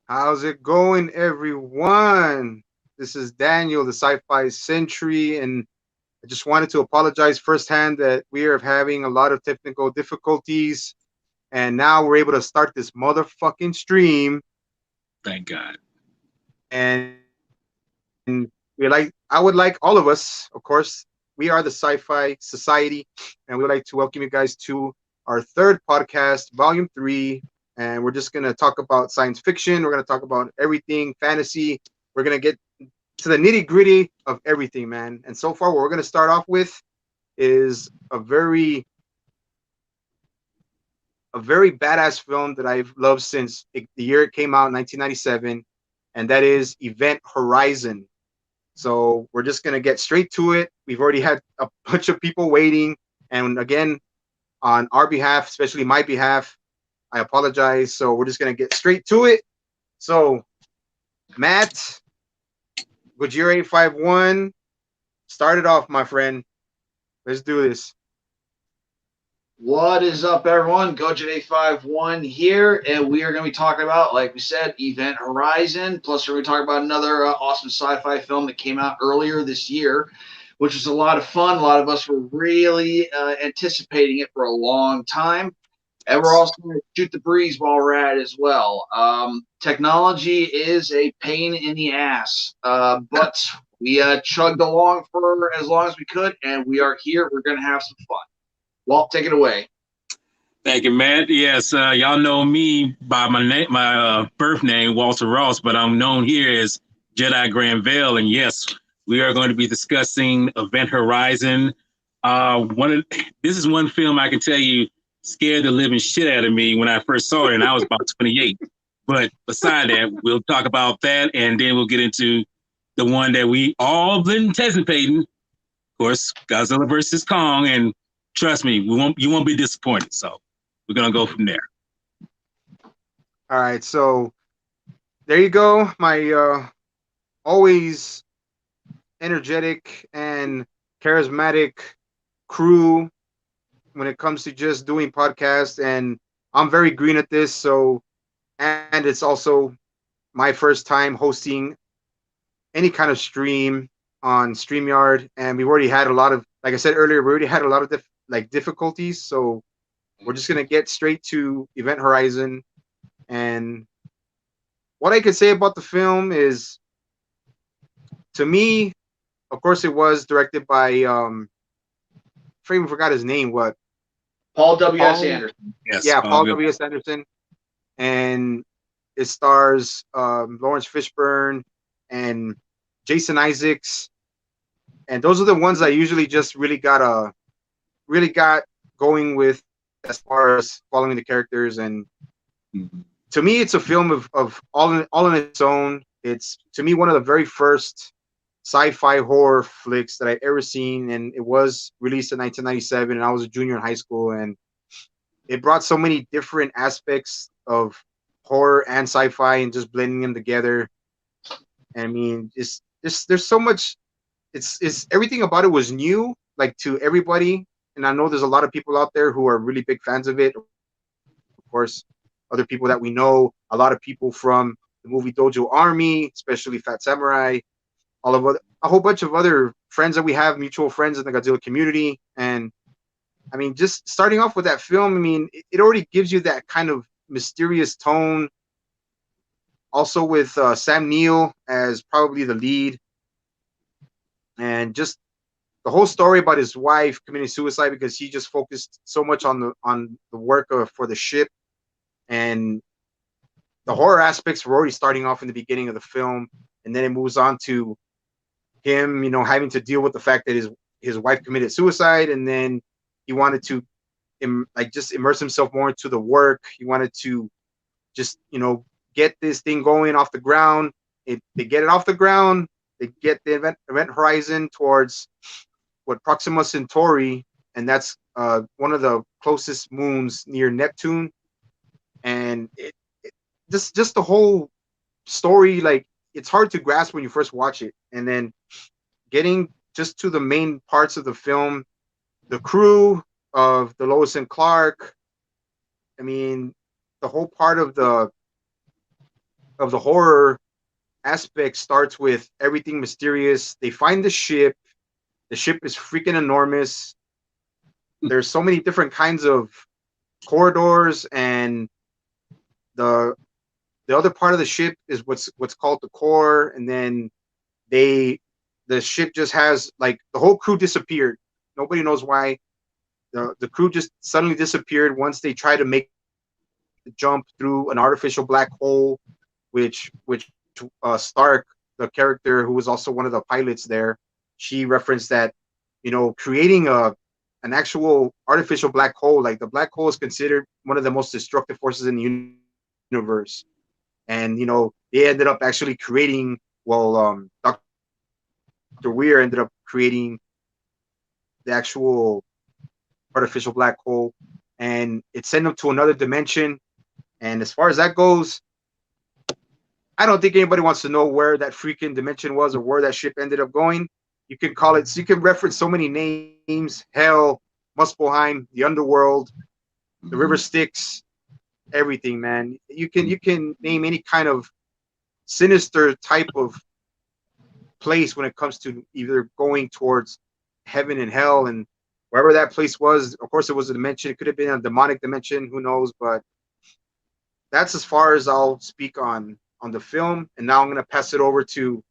How's it going, everyone? This is Daniel, the Sci Fi Century, and I just wanted to apologize firsthand that we are having a lot of technical difficulties, and now we're able to start this motherfucking stream. Thank God. And I would like all of us, of course, we are the Sci Fi Society, and we would like to welcome you guys to our third podcast, Volume 3. And we're just going to talk about science fiction. We're going to talk about everything fantasy. We're going to get to the nitty gritty of everything, man. And so far, what we're going to start off with is a very badass film that I've loved since the year it came out, 1997, and that is Event Horizon. So we're just gonna get straight to it. We've already had a bunch of people waiting, and again, on our behalf, especially my behalf, I apologize. So we're just gonna get straight to it. So Matt, Gojira 851, start it off, my friend. Let's do this. What is up, everyone? Gojet851 here, and we are going to be talking about, like we said, Event Horizon. Plus, we're going to talk about another awesome sci-fi film that came out earlier this year, which was a lot of fun. A lot of us were really anticipating it for a long time. And we're also going to shoot the breeze while we're at it as well. Technology is a pain in the ass, but we chugged along for as long as we could, and we are here. We're going to have some fun. Walt, take it away. Thank you, Matt. Yes, y'all know me by my birth name, Walter Ross, but I'm known here as Jedi Granville. And yes, we are going to be discussing Event Horizon. This is one film I can tell you scared the living shit out of me when I first saw it, and I was about 28. But beside that, we'll talk about that, and then we'll get into the one that we all been anticipating. Of course, Godzilla versus Kong, and trust me, you won't be disappointed. So we're gonna go from there. All right, so there you go. My always energetic and charismatic crew when it comes to just doing podcasts, and I'm very green at this. So, and it's also my first time hosting any kind of stream on StreamYard, and we've already had a lot of, like I said earlier, we already had a lot of difficulties. So we're just gonna get straight to Event Horizon. And what I could say about the film is, to me, of course, it was directed by I even forgot his name. What Paul W.S. Paul? Anderson. Yes, Yeah, Paul W.S. Anderson, and it stars Lawrence Fishburne and Jason Isaacs, and those are the ones I usually just really got going with as far as following the characters. And Mhm. to me, it's a film of all in its own. It's, to me, one of the very first sci-fi horror flicks that I've ever seen, and it was released in 1997, and I was a junior in high school, and it brought so many different aspects of horror and sci-fi and just blending them together. I mean, it's there's so much. It's everything about it was new, like, to everybody, and I know there's a lot of people out there who are really big fans of it. Of course, other people that we know, a lot of people from the movie Dojo Army, especially Fat Samurai, a whole bunch of other friends that we have, mutual friends in the Godzilla community. And I mean, just starting off with that film, I mean, it already gives you that kind of mysterious tone. Also with Sam Neill as probably the lead, and just the whole story about his wife committing suicide because he just focused so much on the work for the ship. And the horror aspects were already starting off in the beginning of the film, and then it moves on to him, having to deal with the fact that his wife committed suicide, and then he wanted to just immerse himself more into the work. He wanted to just get this thing going off the ground. They get it off the ground. They get the event horizon towards what Proxima Centauri, and that's one of the closest moons near Neptune. And just the whole story, like, it's hard to grasp when you first watch it, and then getting just to the main parts of the film, the crew of the Lois and Clark. I mean, the whole part of of the horror aspect starts with everything mysterious. They find the ship. The ship is freaking enormous. There's so many different kinds of corridors, and the the other part of the ship is what's called the core, and then they the ship just has like the whole crew disappeared. Nobody knows why. The crew just suddenly disappeared once they tried to make the jump through an artificial black hole, which Stark, the character who was also one of the pilots there, she referenced that, creating an actual artificial black hole, like the black hole is considered one of the most destructive forces in the universe, and they ended up actually creating. Well, Dr. Weir ended up creating the actual artificial black hole, and it sent them to another dimension. And as far as that goes, I don't think anybody wants to know where that freaking dimension was or where that ship ended up going. You can call it, so you can reference so many names: hell, Muspelheim, the underworld, the river Styx, everything, man. You can name any kind of sinister type of place when it comes to either going towards heaven and hell, and wherever that place was. Of course, it was a dimension. It could have been a demonic dimension. Who knows? But that's as far as I'll speak on the film. And now I'm gonna pass it over to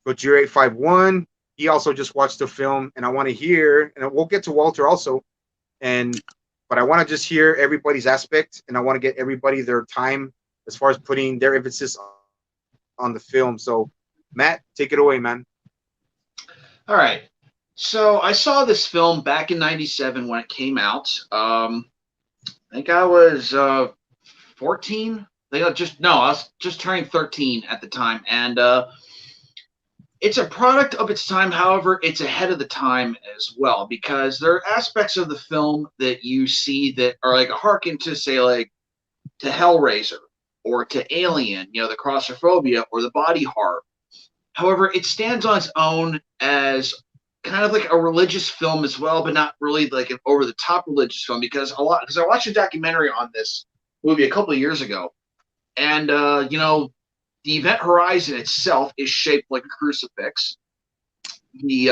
Gojira 851. He also just watched the film, and I want to hear, and we'll get to Walter also, but I want to just hear everybody's aspect, and I want to get everybody their time as far as putting their emphasis on the film. So, Matt, take it away, man. All right. So I saw this film back in '97 when it came out. I think I was 14. I was just turning 13 at the time, and it's a product of its time. However, it's ahead of the time as well, because there are aspects of the film that you see that are like a harken to, say, like to Hellraiser or to Alien, the claustrophobia or the body horror. However, it stands on its own as kind of like a religious film as well, but not really like an over-the-top religious film, because I watched a documentary on this movie a couple of years ago, and the Event Horizon itself is shaped like a crucifix. The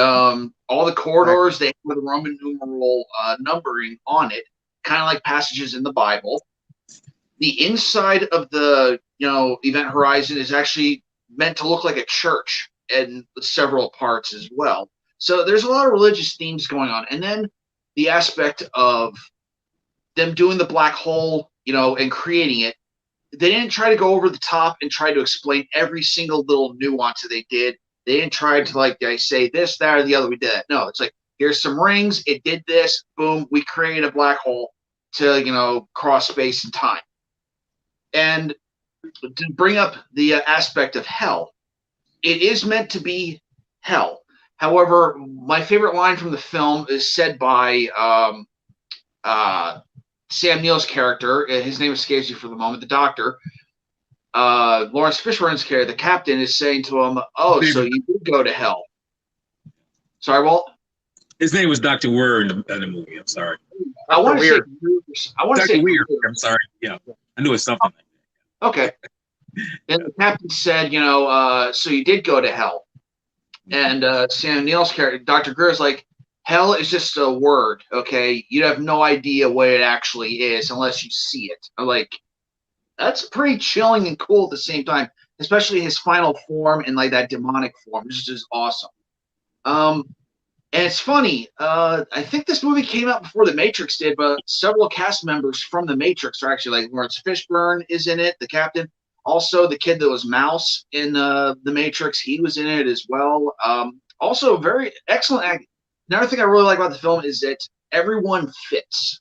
all the corridors, they have the Roman numeral numbering on it, kind of like passages in the Bible. The inside of the Event Horizon is actually meant to look like a church in several parts as well. So there's a lot of religious themes going on, and then the aspect of them doing the black hole, and creating it. They didn't try to go over the top and try to explain every single little nuance that they did. They didn't try to, like, they say this, that, or the other. We did that. No, it's like, here's some rings. It did this. Boom. We created a black hole to, cross space and time. And to bring up the aspect of hell, it is meant to be hell. However, my favorite line from the film is said by Sam Neill's character. His name escapes you for the moment. The doctor, Lawrence Fishburne's character, the captain, is saying to him, "Oh, so you did go to hell." Sorry, Walt. His name was Dr. Weir in the movie. I'm sorry. I want to say. Dr. Weir. I'm sorry. Yeah, I knew it was something. Okay. And the captain said, so you did go to hell. And Sam Neill's character, Dr. Greer, is like, hell is just a word, okay? You have no idea what it actually is unless you see it. I'm like, that's pretty chilling and cool at the same time, especially his final form and like that demonic form. This is just awesome. And it's funny. I think this movie came out before The Matrix did, but several cast members from The Matrix are actually, like, Lawrence Fishburne is in it, the captain. Also, the kid that was Mouse in The Matrix, he was in it as well. Also, very excellent acting. Another thing I really like about the film is that everyone fits.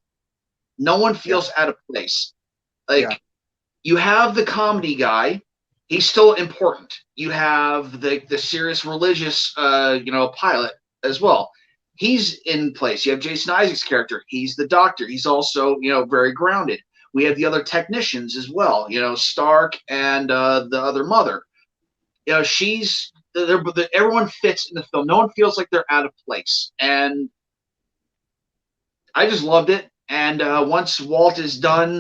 No one feels out of place. Like, you have the comedy guy. He's still important. You have the serious religious, pilot as well. He's in place. You have Jason Isaacs' character. He's the doctor. He's also, very grounded. We have the other technicians as well, Stark and the other mother. Everyone fits in the film. No one feels like they're out of place. And I just loved it. And once Walt is done,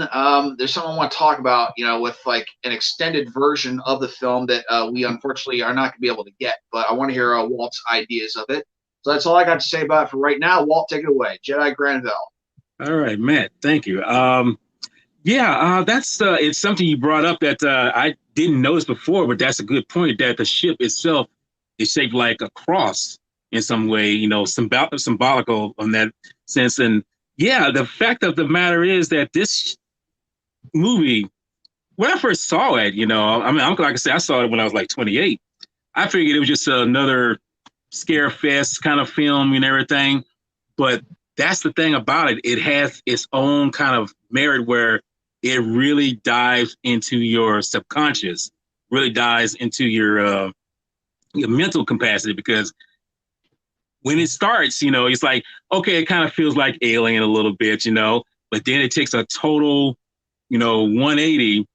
there's something I want to talk about, with like an extended version of the film that we unfortunately are not going to be able to get. But I want to hear Walt's ideas of it. So that's all I got to say about it for right now. Walt, take it away. Jedi Granville. All right, Matt. Thank you. That's it's something you brought up that I didn't notice before, but that's a good point. That the ship itself is shaped like a cross in some way, symbolical on that sense. And yeah, the fact of the matter is that this movie, when I first saw it, like I said, I saw it when I was like 28. I figured it was just another scare fest kind of film and everything. But that's the thing about it. It has its own kind of merit where it really dives into your subconscious, really dives into your mental capacity, because when it starts, it's like, okay, it kind of feels like Alien a little bit, but then it takes a total, 180, and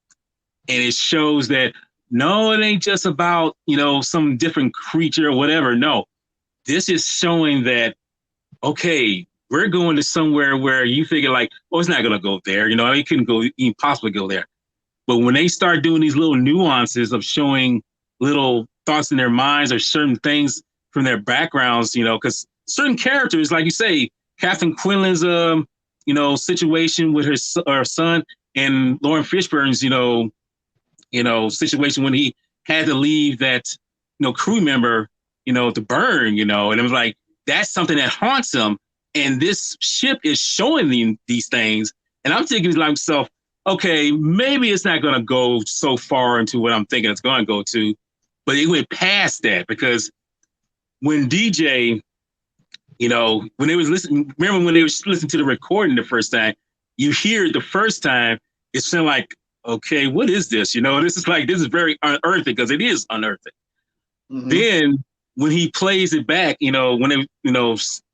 it shows that, no, it ain't just about, some different creature or whatever. No, this is showing that, okay, we're going to somewhere where you figure like, oh, it's not going to go there. It couldn't even possibly go there. But when they start doing these little nuances of showing little thoughts in their minds or certain things from their backgrounds, because certain characters, like you say, Captain Quinlan's, situation with her son, and Lauren Fishburne's, situation when he had to leave that, crew member, to burn, and it was like, that's something that haunts him. And this ship is showing these things. And I'm thinking to myself, okay, maybe it's not going to go so far into what I'm thinking it's going to go to. But it went past that, because when DJ, when they was listening, remember when they was listening to the recording the first time, you hear it the first time, it sounded like, okay, what is this? This is very unearthly, because it is unearthly. Mm-hmm. Then when he plays it back, when they,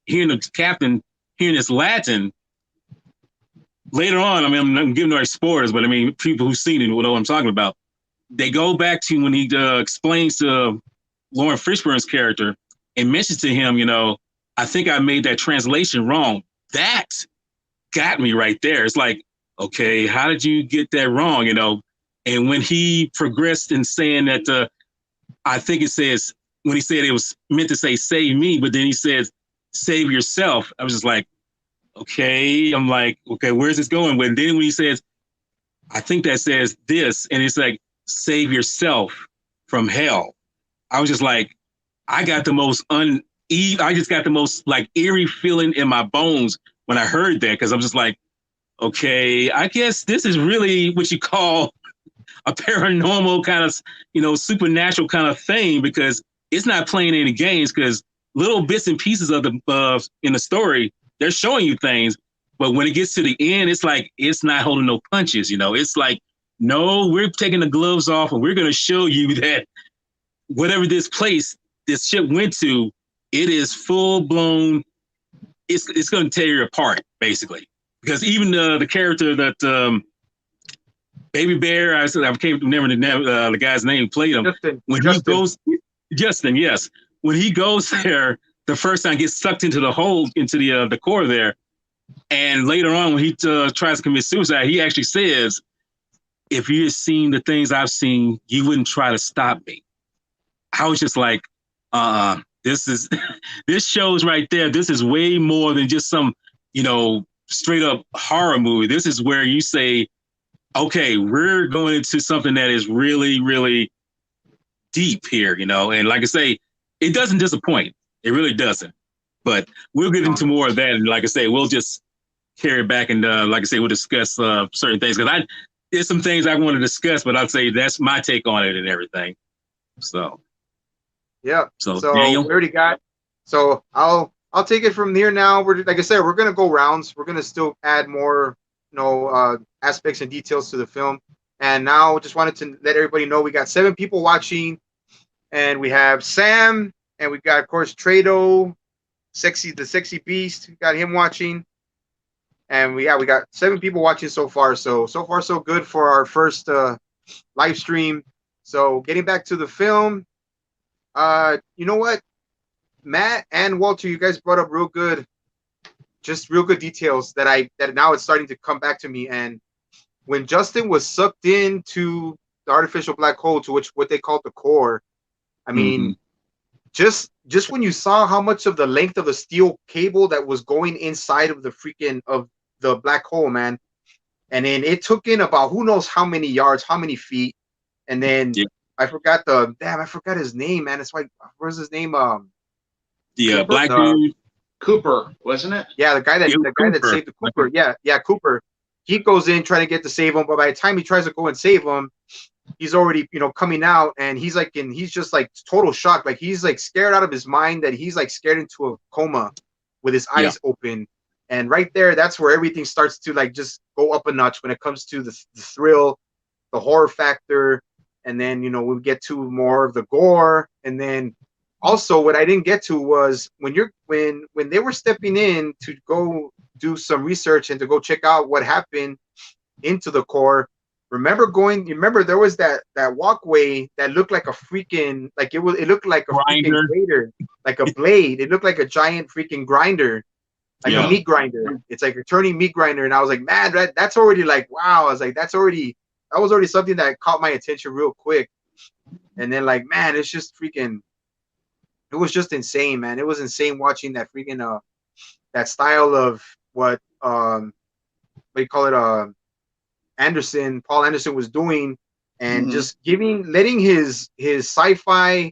hearing the captain, hearing this Latin, later on, I'm not giving no spoilers, but people who've seen it will know what I'm talking about. They go back to when he explains to Lauren Fishburne's character and mentions to him, I think I made that translation wrong. That got me right there. It's like, okay, how did you get that wrong? And when he progressed in saying that, I think it says, when he said it was meant to say save me, but then he says save yourself, I was just like, okay. I'm like, okay, where's this going? Then when he says, I think that says this, and it's like, save yourself from hell, I was just like, I just got the most like eerie feeling in my bones when I heard that, because I'm just like, okay, I guess this is really what you call a paranormal kind of, supernatural kind of thing, because it's not playing any games, because little bits and pieces of the in the story, they're showing you things, but when it gets to the end, it's like, it's not holding no punches. It's like, no, we're taking the gloves off, and we're going to show you that whatever this ship went to, it is full blown. It's going to tear you apart, basically, because even the character that Baby Bear, I can't remember the guy's name who played him. Justin, yes. When he goes there, the first time gets sucked into the hole, into the core there. And later on, when he tries to commit suicide, he actually says, if you had seen the things I've seen, you wouldn't try to stop me. I was just like, this shows right there. This is way more than just some, straight up horror movie. This is where you say, okay, we're going into something that is really, really deep here, and like I say, it doesn't disappoint. It really doesn't. But we'll get into more of that. And like I say, we'll just carry it back, and like I say, we'll discuss certain things, because there's some things I want to discuss, but I'll say that's my take on it and everything. So yeah. So Daniel? We already got. So I'll take it from here now. Like I said, we're gonna go rounds. We're gonna still add more, aspects and details to the film. And now, just wanted to let everybody know we got 7 people watching, and we have Sam, and we got, of course, Trado, the sexy beast. We got him watching, and we got 7 people watching so far. So far so good for our first live stream. So getting back to the film, you know what, Matt and Walter, you guys brought up real good just real good details that now it's starting to come back to me. And when Justin was sucked into the artificial black hole, to which what they called the core, I Mm-hmm. mean, just when you saw how much of the length of the steel cable that was going inside of the freaking of the black hole, man, and then it took in about who knows how many yards, how many feet, and then Yeah. I forgot his name, man. It's like, where's his name? The Cooper, black dude. Cooper, wasn't it? yeah, It was the guy that Cooper. saved the Cooper. Yeah, Cooper. He goes in trying to get to save him, but by the time he tries to go and save him, he's already, coming out, and he's just like total shock, like he's like scared out of his mind, that he's like scared into a coma with his Yeah. eyes open. And right there, that's where everything starts to like just go up a notch when it comes to the thrill, the horror factor, and then we get to more of the gore. And then also what I didn't get to was when they were stepping in to go do some research and to go check out what happened into the core. Remember there was that walkway that looked like a freaking, like it looked like a freaking Grinder. grater, like a blade. It looked like a giant freaking grinder, like a Yeah. meat grinder. It's like a turning meat grinder. And I was like, man, that's already like, wow. I was like, that was already something that caught my attention real quick. And then like, man, it's just freaking, it was just insane, man. It was insane watching that freaking that style of what do you call it, Paul Anderson was doing, and just letting his sci-fi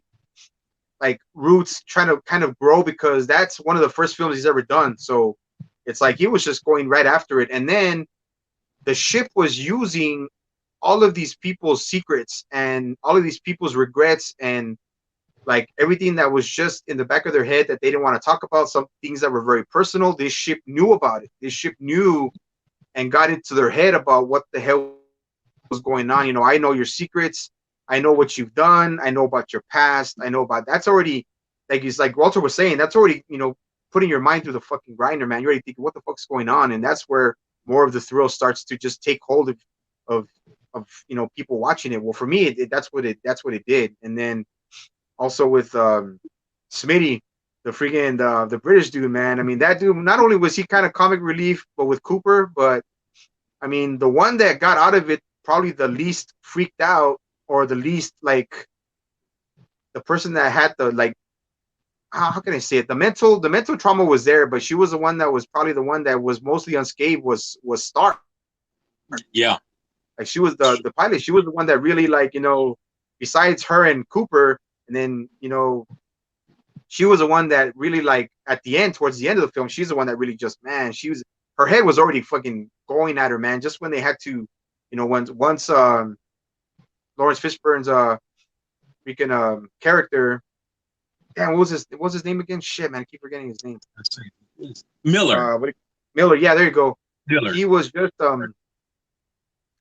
like roots trying to kind of grow, because that's one of the first films he's ever done. So it's like he was just going right after it. And then the ship was using all of these people's secrets and all of these people's regrets, and like everything that was just in the back of their head that they didn't want to talk about, some things that were very personal. This ship knew about it. This ship knew and got into their head about what the hell was going on. I know your secrets. I know what you've done. I know about your past. I know about that's already, like Walter was saying, that's already, putting your mind through the fucking grinder, man. You're already thinking, what the fuck's going on? And that's where more of the thrill starts to just take hold of people watching it. Well, for me, that's what it did. And then also with Smitty, the freaking the British dude, man. I mean, that dude, not only was he kind of comic relief, but with Cooper, but I mean, the one that got out of it probably the least freaked out, or the least like the person that had the like, how can I say it? The mental trauma was there, but she was the one that was probably the one that was mostly unscathed was Stark. Yeah. Like she was the pilot. She was the one that really like, besides her and Cooper, and then she was the one that really like at the end, towards the end of the film, she's the one that really just, man, her head was already fucking going at her, man. Just when they had to, once Lawrence Fishburne's freaking character, damn, what was his name again? Shit, man, I keep forgetting his name. Miller. Miller, yeah, there you go. Miller. He was just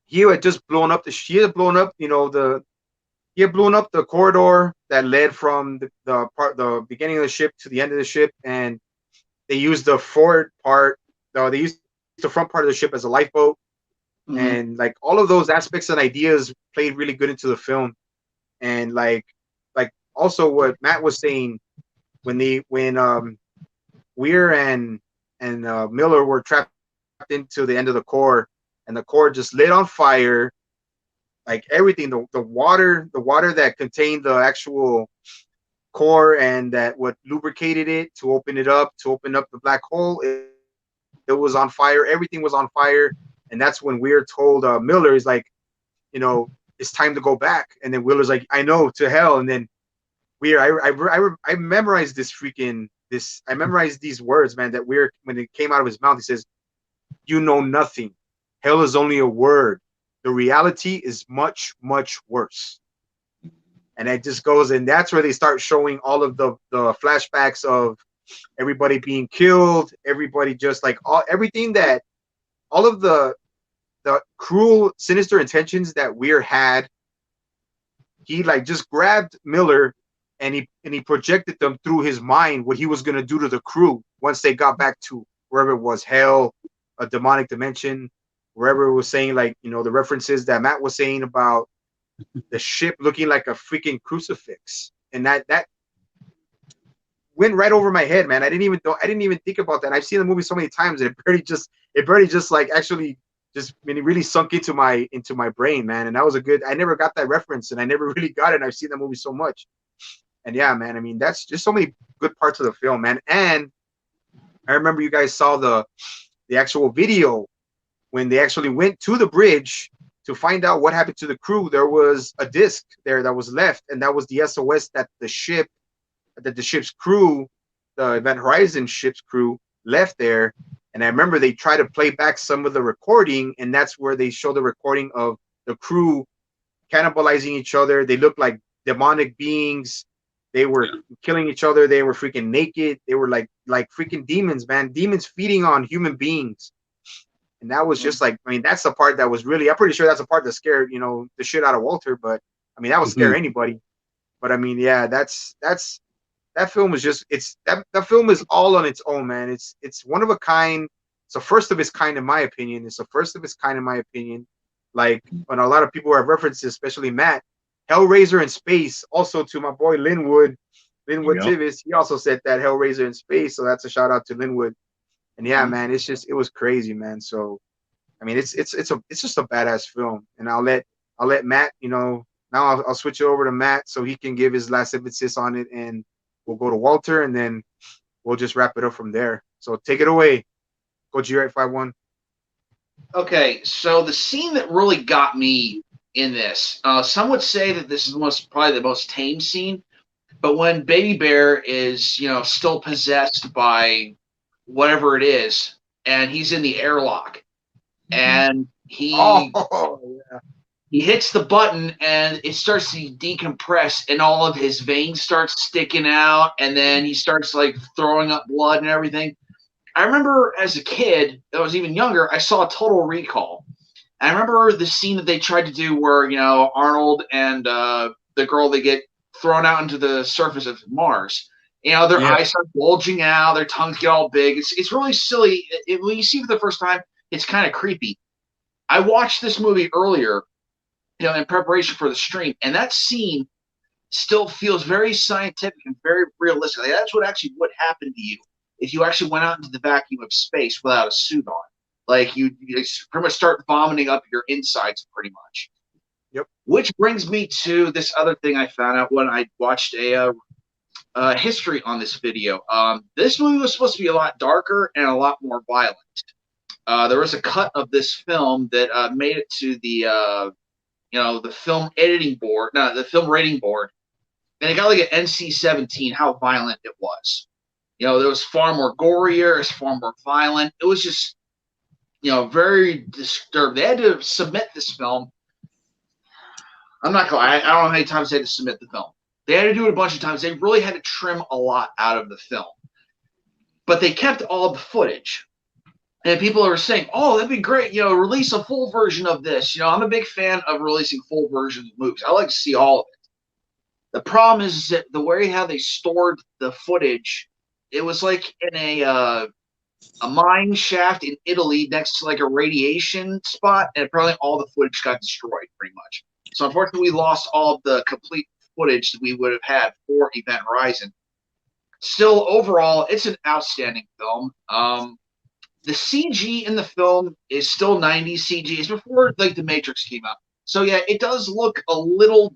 he had just blown up he had blown up the corridor that led from the beginning of the ship to the end of the ship, and they used the forward part. They used the front part of the ship as a lifeboat, and like all of those aspects and ideas played really good into the film. And like also what Matt was saying, when Weir and Miller were trapped into the end of the core, and the core just lit on fire. Like everything, the water that contained the actual core and that what lubricated it to open up the black hole, it was on fire. Everything was on fire. And that's when Weir told Miller, he's like, it's time to go back. And then Willer's like, I know, to hell. And then Weir, I memorized I memorized these words, man, that Weir, when it came out of his mouth, he says, you know nothing. Hell is only a word. The reality is much, much worse. And it just goes, and that's where they start showing all of the flashbacks of everybody being killed, everybody just like all of the cruel, sinister intentions that Weir had. He like just grabbed Miller and he projected them through his mind, what he was gonna do to the crew once they got back to wherever it was, hell, a demonic dimension, wherever it was saying, like, the references that Matt was saying about the ship looking like a freaking crucifix. And that went right over my head, man. I didn't even think about that. I've seen the movie so many times, and it barely just like actually just it really sunk into my brain, man. And that was I never got that reference, and I never really got it. And I've seen the movie so much, and yeah, man. I mean, that's just so many good parts of the film, man. And I remember you guys saw the actual video when they actually went to the bridge to find out what happened to the crew. There was a disc there that was left, and that was the SOS that the ship's crew, the Event Horizon ship's crew, left there. And I remember they tried to play back some of the recording, and that's where they show the recording of the crew cannibalizing each other. They looked like demonic beings. They were killing each other. They were freaking naked. They were like freaking demons, man. Demons feeding on human beings. And that was just like, I mean, that's the part that was really, I'm pretty sure that's the part that scared, the shit out of Walter. But I mean, that would scare anybody. But I mean, yeah, that film is just, that film is all on its own, man. It's one of a kind. It's a first of its kind, in my opinion. Like, when a lot of people have references, especially Matt, Hellraiser in space. Also to my boy Linwood Tivis, he also said that Hellraiser in space. So that's a shout out to Linwood. And yeah, man, it was crazy, man. So, I mean, it's just a badass film. And I'll let Matt, now I'll switch it over to Matt so he can give his last emphasis on it, and we'll go to Walter, and then we'll just wrap it up from there. So take it away, Gojira 851. Okay, so the scene that really got me in this, some would say that this is probably the most tame scene, but when Baby Bear is, still possessed by whatever it is, and he's in the airlock, and he hits the button, and it starts to decompress, and all of his veins start sticking out, and then he starts like throwing up blood and everything. I remember as a kid, I was even younger, I saw Total Recall. I remember the scene that they tried to do where, Arnold and the girl, they get thrown out into the surface of Mars. Their eyes start bulging out, their tongues get all big. It's really silly. When you see it for the first time, it's kind of creepy. I watched this movie earlier, in preparation for the stream, and that scene still feels very scientific and very realistic. Like, that's what actually would happen to you if you actually went out into the vacuum of space without a suit on. Like, you pretty much start vomiting up your insides, pretty much. Yep. Which brings me to this other thing I found out when I watched a history on this video. This movie was supposed to be a lot darker and a lot more violent. There was a cut of this film that made it to the the film editing board, no, the film rating board, and it got like an NC-17. How violent it was. There was far more gorier, it's far more violent. It was just, very disturbed. They had to submit this film. I'm not going. I don't know how many times they had to submit the film. They had to do it a bunch of times. They really had to trim a lot out of the film. But they kept all the footage. And people are saying, oh, that'd be great, release a full version of this. I'm a big fan of releasing full versions of movies. I like to see all of it. The problem is that the way how they stored the footage, it was like in a mine shaft in Italy next to like a radiation spot, and apparently all the footage got destroyed pretty much. So unfortunately, we lost all of the complete footage that we would have had for Event Horizon. Still, overall, it's an outstanding film. The CG in the film is still 90s CG. It's before like The Matrix came out. So yeah, it does look a little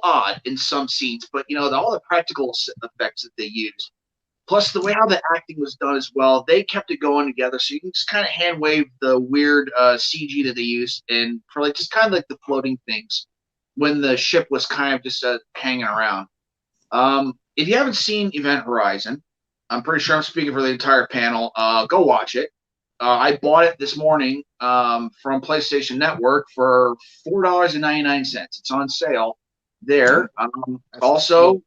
odd in some scenes, but all the practical effects that they used, plus the way how the acting was done as well, they kept it going together. So you can just kind of hand wave the weird CG that they used, and for like just kind of like the floating things when the ship was kind of just hanging around. If you haven't seen Event Horizon, I'm pretty sure I'm speaking for the entire panel. Go watch it. I bought it this morning from PlayStation Network for $4.99. It's on sale there. Also,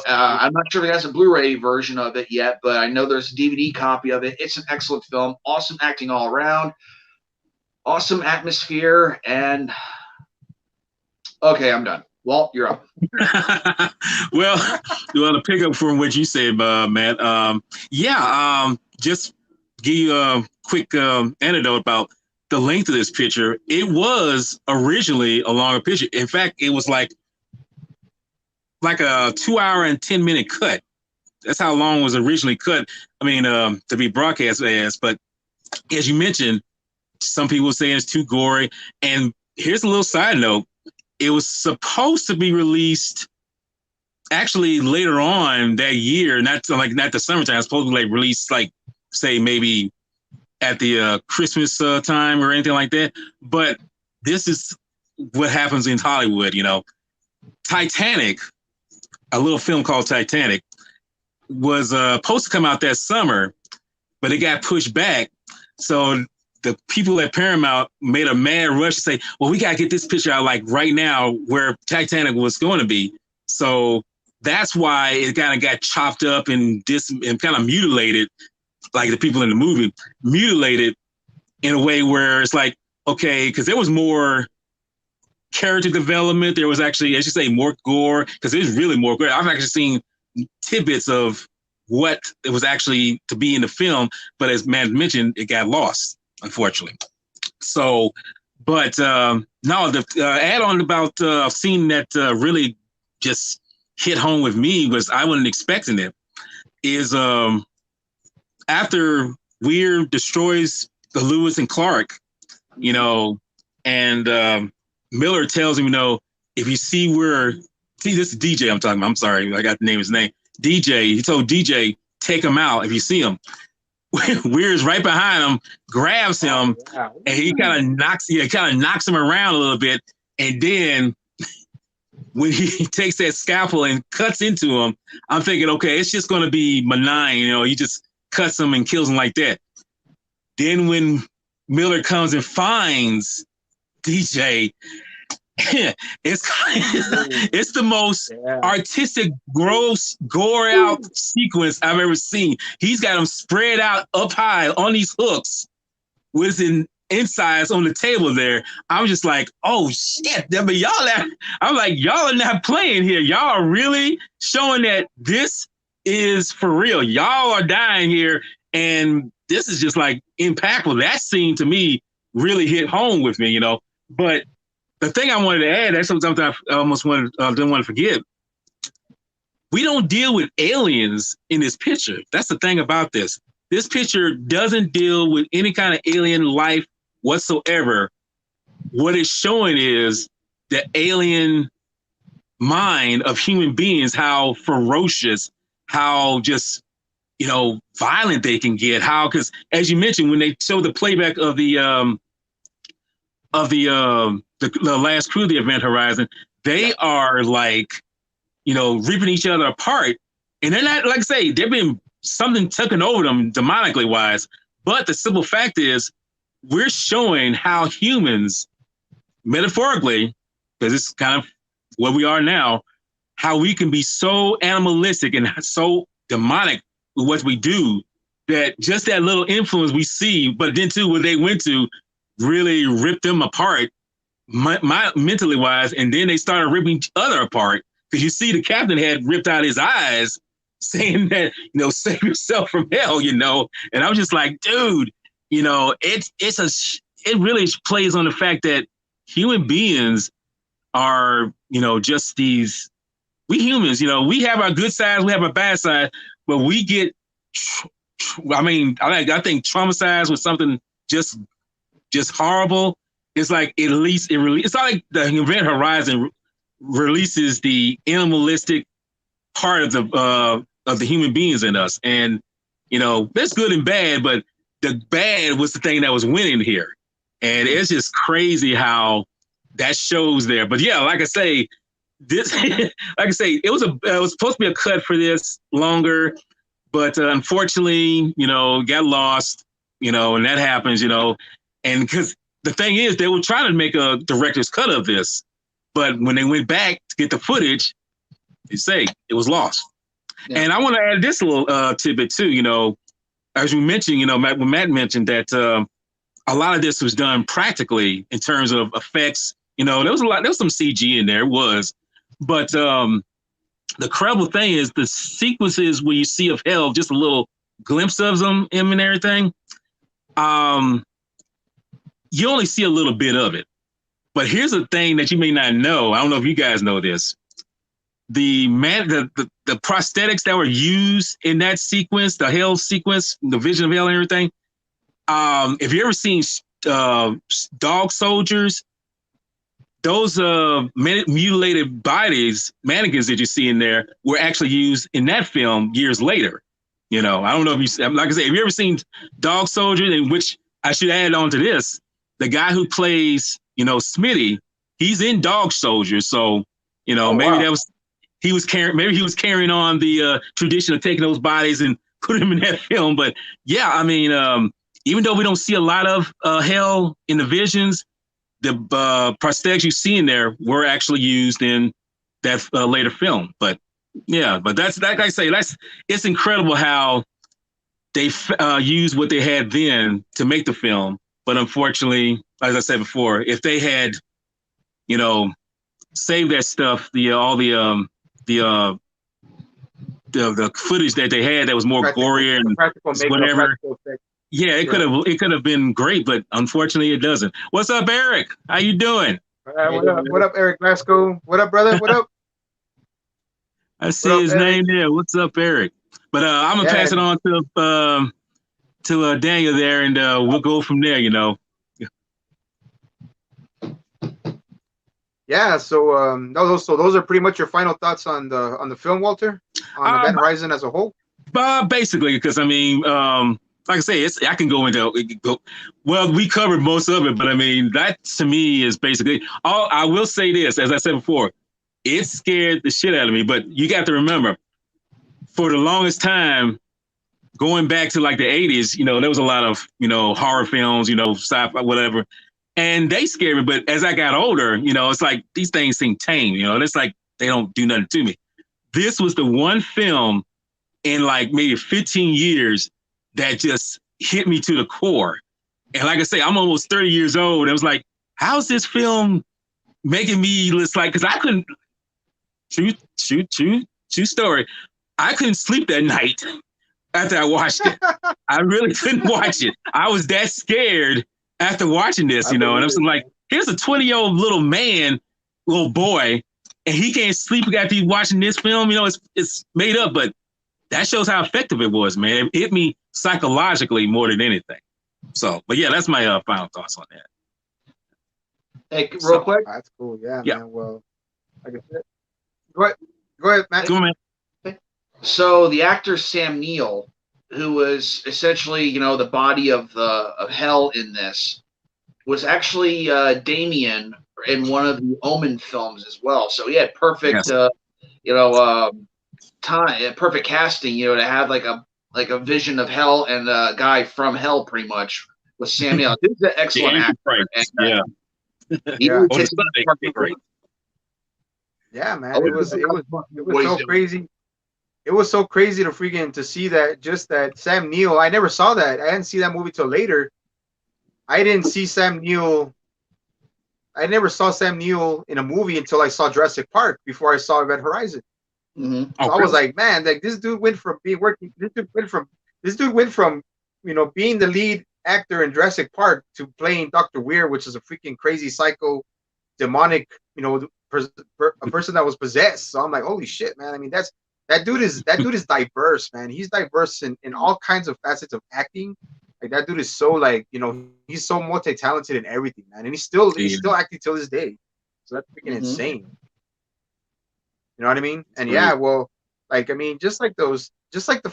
I'm not sure if it has a Blu-ray version of it yet, but I know there's a DVD copy of it. It's an excellent film. Awesome acting all around. Awesome atmosphere. And okay, I'm done. Walt, you're up. Well, to pick up from what you said, Matt, just give you a quick anecdote about the length of this picture. It was originally a longer picture. In fact, it was like a 2 hour and 10 minute cut. That's how long it was originally cut. I mean, to be broadcast as. But as you mentioned, some people say it's too gory. And here's a little side note: it was supposed to be released actually later on that year, not the summertime. It's supposed to be like released like say maybe at the Christmas time or anything like that. But this is what happens in Hollywood, you know. Titanic, a little film called Titanic, was supposed to come out that summer, but it got pushed back. So the people at Paramount made a mad rush to say, well, we got to get this picture out like right now where Titanic was going to be. So that's why it kind of got chopped up and kind of mutilated, like the people in the movie, mutilated in a way where it's like, okay, because there was more character development. There was actually, as you say, more gore, because there's really more gore. I've actually seen tidbits of what it was actually to be in the film, but as Matt mentioned, it got lost, unfortunately. So, but no, the add-on about a scene that really just hit home with me was I wasn't expecting it, is after Weir destroys the Lewis and Clark, you know, and Miller tells him, you know, if you see this is DJ I'm talking about. I'm sorry, I got to name his name. DJ, he told DJ, take him out if you see him. Weir's right behind him, grabs him, and he kind of knocks him around a little bit. And then when he takes that scalpel and cuts into him, I'm thinking, okay, it's just going to be benign. You know, he just cuts him and kills him like that. Then when Miller comes and finds DJ, it's the most artistic, gross, gore out sequence I've ever seen. He's got him spread out up high on these hooks with his insides on the table there. I'm just like, oh shit! But I'm like, y'all are not playing here. Y'all are really showing that this is for real. Y'all are dying here, and this is just like impactful. That scene to me really hit home with me, you know. But the thing I wanted to add, that's something I almost didn't want to forget. We don't deal with aliens in this picture. That's the thing about this. This picture doesn't deal with any kind of alien life whatsoever. What it's showing is the alien mind of human beings, how ferocious, how just, you know, violent they can get. How, because as you mentioned, when they show the playback of the last crew of the Event Horizon, they are like, you know, ripping each other apart. And they're not, like I say, they've been something taken over them demonically wise. But the simple fact is, we're showing how humans, metaphorically, because it's kind of where we are now, how we can be so animalistic and so demonic with what we do, that just that little influence we see, but then too, what they went to really ripped them apart mentally wise, and then they started ripping each other apart, because you see the captain had ripped out his eyes saying that, you know, save yourself from hell, you know. And I was just like, dude, you know, it really plays on the fact that human beings are, you know, just these, we humans, you know, we have our good sides, we have our bad side, but we get I think traumatized with something just horrible. It's like it's not like the Event Horizon releases the animalistic part of the human beings in us, and you know that's good and bad. But the bad was the thing that was winning here, and it's just crazy how that shows there. But yeah, like I say, this like I say, it was supposed to be a cut for this longer, but unfortunately, you know, got lost, you know, and that happens, you know, and because. The thing is, they were trying to make a director's cut of this, but when they went back to get the footage, they say it was lost. Yeah. And I want to add this little tidbit too. You know, as you mentioned, you know, when Matt mentioned that a lot of this was done practically in terms of effects. You know, there was some CG in there, it was, but the incredible thing is the sequences where you see of hell, just a little glimpse of them and everything. You only see a little bit of it. But here's a thing that you may not know. I don't know if you guys know this. the prosthetics that were used in that sequence, the hell sequence, the vision of hell and everything. If you ever seen dog soldiers, those mutilated bodies, mannequins that you see in there, were actually used in that film years later. I don't know if you, like I said, have you ever seen Dog Soldier? In which I should add on to this, the guy who plays, Smitty, he's in Dog Soldier. So, maybe that was he was carrying on the tradition of taking those bodies and putting them in that film. But yeah, I mean, even though we don't see a lot of hell in the visions, the prosthetics you see in there were actually used in that later film. But yeah, but that's like I say, it's incredible how they used what they had then to make the film. But unfortunately, as I said before, if they had, saved that stuff, all the footage that they had that was more gory and whatever. Yeah, it could have been great, but unfortunately, it doesn't. What's up, Eric? How you doing? What up, Eric Glasgow? What up, brother? What up? I see his name there. What's up, Eric? But I'm gonna pass it on to Daniel there, and we'll go from there. Yeah. So those are pretty much your final thoughts on the film, Walter, on Event Horizon as a whole. Basically, because I mean, like I say, I can go into well, we covered most of it, but I mean, that to me is basically all. I will say this, as I said before, it scared the shit out of me. But you got to remember, for the longest time, going back to like the 80s, there was a lot of, horror films, sci-fi, whatever. And they scared me. But as I got older, it's like these things seem tame, it's like they don't do nothing to me. This was the one film in like maybe 15 years that just hit me to the core. And like I say, I'm almost 30 years old. I was like, how's this film making me just like, because I couldn't, true story. I couldn't sleep that night after I watched it. I really couldn't watch it. I was that scared after watching this, and I was like, here's a 20-year-old little boy, and he can't sleep after he's watching this film. It's made up, but that shows how effective it was, man. It hit me psychologically more than anything. So, but yeah, that's my final thoughts on that. Hey, real quick. That's cool. Yeah, man. Well, like I said, go ahead, Matt. Go, man. So the actor Sam Neill, who was essentially, the body of hell in this, was actually Damien in one of the Omen films as well. So he had perfect, perfect casting, to have like a vision of hell and a guy from hell, pretty much, with Sam Neill. This is an excellent actor. Right. Yeah, man. It was so crazy. It was so crazy to see that Sam Neill. I never saw that. I didn't see that movie till later. I never saw Sam Neill in a movie until I saw Jurassic Park before I saw Event Horizon. Mm-hmm. So I was like, man, like this dude went from being the lead actor in Jurassic Park to playing Dr. Weir, which is a freaking crazy psycho demonic, a person that was possessed. So I'm like, holy shit, man. I mean, that dude is diverse, man. He's diverse in all kinds of facets of acting. Like that dude is so like, he's so multi-talented in everything, man. And he's still acting till this day. So that's freaking insane. You know what I mean? And yeah, well, like I mean, just like the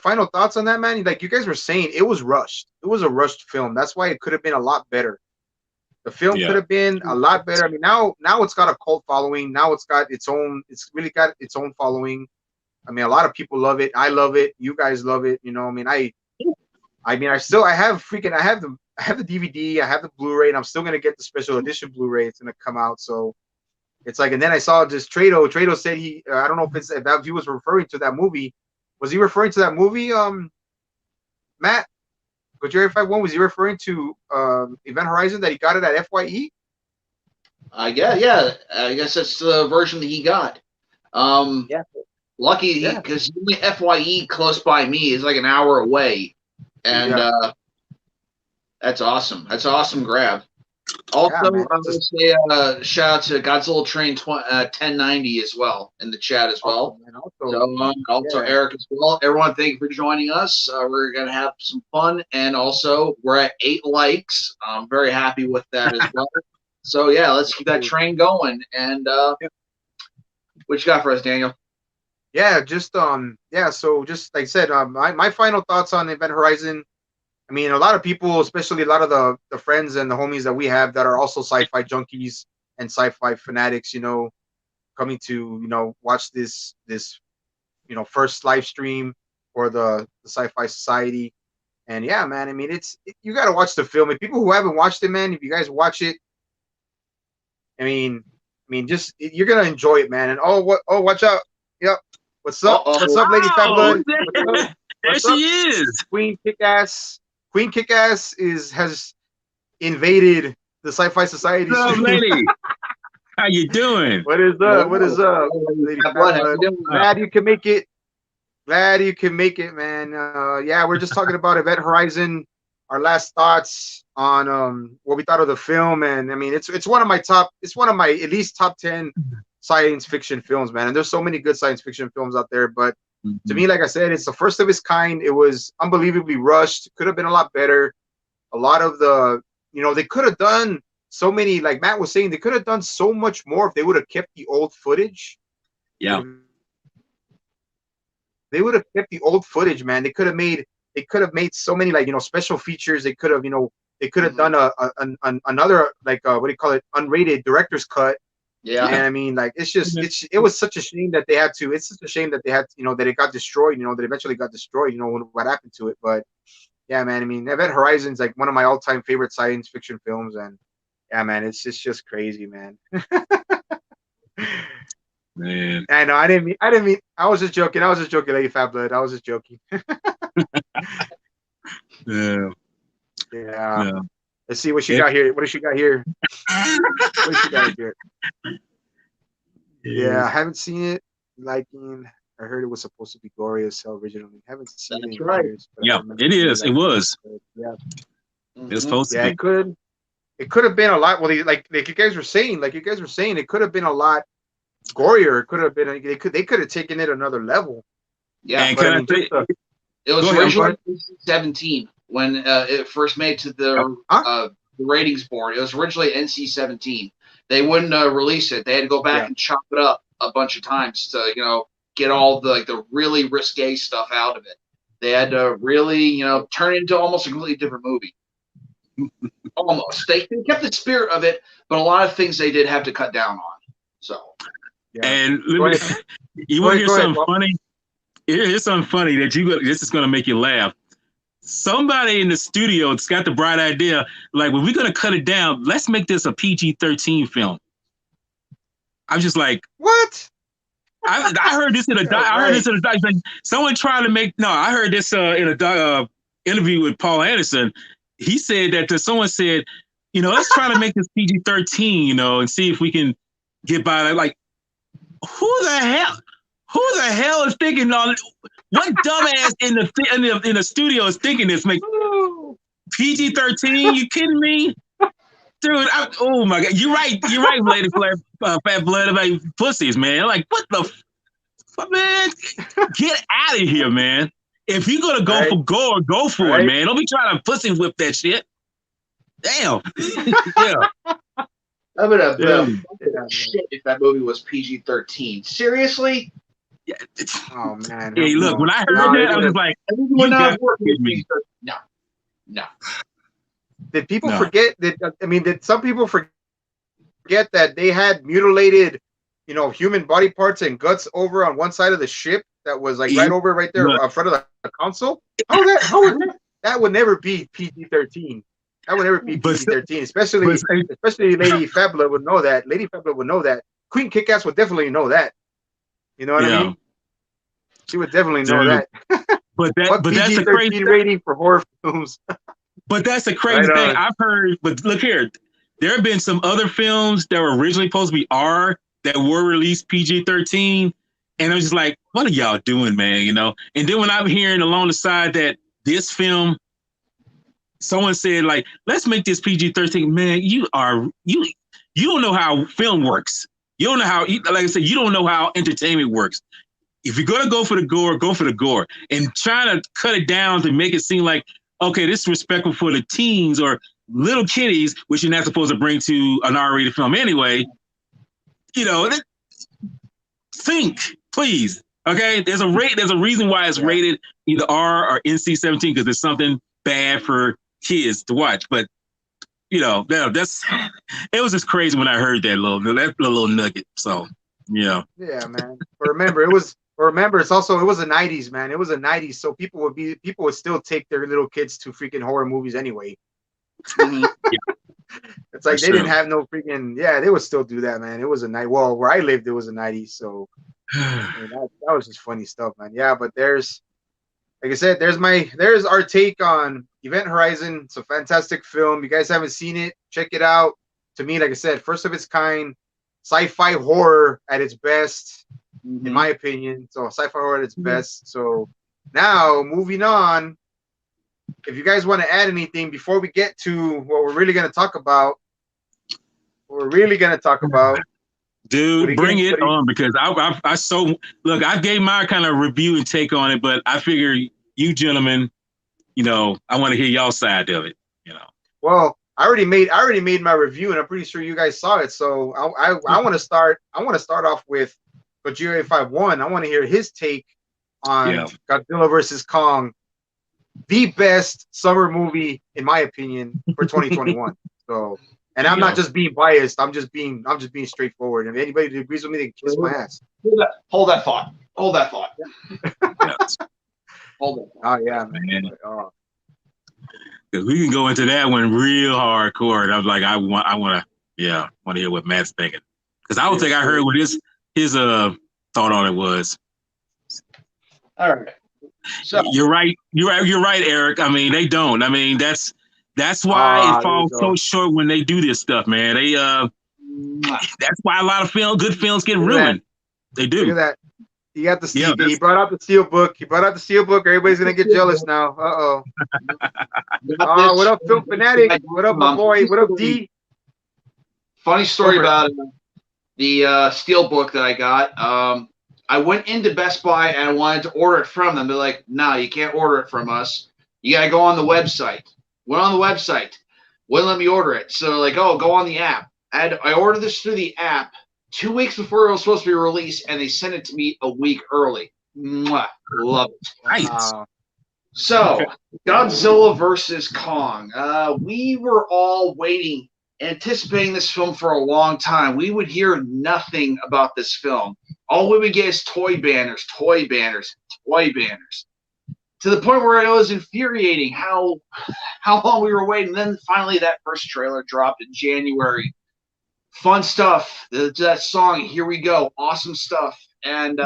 final thoughts on that, man. Like you guys were saying, it was rushed. It was a rushed film. That's why it could have been a lot better. The film could have been a lot better. I mean, now it's got a cult following. Now it's really got its own following. I mean, a lot of people love it. I love it. You guys love it. I mean, I have the DVD, I have the Blu-ray, and I'm still gonna get the special edition Blu-ray. It's gonna come out. So it's like, and then I saw this Trado. Trado said I don't know if he was referring to that movie. Was he referring to that movie? Matt, Gojira 51, was he referring to Event Horizon that he got it at FYE? I guess that's the version that he got. Lucky because FYE close by me is like an hour away, and that's awesome. That's an awesome grab. Also, Yeah, man. I would say shout out to Godzilla Train 1090 as well in the chat as Also, well. man. So also Yeah. Eric as well. Everyone, thank you for joining us. We're gonna have some fun, and also we're at 8 likes. I'm very happy with that as well. So yeah, let's keep that train going. And what you got for us, Daniel? Yeah, so just like I said, my final thoughts on Event Horizon. I mean, a lot of people, especially a lot of the friends and the homies that we have that are also sci-fi junkies and sci-fi fanatics, coming to, watch this first live stream for the Sci-Fi Society. And yeah, man, I mean, you got to watch the film. And people who haven't watched it, man, if you guys watch it, just you're gonna enjoy it, man. And watch out. Yep. What's up? Uh-oh. What's up, Lady Fat Oh, Blood? What's up? there What's she up? is. Queen Kickass. Queen Kickass has invaded the Sci-Fi Society What's up, stream. lady? How you doing? What is up? What is up, Lady Fat Blood? Glad you can make it. Glad you can make it, man. Yeah, we're just talking about Event Horizon. Our last thoughts on what we thought of the film, and I mean, it's one of my at least top 10 science fiction films, man. And there's so many good science fiction films out there, but to me, like I said, it's the first of its kind. It was unbelievably rushed. Could have been a lot better. A lot of they could have done so many, like Matt was saying, they could have done so much more if they would have kept the old footage. Yeah. They would have kept the old footage, man. They could have made so many, like, special features. They could have, done another, like, what do you call it, unrated director's cut. Yeah. And I mean, like, it was such a shame that they had to. It's such a shame that they had, that it got destroyed. That eventually got destroyed. What happened to it. But yeah, man. I mean, Event Horizon's like one of my all-time favorite science fiction films, and yeah, man, it's just crazy, man. Man. I know. I didn't mean. I was just joking. Lady Fat Blood. I was just joking. Yeah. Yeah. Let's see what she got here. What does she got here? What does she got here? Yeah, I haven't seen it. Liking. I heard it was supposed to be gory as hell originally. Haven't seen it in years. Yeah, it is. It was. Yeah. It's supposed to be. It could have been a lot. Well, like you guys were saying, it could have been a lot gorier. It could have been. They could have taken it another level. Yeah, and can I say, it was originally 17 when it first made to the ratings board. It was originally NC-17. They wouldn't release it. They had to go back and chop it up a bunch of times to get all the really risque stuff out of it. They had to really turn it into almost a completely different movie. Almost. They kept the spirit of it, but a lot of things they did have to cut down on. So. Yeah. And you want to hear something funny? Here's something funny that this is going to make you laugh. Somebody in the studio has got the bright idea, like, well, we're going to cut it down. Let's make this a PG-13 film. I'm just like, what? I heard this in a like, someone trying to make. No, I heard this in a interview with Paul Anderson. He said that someone said, let's try to make this PG-13, and see if we can get by that. Like, who the hell is thinking on what dumbass in the studio is thinking this? Make PG-13? You kidding me, dude? Oh my god, you're right, Lady Fat Blood, about pussies, man. Like, what the man? Get out of here, man. If you're gonna go for gore, go for it, man. Don't be trying to pussy whip that shit. Damn. Yeah. I would have shit if that movie was PG-13. Seriously? Yeah. Oh man. Hey, look, when I heard that, I was like, you got me. No. Did people forget that? I mean, did some people forget that they had mutilated, human body parts and guts over on one side of the ship that was like right there in front of the console? That would never be PG-13. That would never be PG-13, especially Lady Fat Blood would know that. Lady Fat Blood would know that. Queen Kickass would definitely know that. You know what I mean? She would definitely know that. But that's a crazy rating for horror films. But that's a crazy thing I've heard. But look here, there have been some other films that were originally supposed to be R that were released PG-13, and I'm just like, what are y'all doing, man? And then when I'm hearing along the side that this film someone said like, let's make this PG-13. Man, you don't know how film works. You don't know how, like I said, you don't know how entertainment works. If you're gonna go for the gore, go for the gore, and try to cut it down to make it seem like, okay, this is respectful for the teens or little kiddies, which you're not supposed to bring to an R-rated film anyway. You know, think, please. Okay, there's a reason why it's rated either R or NC-17 because there's something bad for kids to watch. But you know, it was just crazy when I heard that little nugget. So yeah. Yeah, man. But remember, it was the 90s, man. It was the 90s, so people would still take their little kids to freaking horror movies anyway. Yeah. It's like they didn't have no freaking they would still do that, man. It was a night. Well, where I lived, it was the 90s, so that was just funny stuff, man. Yeah, but there's, like I said, there's our take on Event Horizon. It's a fantastic film. You guys haven't seen it, check it out. To me, like I said, first of its kind, sci-fi horror at its best, in my opinion. So sci-fi horror at its best. So now moving on. If you guys want to add anything before we get to what we're really going to talk about, dude, bring it on, because I gave my kind of review and take on it, but I figure you gentlemen, you know, I want to hear y'all side of it, you know. Well, I already made my review, and I'm pretty sure you guys saw it. So I want to start off with Godzilla 5-1. I want to hear his take on Godzilla versus Kong, the best summer movie in my opinion for 2021. So, and I'm not just being biased. I'm just being straightforward. If anybody agrees with me, they can kiss my ass. Hold that thought. Hold that thought. Oh yeah, man. Because we can go into that one real hardcore. I was like, I want to hear what Matt's thinking, because I don't think I heard what his thought on it was. All right. So you're right, Eric. I mean, they don't. I mean, that's why it falls so short when they do this stuff, man. They that's why a lot of good films get ruined. They do. Look at that. He got the steel. He brought out the steel book. Everybody's gonna get jealous now. What up, Film Fanatic? What up, my boy? What up, D? Funny story about it. The steel book that I got. I went into Best Buy and I wanted to order it from them. They're like, "No, you can't order it from us. You gotta go on the website." Went on the website, wouldn't let me order it. So like, oh, go on the app. I ordered this through the app 2 weeks before it was supposed to be released, and they sent it to me a week early. Mwah, love it. Nice. So, Godzilla versus Kong. We were all waiting, anticipating this film for a long time. We would hear nothing about this film. All we would get is toy banners. To the point where it was infuriating how long we were waiting. Then finally that first trailer dropped in January. Fun stuff. That song, Here We Go. Awesome stuff. And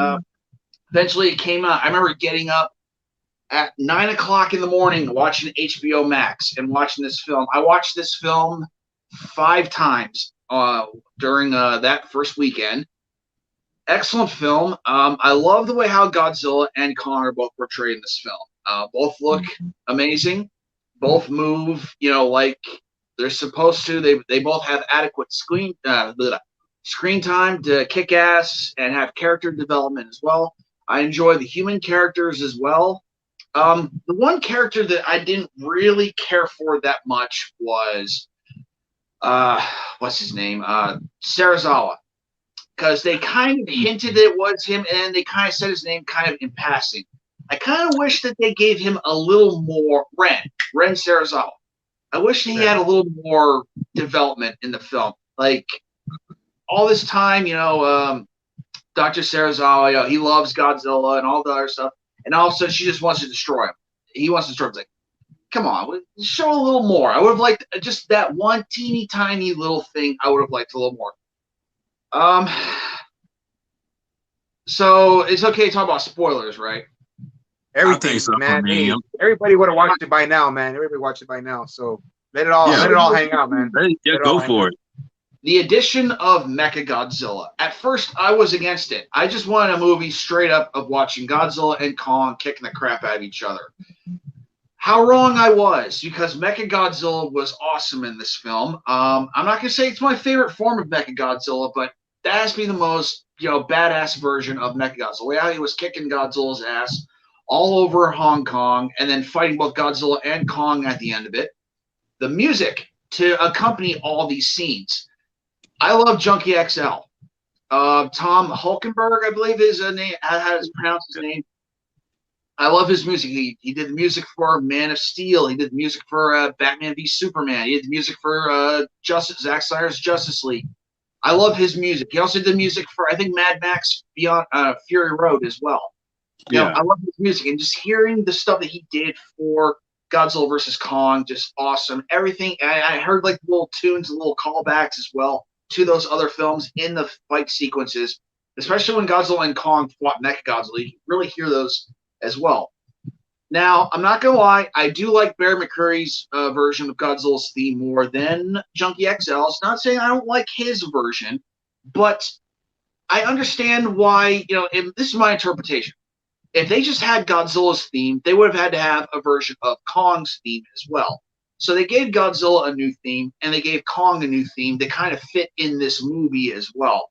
eventually it came out. I remember getting up at 9 o'clock in the morning watching HBO Max and watching this film. I watched this film 5 times during that first weekend. Excellent film. I love the way how Godzilla and Kong are both portrayed in this film. Both look amazing. Both move, like they're supposed to. They both have adequate screen time to kick ass and have character development as well. I enjoy the human characters as well. The one character that I didn't really care for that much was what's his name? Serizawa. Because they kind of hinted it was him, and they kind of said his name kind of in passing. I kind of wish that they gave him a little more Ren Serizawa. I wish he had a little more development in the film. Like all this time, Dr. Serizawa, he loves Godzilla and all the other stuff, and all of a sudden she just wants to destroy him. He wants to destroy him. It's like, come on, show a little more. I would have liked just that one teeny tiny little thing. I would have liked a little more. So it's okay to talk about spoilers, right? Everything, so, man. Hey, everybody would have watched it by now, man. Everybody watched it by now. So let it all hang out, man. Yeah, go for it. The addition of Mechagodzilla. At first, I was against it. I just wanted a movie straight up of watching Godzilla and Kong kicking the crap out of each other. how wrong I was, because Mechagodzilla was awesome in this film. I'm not gonna say it's my favorite form of Mechagodzilla, but that has to be the most, badass version of Mechagodzilla. The way how he was kicking Godzilla's ass all over Hong Kong and then fighting both Godzilla and Kong at the end of it. The music to accompany all these scenes. I love Junkie XL. Tom Hulkenberg, I believe is a name. How to pronounce his name? I love his music. He did the music for Man of Steel. He did the music for Batman v Superman. He did the music for Zack Snyder's Justice League. I love his music. He also did the music for, I think, Mad Max Beyond Fury Road as well. Yeah. I love his music, and just hearing the stuff that he did for Godzilla versus Kong, just awesome. Everything. I heard like little tunes and little callbacks as well to those other films in the fight sequences, especially when Godzilla and Kong fought Mechagodzilla. You can really hear those as well. Now, I'm not gonna lie, I do like Bear McCreary's version of Godzilla's theme more than Junkie XL's. Not saying I don't like his version, but I understand why. This is my interpretation. If they just had Godzilla's theme, they would have had to have a version of Kong's theme as well. So they gave Godzilla a new theme, and they gave Kong a new theme that kind of fit in this movie as well.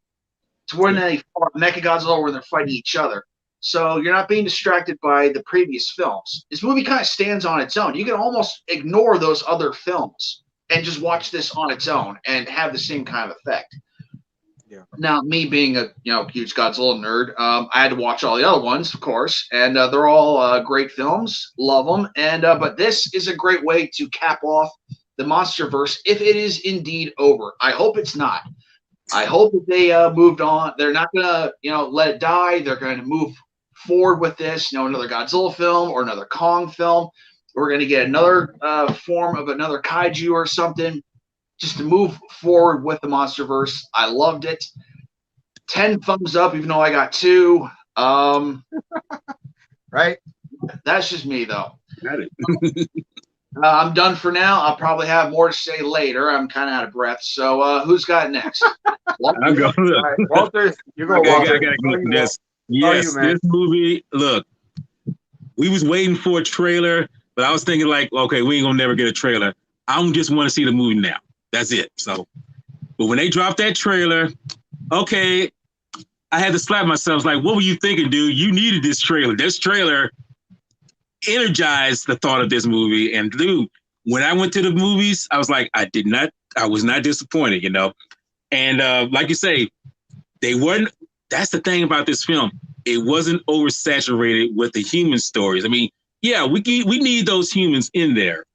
To where they fought Mechagodzilla, where they're fighting each other. So you're not being distracted by the previous films. This movie kind of stands on its own. You can almost ignore those other films and just watch this on its own and have the same kind of effect. Yeah. Now, me being a huge Godzilla nerd, I had to watch all the other ones, of course, and they're all great films. Love them. And but this is a great way to cap off the MonsterVerse if it is indeed over. I hope it's not. I hope that they moved on. They're not gonna let it die. They're going to move forward with this, another Godzilla film or another Kong film. We're going to get another form of another kaiju or something, just to move forward with the MonsterVerse. I loved it. 10 thumbs up, even though I got 2. Right? That's just me, though. Got it. I'm done for now. I'll probably have more to say later. I'm kind of out of breath. So who's got next? I'll go. All right, Walter, you go, Walter. I gotta go. Yes, this movie. Look, we was waiting for a trailer, but I was thinking like, okay, we ain't gonna never get a trailer. I just want to see the movie now. That's it. So, but when they dropped that trailer, okay, I had to slap myself. Like, what were you thinking, dude? You needed this trailer. This trailer energized the thought of this movie. And dude, when I went to the movies, I was like, I was not disappointed, And like you say, they weren't. That's the thing about this film. It wasn't oversaturated with the human stories. I mean, yeah, we need those humans in there,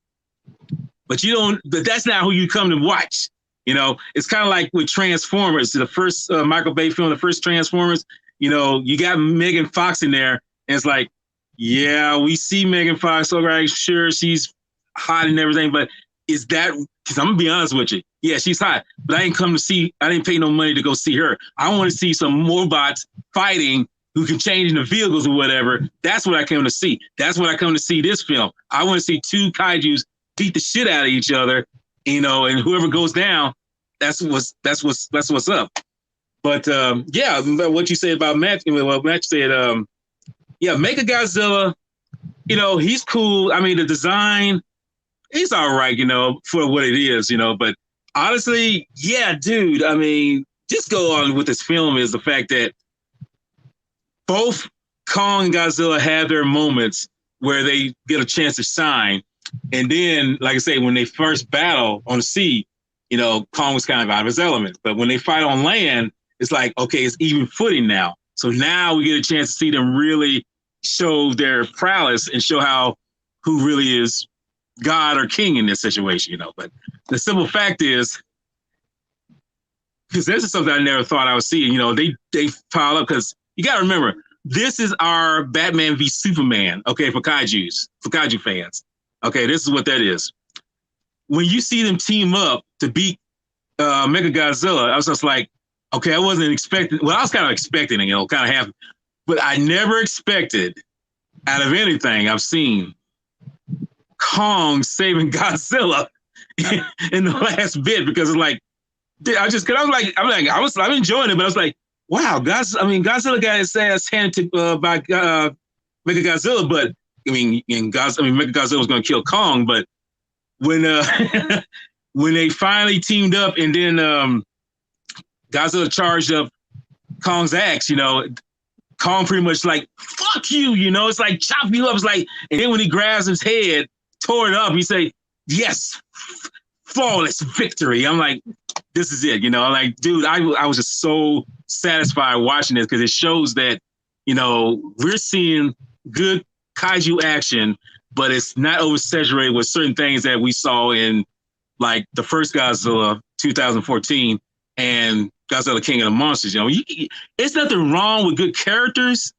but but that's not who you come to watch. It's kind of like with Transformers, the first Michael Bay film, the first Transformers. You got Megan Fox in there, and it's like, yeah, we see Megan Fox. All right, sure, she's hot and everything, but is that? Because I'm gonna be honest with you, yeah, she's hot, but I didn't pay no money to go see her. I want to see some robots fighting who can change into vehicles or whatever. That's what I come to see. That's what I come to see this film. I want to see 2 kaijus beat the shit out of each other, and whoever goes down, that's what's up. But yeah, what you said about Matt, what Matt said, yeah, Mechagodzilla, he's cool. I mean, the design, he's all right, for what it is, but honestly, yeah, dude, I mean, just go on with this film is the fact that both Kong and Godzilla have their moments where they get a chance to shine. And then, like I say, when they first battle on the sea, Kong was kind of out of his element. But when they fight on land, it's like, okay, it's even footing now. So now we get a chance to see them really show their prowess and show who really is God or king in this situation, But the simple fact is, because this is something I never thought I would see, they pile up, because you got to remember, this is our Batman v Superman, okay, for kaiju fans. Okay, this is what that is. When you see them team up to beat Mechagodzilla, I was just like, okay, I wasn't expecting, well, I was kind of expecting it, kind of happy, but I never expected, out of anything I've seen, Kong saving Godzilla in the last bit, because it's like, I'm enjoying it, but I was like, wow, Godzilla got his ass handed to by Mechagodzilla, but Mechagodzilla was going to kill Kong, but when when they finally teamed up, and then Godzilla charged up Kong's axe, Kong pretty much like, fuck you, it's like chop you up. It's like, and then when he grabs his head, tore it up, he say, yes, flawless victory. I'm like, this is it, I'm like, dude, I was just so satisfied watching this, because it shows that, we're seeing good kaiju action, but it's not oversaturated with certain things that we saw in like the first Godzilla 2014 and Godzilla King of the Monsters. It's nothing wrong with good characters.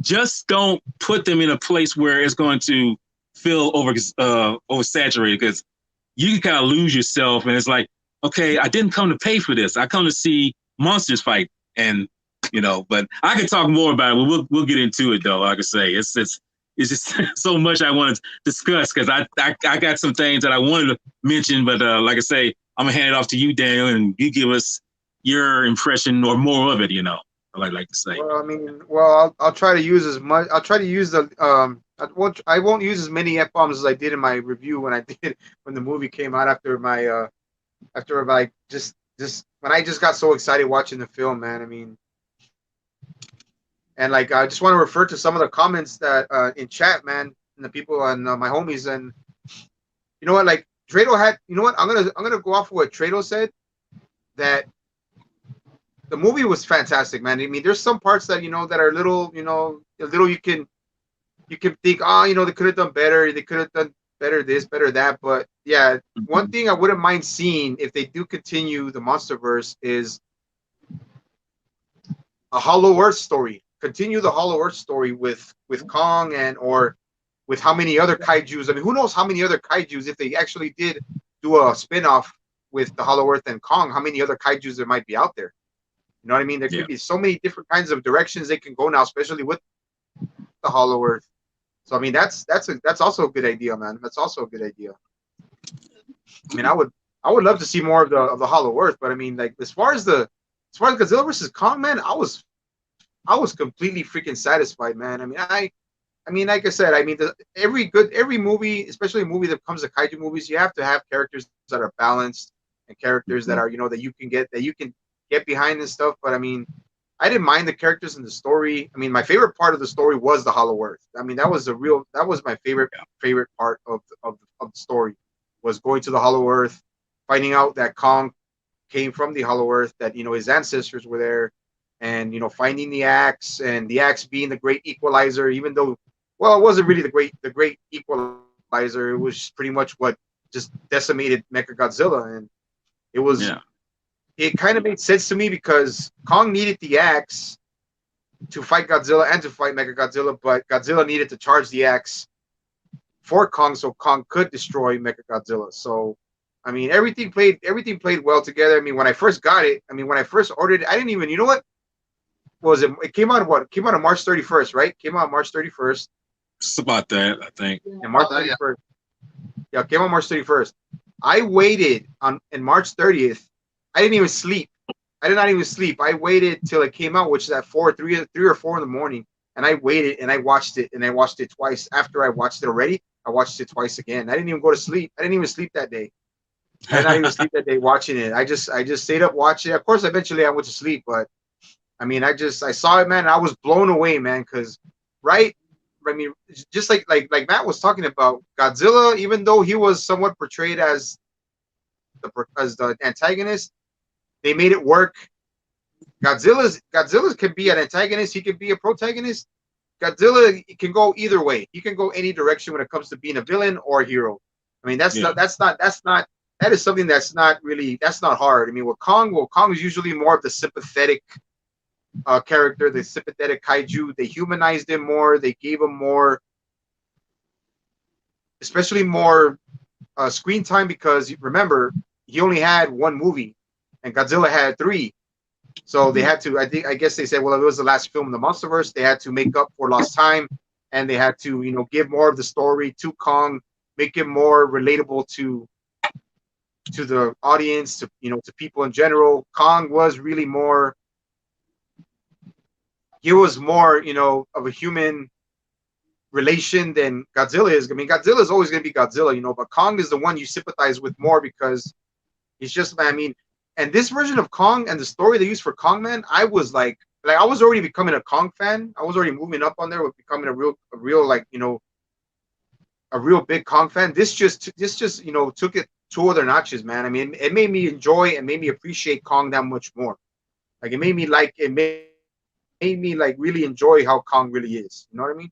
Just don't put them in a place where it's going to feel oversaturated, because you can kind of lose yourself. And it's like, okay, I didn't come to pay for this. I come to see monsters fight. And, but I could talk more about it. We'll get into it, though. Like I say, it's just so much I want to discuss, because I got some things that I wanted to mention. But like I say, I'm going to hand it off to you, Daniel, and you give us your impression or more of it, I like to say. Well, I'll try to use as much. I'll try to use the I won't use as many F-bombs as I did in my review when the movie came out after my just when I just got so excited watching the film, man. And like I just want to refer to some of the comments that in chat, man, and the people and my homies, and you know what, like Trado had, I'm gonna go off of what Trado said, that the movie was fantastic, man. There's some parts that that are little, you can think, they could have done better, they could have done better this, better that, but yeah, one thing I wouldn't mind seeing if they do continue the MonsterVerse is a Hollow Earth story. Continue the Hollow Earth story with Kong or with how many other kaijus. Who knows how many other kaijus, if they actually did do a spin-off with the Hollow Earth and Kong, how many other kaijus there might be out there. You know what I mean? There could be so many different kinds of directions they can go now, especially with the Hollow Earth. So that's also a good idea, man. That's also a good idea. I would love to see more of the Hollow Earth, but like as far as Godzilla versus Kong, man, I was completely freaking satisfied, man. Like I said, every movie, especially a movie that comes to kaiju movies, you have to have characters that are balanced and characters that are that you can get behind and stuff. But I didn't mind the characters in the story. My favorite part of the story was the Hollow Earth. That was my favorite part of the story, was going to the Hollow Earth, finding out that Kong came from the Hollow Earth, that his ancestors were there, and finding the axe, and the axe being the great equalizer, even though, well, it wasn't really the great equalizer. It was pretty much what just decimated Mechagodzilla, and it was. Yeah. It kind of made sense to me, because Kong needed the axe to fight Godzilla and to fight Mechagodzilla, but Godzilla needed to charge the axe for Kong so Kong could destroy Mechagodzilla. So, everything played well together. When I first got it, when I first ordered it, I didn't even, what was it? It came out on March 31st, right? Came out March 31st. It's about that, I think. And March 31st. Yeah, it came out March 31st. I waited in March 30th. I didn't even sleep. I did not even sleep. I waited till it came out, which is at 3 or 4 in the morning. And I waited and I watched it, and I watched it twice. After I watched it already, I watched it twice again. I didn't even go to sleep. I didn't even sleep that day. I did not even sleep that day watching it. I just stayed up watching it. Of course, eventually I went to sleep, but I saw it, man. And I was blown away, man. Because just like Matt was talking about, Godzilla, even though he was somewhat portrayed as the antagonist, they made it work. Godzilla can be an antagonist. He can be a protagonist. Godzilla can go either way. He can go any direction when it comes to being a villain or a hero. That is something that's not hard. With Kong, Kong is usually more of the sympathetic character, the sympathetic kaiju. They humanized him more. They gave him more, especially more screen time, because remember, he only had one movie and Godzilla had 3. So they had to, I guess they said, well, it was the last film in the MonsterVerse. They had to make up for lost time, and they had to, give more of the story to Kong, make it more relatable to the audience, to people in general. Kong was really more, he was more, of a human relation than Godzilla is. I mean, Godzilla is always going to be Godzilla, you know, but Kong is the one you sympathize with more because he's just, I mean, and this version of Kong and the story they used for Kong, man, I was like I was already becoming a Kong fan. I was already moving up on there with becoming a real like, you know, a real big Kong fan. This just you know, took it 2 other notches, man. I mean, it made me enjoy and made me appreciate Kong that much more. Like it made me like really enjoy how Kong really is. You know what I mean?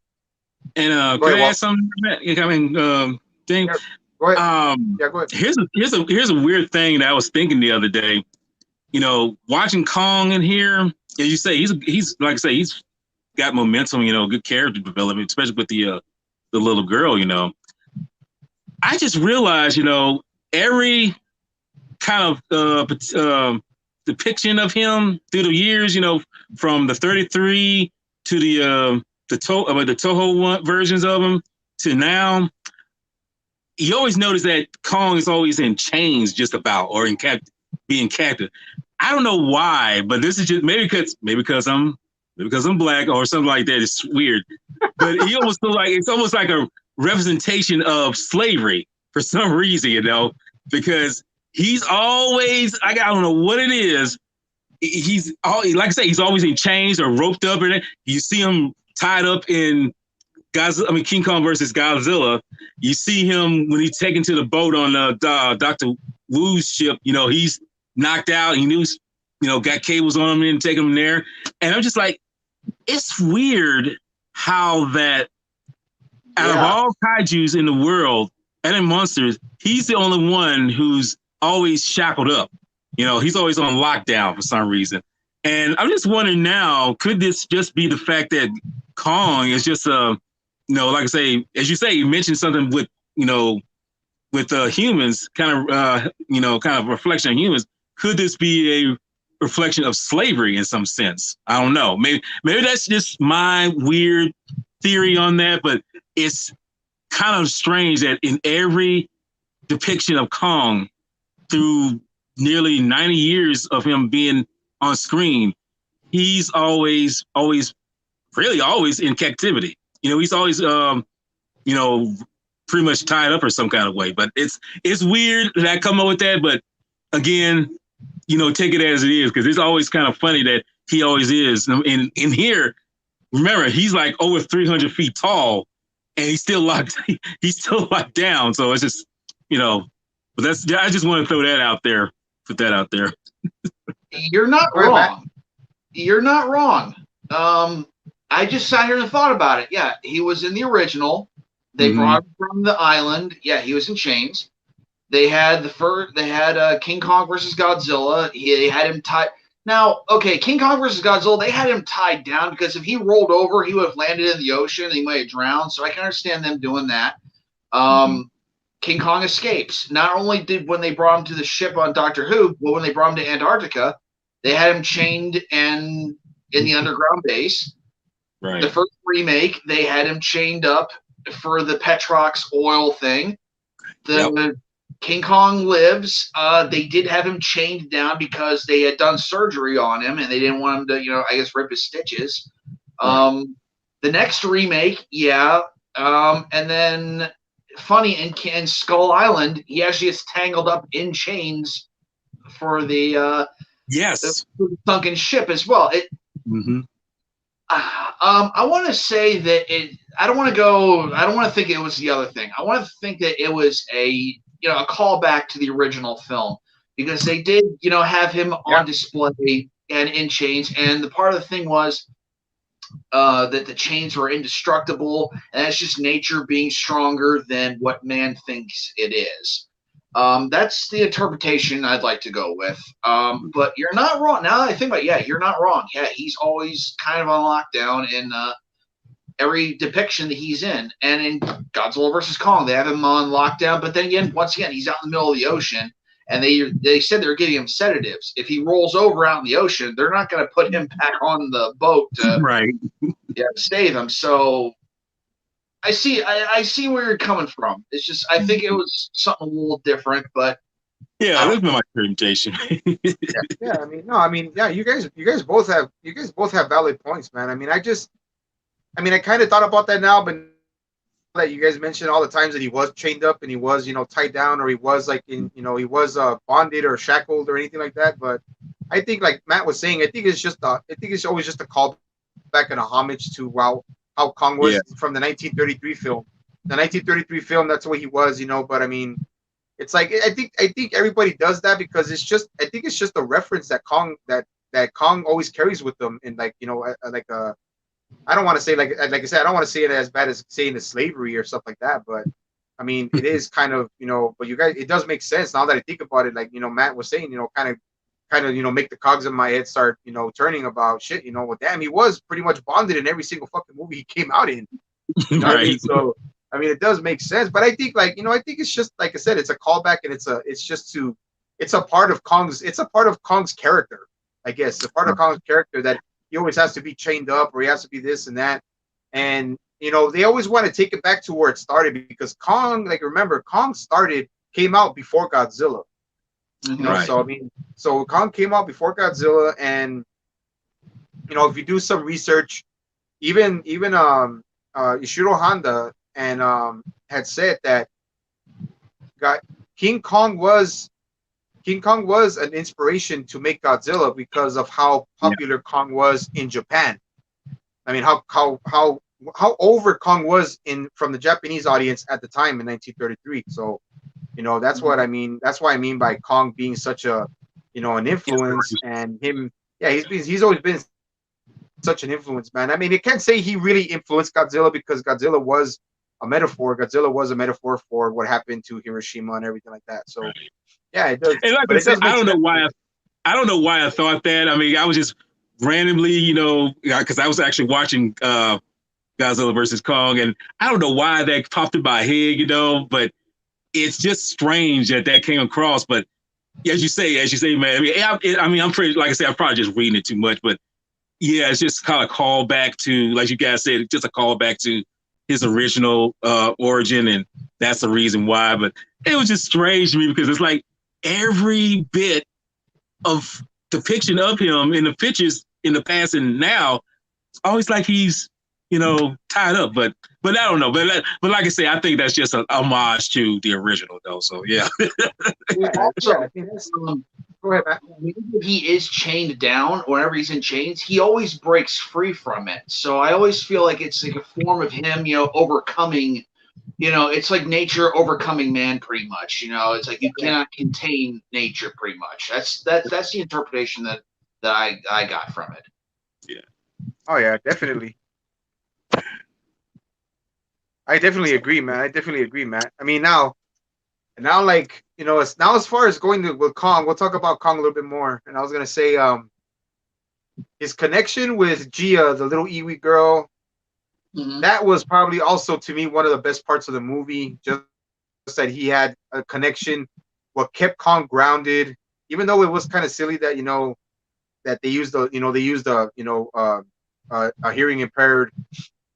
And could I add something? I mean, thing. Yeah, go ahead. Yeah, go ahead. Here's a weird thing that I was thinking the other day. You know, watching Kong in here, as you say, he's like I say, he's got momentum. You know, good character development, especially with the little girl. You know, I just realized, you know, every kind of depiction of him through the years, you know, from the 33 to the Toho one versions of him to now, you always notice that Kong is always in chains, just about, or being captive. I don't know why, but this is just maybe because I'm black or something like that. It's weird, but he almost feel like it's almost like a representation of slavery for some reason, you know, because he's always, I don't know what it is. Like I say, he's always in chains or roped up in it. You see him tied up in King Kong versus Godzilla. You see him when he's taken to the boat on Dr. Wu's ship. You know, he's knocked out. He knew, you know, got cables on him and taking him there. And I'm just like, it's weird how that out of all kaijus in the world and in monsters, he's the only one who's always shackled up. You know, he's always on lockdown for some reason. And I'm just wondering now, could this just be the fact that Kong is just you know, like I say, as you say, you mentioned something with, you know, with humans, kind of reflection of humans. Could this be a reflection of slavery in some sense? I don't know. Maybe that's just my weird theory on that, but it's kind of strange that in every depiction of Kong through nearly 90 years of him being on screen, he's always in captivity. You know, he's always, you know, pretty much tied up or some kind of way. But it's weird that I come up with that. But again, you know, take it as it is, because it's always kind of funny that he always is. And in here, remember, he's like over 300 feet tall, and he's still locked down. So it's just, you know, but I just want to throw that out there, put that out there. You're not wrong. You're not wrong. I just sat here and thought about it. Yeah, he was in the original. They brought him from the island. Yeah, he was in chains. They had King Kong versus Godzilla. They had him tied. Now, okay, King Kong versus Godzilla, they had him tied down because if he rolled over, he would have landed in the ocean and he might have drowned. So I can understand them doing that. King Kong escapes. Not only did when they brought him to the ship on Doctor Who, but when they brought him to Antarctica, they had him chained and in the underground base. Right. The first remake, they had him chained up for the Petrox oil thing. King Kong Lives, they did have him chained down because they had done surgery on him and they didn't want him to, you know, I guess rip his stitches. The next remake, and then funny in Skull Island, he actually gets tangled up in chains for the sunken ship as well. I want to say that I don't want to think it was the other thing. I want to think that it was a callback to the original film, because they did, you know, have him on display and in chains. And the part of the thing was that the chains were indestructible, and that's just nature being stronger than what man thinks it is. That's the interpretation I'd like to go with. But you're not wrong. Now that I think about it, you're not wrong. Yeah, he's always kind of on lockdown in every depiction that he's in. And in Godzilla versus Kong, they have him on lockdown. But then again, once again, he's out in the middle of the ocean, and they said they're giving him sedatives. If he rolls over out in the ocean, they're not going to put him back on the boat to save him. So I see where you're coming from. It's just I think it was something a little different, but that's my presentation. You guys both have valid points, man. I kind of thought about that now, but that you guys mentioned all the times that he was chained up and he was, tied down, or he was like he was bonded or shackled or anything like that. But I think, like Matt was saying, I think it's always just a callback and a homage to how Kong was Yeah. from the 1933 film. The 1933 film, that's the way he was, But I mean, it's like I think everybody does that because I think it's just a reference that Kong always carries with them, and like like a I don't want to say like I said, I don't want to say it as bad as saying it's slavery or stuff like that, but I mean it is kind of but you guys, it does make sense now that I think about it. Like Matt was saying, kind of make the cogs in my head start turning about shit. Well, damn, he was pretty much bonded in every single fucking movie he came out in. You know what I mean? Right. So I mean it does make sense, but I think I think it's just like I said, it's a callback and it's a part of Kong's character. I guess it's a part of Kong's character that he always has to be chained up or he has to be this and that. And they always want to take it back to where it started because Kong, like remember, came out before Godzilla. Right. So I mean, so Kong came out before Godzilla, and if you do some research, even Ishiro Honda and had said that got King Kong was an inspiration to make Godzilla because of how popular Kong was in Japan. I mean, how over Kong was from the Japanese audience at the time in 1933. So, that's what I mean. That's what I mean by Kong being such a, an influence, and him. Yeah, he's always been such an influence, man. I mean, you can't say he really influenced Godzilla because Godzilla was a metaphor. Godzilla was a metaphor for what happened to Hiroshima and everything like that. So. Yeah, it does. And like But I it said, does make I don't know sense. why. I don't know why I thought that. I mean, I was just randomly, because I was actually watching Godzilla versus Kong, and I don't know why that popped in my head, but it's just strange that came across. But as you say, man. I mean, I'm pretty. Like I said, I'm probably just reading it too much, but yeah, it's just kind of call back to, like you guys said, just a call back to his original origin, and that's the reason why. But it was just strange to me because it's like every bit of depiction of him in the pictures in the past and now, it's always like he's tied up. But I don't know. But like I say, I think that's just a homage to the original, though. So yeah. Also, I think go ahead, Matt. whenever he is chained down, whenever he's in chains, he always breaks free from it. So I always feel like it's like a form of him, overcoming. It's like nature overcoming man, pretty much. It's like you cannot contain nature, pretty much. That's the interpretation that I got from it. Yeah. Oh yeah, definitely. I definitely agree, man. I mean, now, like it's now as far as going with Kong, we'll talk about Kong a little bit more. And I was gonna say, his connection with Gia, the little Iwi girl. Mm-hmm. That was probably also to me one of the best parts of the movie. Just that he had a connection, what kept Kong grounded, even though it was kind of silly that that they used a hearing impaired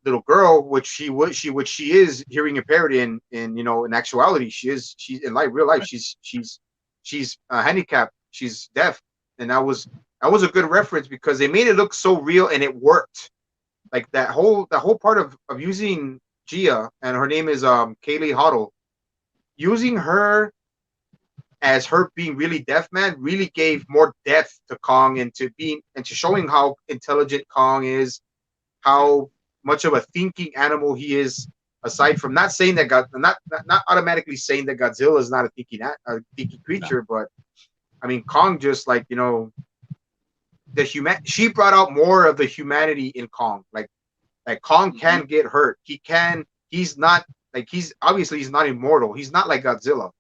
little girl, which she is hearing impaired in actuality. She's in real life. She's handicapped. She's deaf, and that was a good reference because they made it look so real and it worked. Like that whole part of using Gia, and her name is Kaylee Hoddle, using her as her being really deaf, man, really gave more depth to Kong and to showing how intelligent Kong is, how much of a thinking animal he is. Aside from not saying that not automatically saying that Godzilla is not a thinking creature, but I mean Kong just like she brought out more of the humanity in Kong. Like Kong can get hurt. He's not immortal. He's not like Godzilla.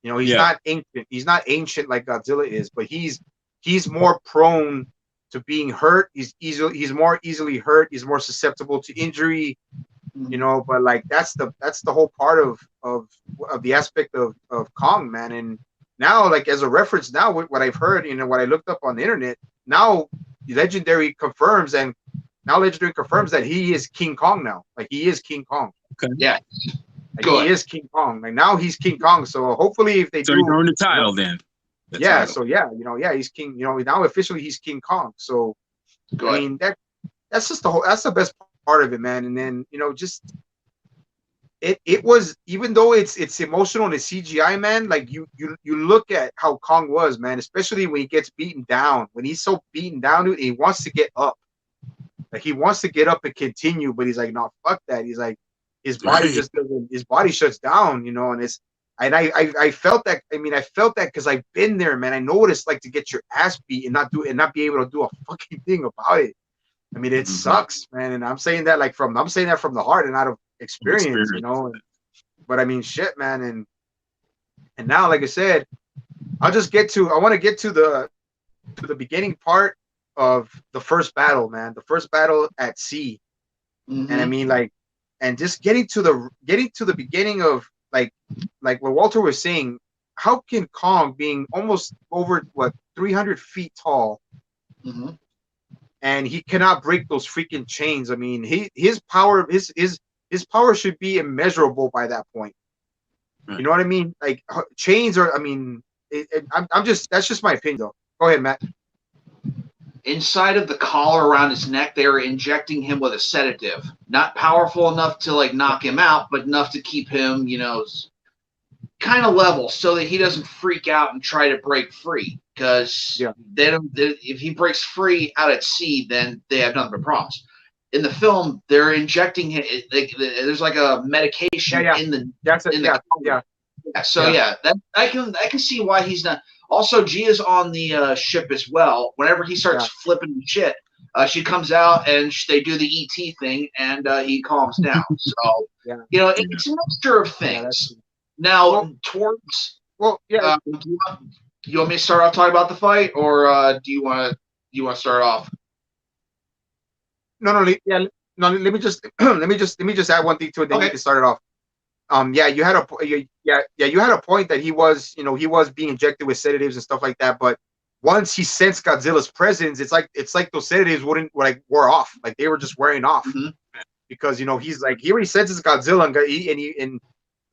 He's not ancient. He's not ancient like Godzilla is, but he's more prone to being hurt. He's more easily hurt. He's more susceptible to injury. But like that's the whole part of the aspect of Kong, man. And now, like as a reference, now what I've heard, what I looked up on the internet, now Legendary confirms that he is King Kong now. Like he is King Kong. Okay. Yeah. Like he is King Kong. Like now he's King Kong. So hopefully if they do, he's earned the title then. Title. So he's King. Now officially he's King Kong. So I mean that's just that's the best part of it, man. And then just it was, even though it's emotional and it's CGI, man. Like you look at how Kong was, man, especially when he gets beaten down. When he's so beaten down, dude, he wants to get up. Like he wants to get up and continue, but he's like, no, fuck that. He's like, his body just doesn't. His body shuts down, you know. And it's, and I felt that. I mean, I felt that because I've been there, man. I know what it's like to get your ass beat and not be able to do a fucking thing about it. I mean, it sucks, man. And I'm saying that I'm saying that from the heart and out of experience, you know. But I mean, shit, man. And now, like I said, I want to get to the beginning part of the first battle, man. The first battle at sea. And I mean, like, and just getting to the beginning of like what Walter was saying. How can Kong, being almost over 300 feet tall, and he cannot break those freaking chains? I mean, his power should be immeasurable by that point. You know what I mean? Like chains are. I mean, that's just my opinion, though. Go ahead, Matt. Inside of the collar around his neck, they were injecting him with a sedative. Not powerful enough to like knock him out, but enough to keep him, you know, kind of level, so that he doesn't freak out and try to break free. Because if he breaks free out at sea, then they have nothing but problems. In the film, they're injecting him. There's like a medication in the. I can see why he's not. Also, Gia's on the ship as well. Whenever he starts flipping shit, she comes out and they do the ET thing, and he calms down. So you know, it's a mixture of things. Now, do you want me to start off talking about the fight, or do you want to start off? No. Let me just add one thing to it. Then you can start it off. You had a point that he was being injected with sedatives and stuff like that. But once he sensed Godzilla's presence, it's like those sedatives wore off. Like they were just wearing off because he already senses Godzilla, and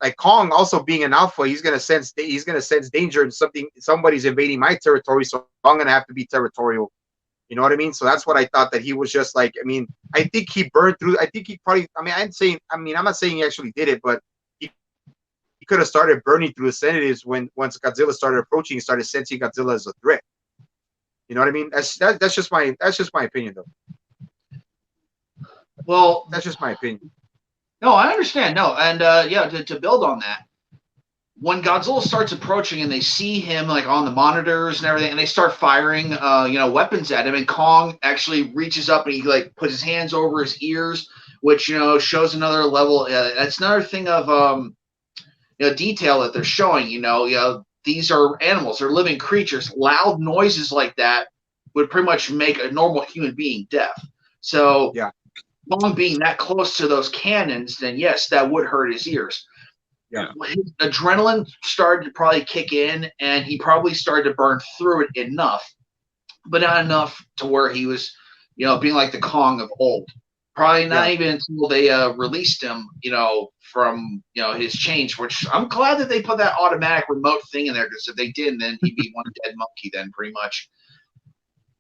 like Kong also being an alpha, he's gonna sense danger and somebody's invading my territory, so I'm gonna have to be territorial. You know what I mean? So that's what I thought, that he was just like. I mean, I think he burned through. I think he probably. I mean, I'm not saying he actually did it, but he could have started burning through the sedatives once Godzilla started approaching. He started sensing Godzilla as a threat. You know what I mean? That's just my opinion, though. Well, that's just my opinion. No, I understand. No, and to build on that, when Godzilla starts approaching and they see him like on the monitors and everything, and they start firing, weapons at him, and Kong actually reaches up and he like puts his hands over his ears, which shows another level. That's another thing of detail that they're showing. These are animals; they're living creatures. Loud noises like that would pretty much make a normal human being deaf. So, Kong being that close to those cannons, then yes, that would hurt his ears. Yeah. His adrenaline started to probably kick in, and he probably started to burn through it enough, but not enough to where he was, being like the Kong of old. Probably not even until they released him, from his change. Which I'm glad that they put that automatic remote thing in there, because if they didn't, then he'd be one dead monkey. Then pretty much.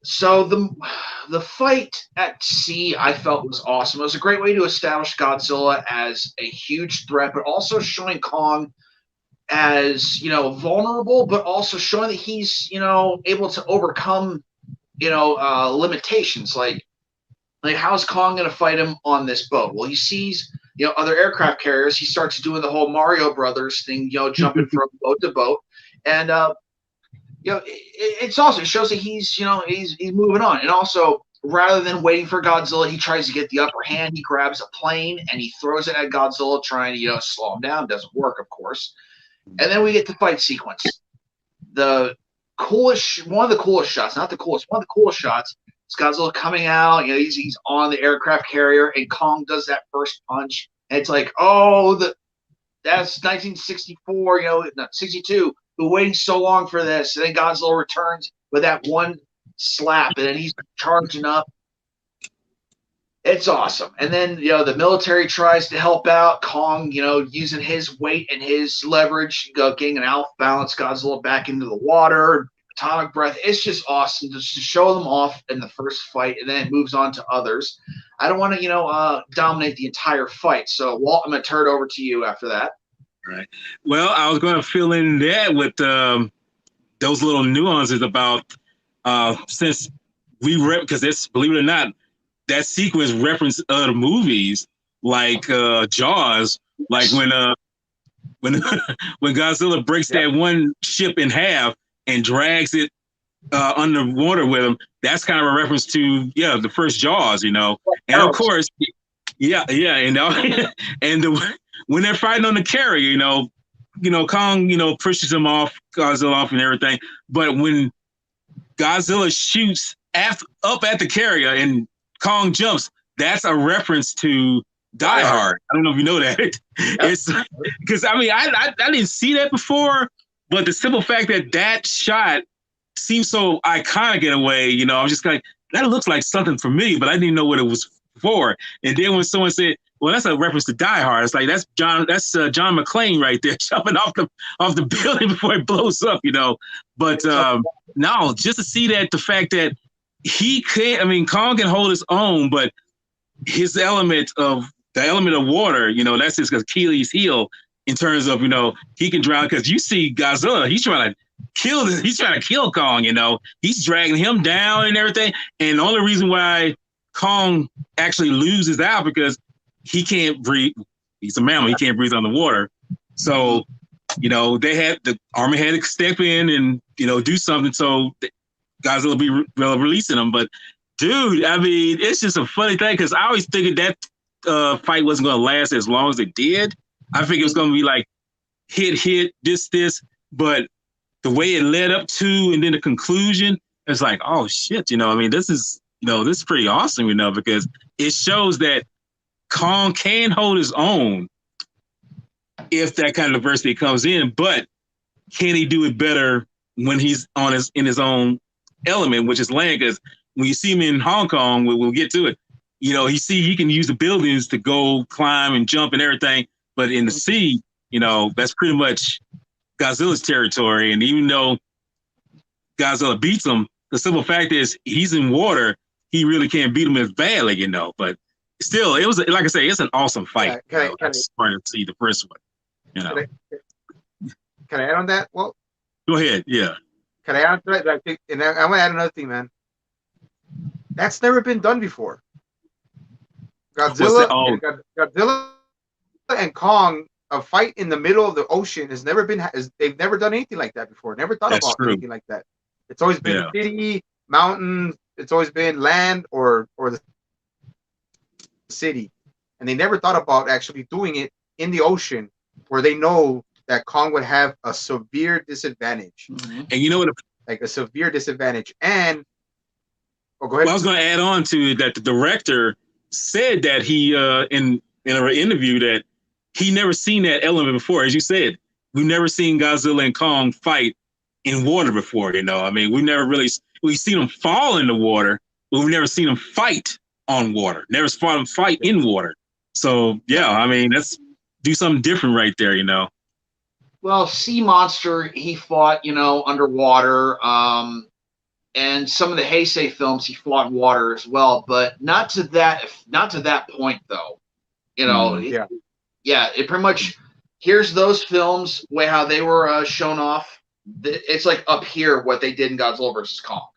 So the fight at sea, I felt, was awesome. It was a great way to establish Godzilla as a huge threat, but also showing Kong as, vulnerable, but also showing that he's, able to overcome, limitations. Like how's Kong going to fight him on this boat? Well, he sees, other aircraft carriers. He starts doing the whole Mario Brothers thing, jumping from boat to boat. And, it's awesome. It shows that he's moving on. And also, rather than waiting for Godzilla, he tries to get the upper hand. He grabs a plane and he throws it at Godzilla, trying to, slow him down. Doesn't work, of course. And then we get the fight sequence. One of the coolest shots is Godzilla coming out. He's on the aircraft carrier, and Kong does that first punch. And it's like, that's 1964, not 62. Been waiting so long for this. And then Godzilla returns with that one slap, and then he's charging up. It's awesome. And then, the military tries to help out. Kong, using his weight and his leverage, getting an alpha balance Godzilla back into the water, atomic breath. It's just awesome just to show them off in the first fight, and then it moves on to others. I don't want to, dominate the entire fight. So, Walt, I'm going to turn it over to you after that. Right. Well, I was going to fill in that with those little nuances about since because it's, believe it or not, that sequence referenced other movies like Jaws, like when when Godzilla breaks that one ship in half and drags it underwater with him. That's kind of a reference to the first Jaws, and of course, and when they're fighting on the carrier, Kong, pushes him off, Godzilla off, and everything. But when Godzilla shoots up at the carrier and Kong jumps, that's a reference to Die Hard. I don't know if you know that. It's because I didn't see that before, but the simple fact that shot seems so iconic in a way, I was just like, that looks like something for me, but I didn't know what it was for. And then when someone said, well, that's a reference to Die Hard, it's like that's John McClane right there jumping off the building before it blows up, But no, just to see that, the fact that he can't, Kong can hold his own, but his element of water, that's his Achilles heel in terms of, he can drown, because you see Godzilla, he's trying to kill Kong, he's dragging him down and everything. And the only reason why Kong actually loses out because he can't breathe. He's a mammal. He can't breathe underwater. So, the army had to step in and, do something. So Godzilla be releasing him. But dude, it's just a funny thing, because I always figured that fight wasn't going to last as long as it did. I figured it was going to be like hit, this, but the way it led up to, and then the conclusion, it's like, oh shit, this is pretty awesome, because it shows that Kong can hold his own if that kind of adversity comes in, but can he do it better when he's in his own element, which is land? Because when you see him in Hong Kong, we'll get to it, he can use the buildings to go climb and jump and everything, but in the sea, that's pretty much Godzilla's territory. And even though Godzilla beats him, the simple fact is he's in water, he really can't beat him as badly, but still, it was, like I say, it's an awesome fight. That's fun to see the first one. Can I add on that? Well, go ahead. Yeah. Can I add on that? And I'm gonna add another thing, man. That's never been done before. Godzilla and Kong, a fight in the middle of the ocean has never been. They've never done anything like that before. Never thought about anything like that. It's always been city, mountains. It's always been land or the city, and they never thought about actually doing it in the ocean, where they know that Kong would have a severe disadvantage. Mm-hmm. And like a severe disadvantage. And go ahead. Well, I was going to add on to that. The director said that he in an interview that he never seen that element before. As you said, we've never seen Godzilla and Kong fight in water before. We've seen them fall in the water, but we've never seen them fight on water. Never saw them fight in water. So let's do something different right there. Well, Sea Monster, he fought, underwater. And some of the Heisei films, he fought in water as well, but not to that point though. It pretty much, here's those films where how they were shown off. It's like up here what they did in Godzilla vs. Kong.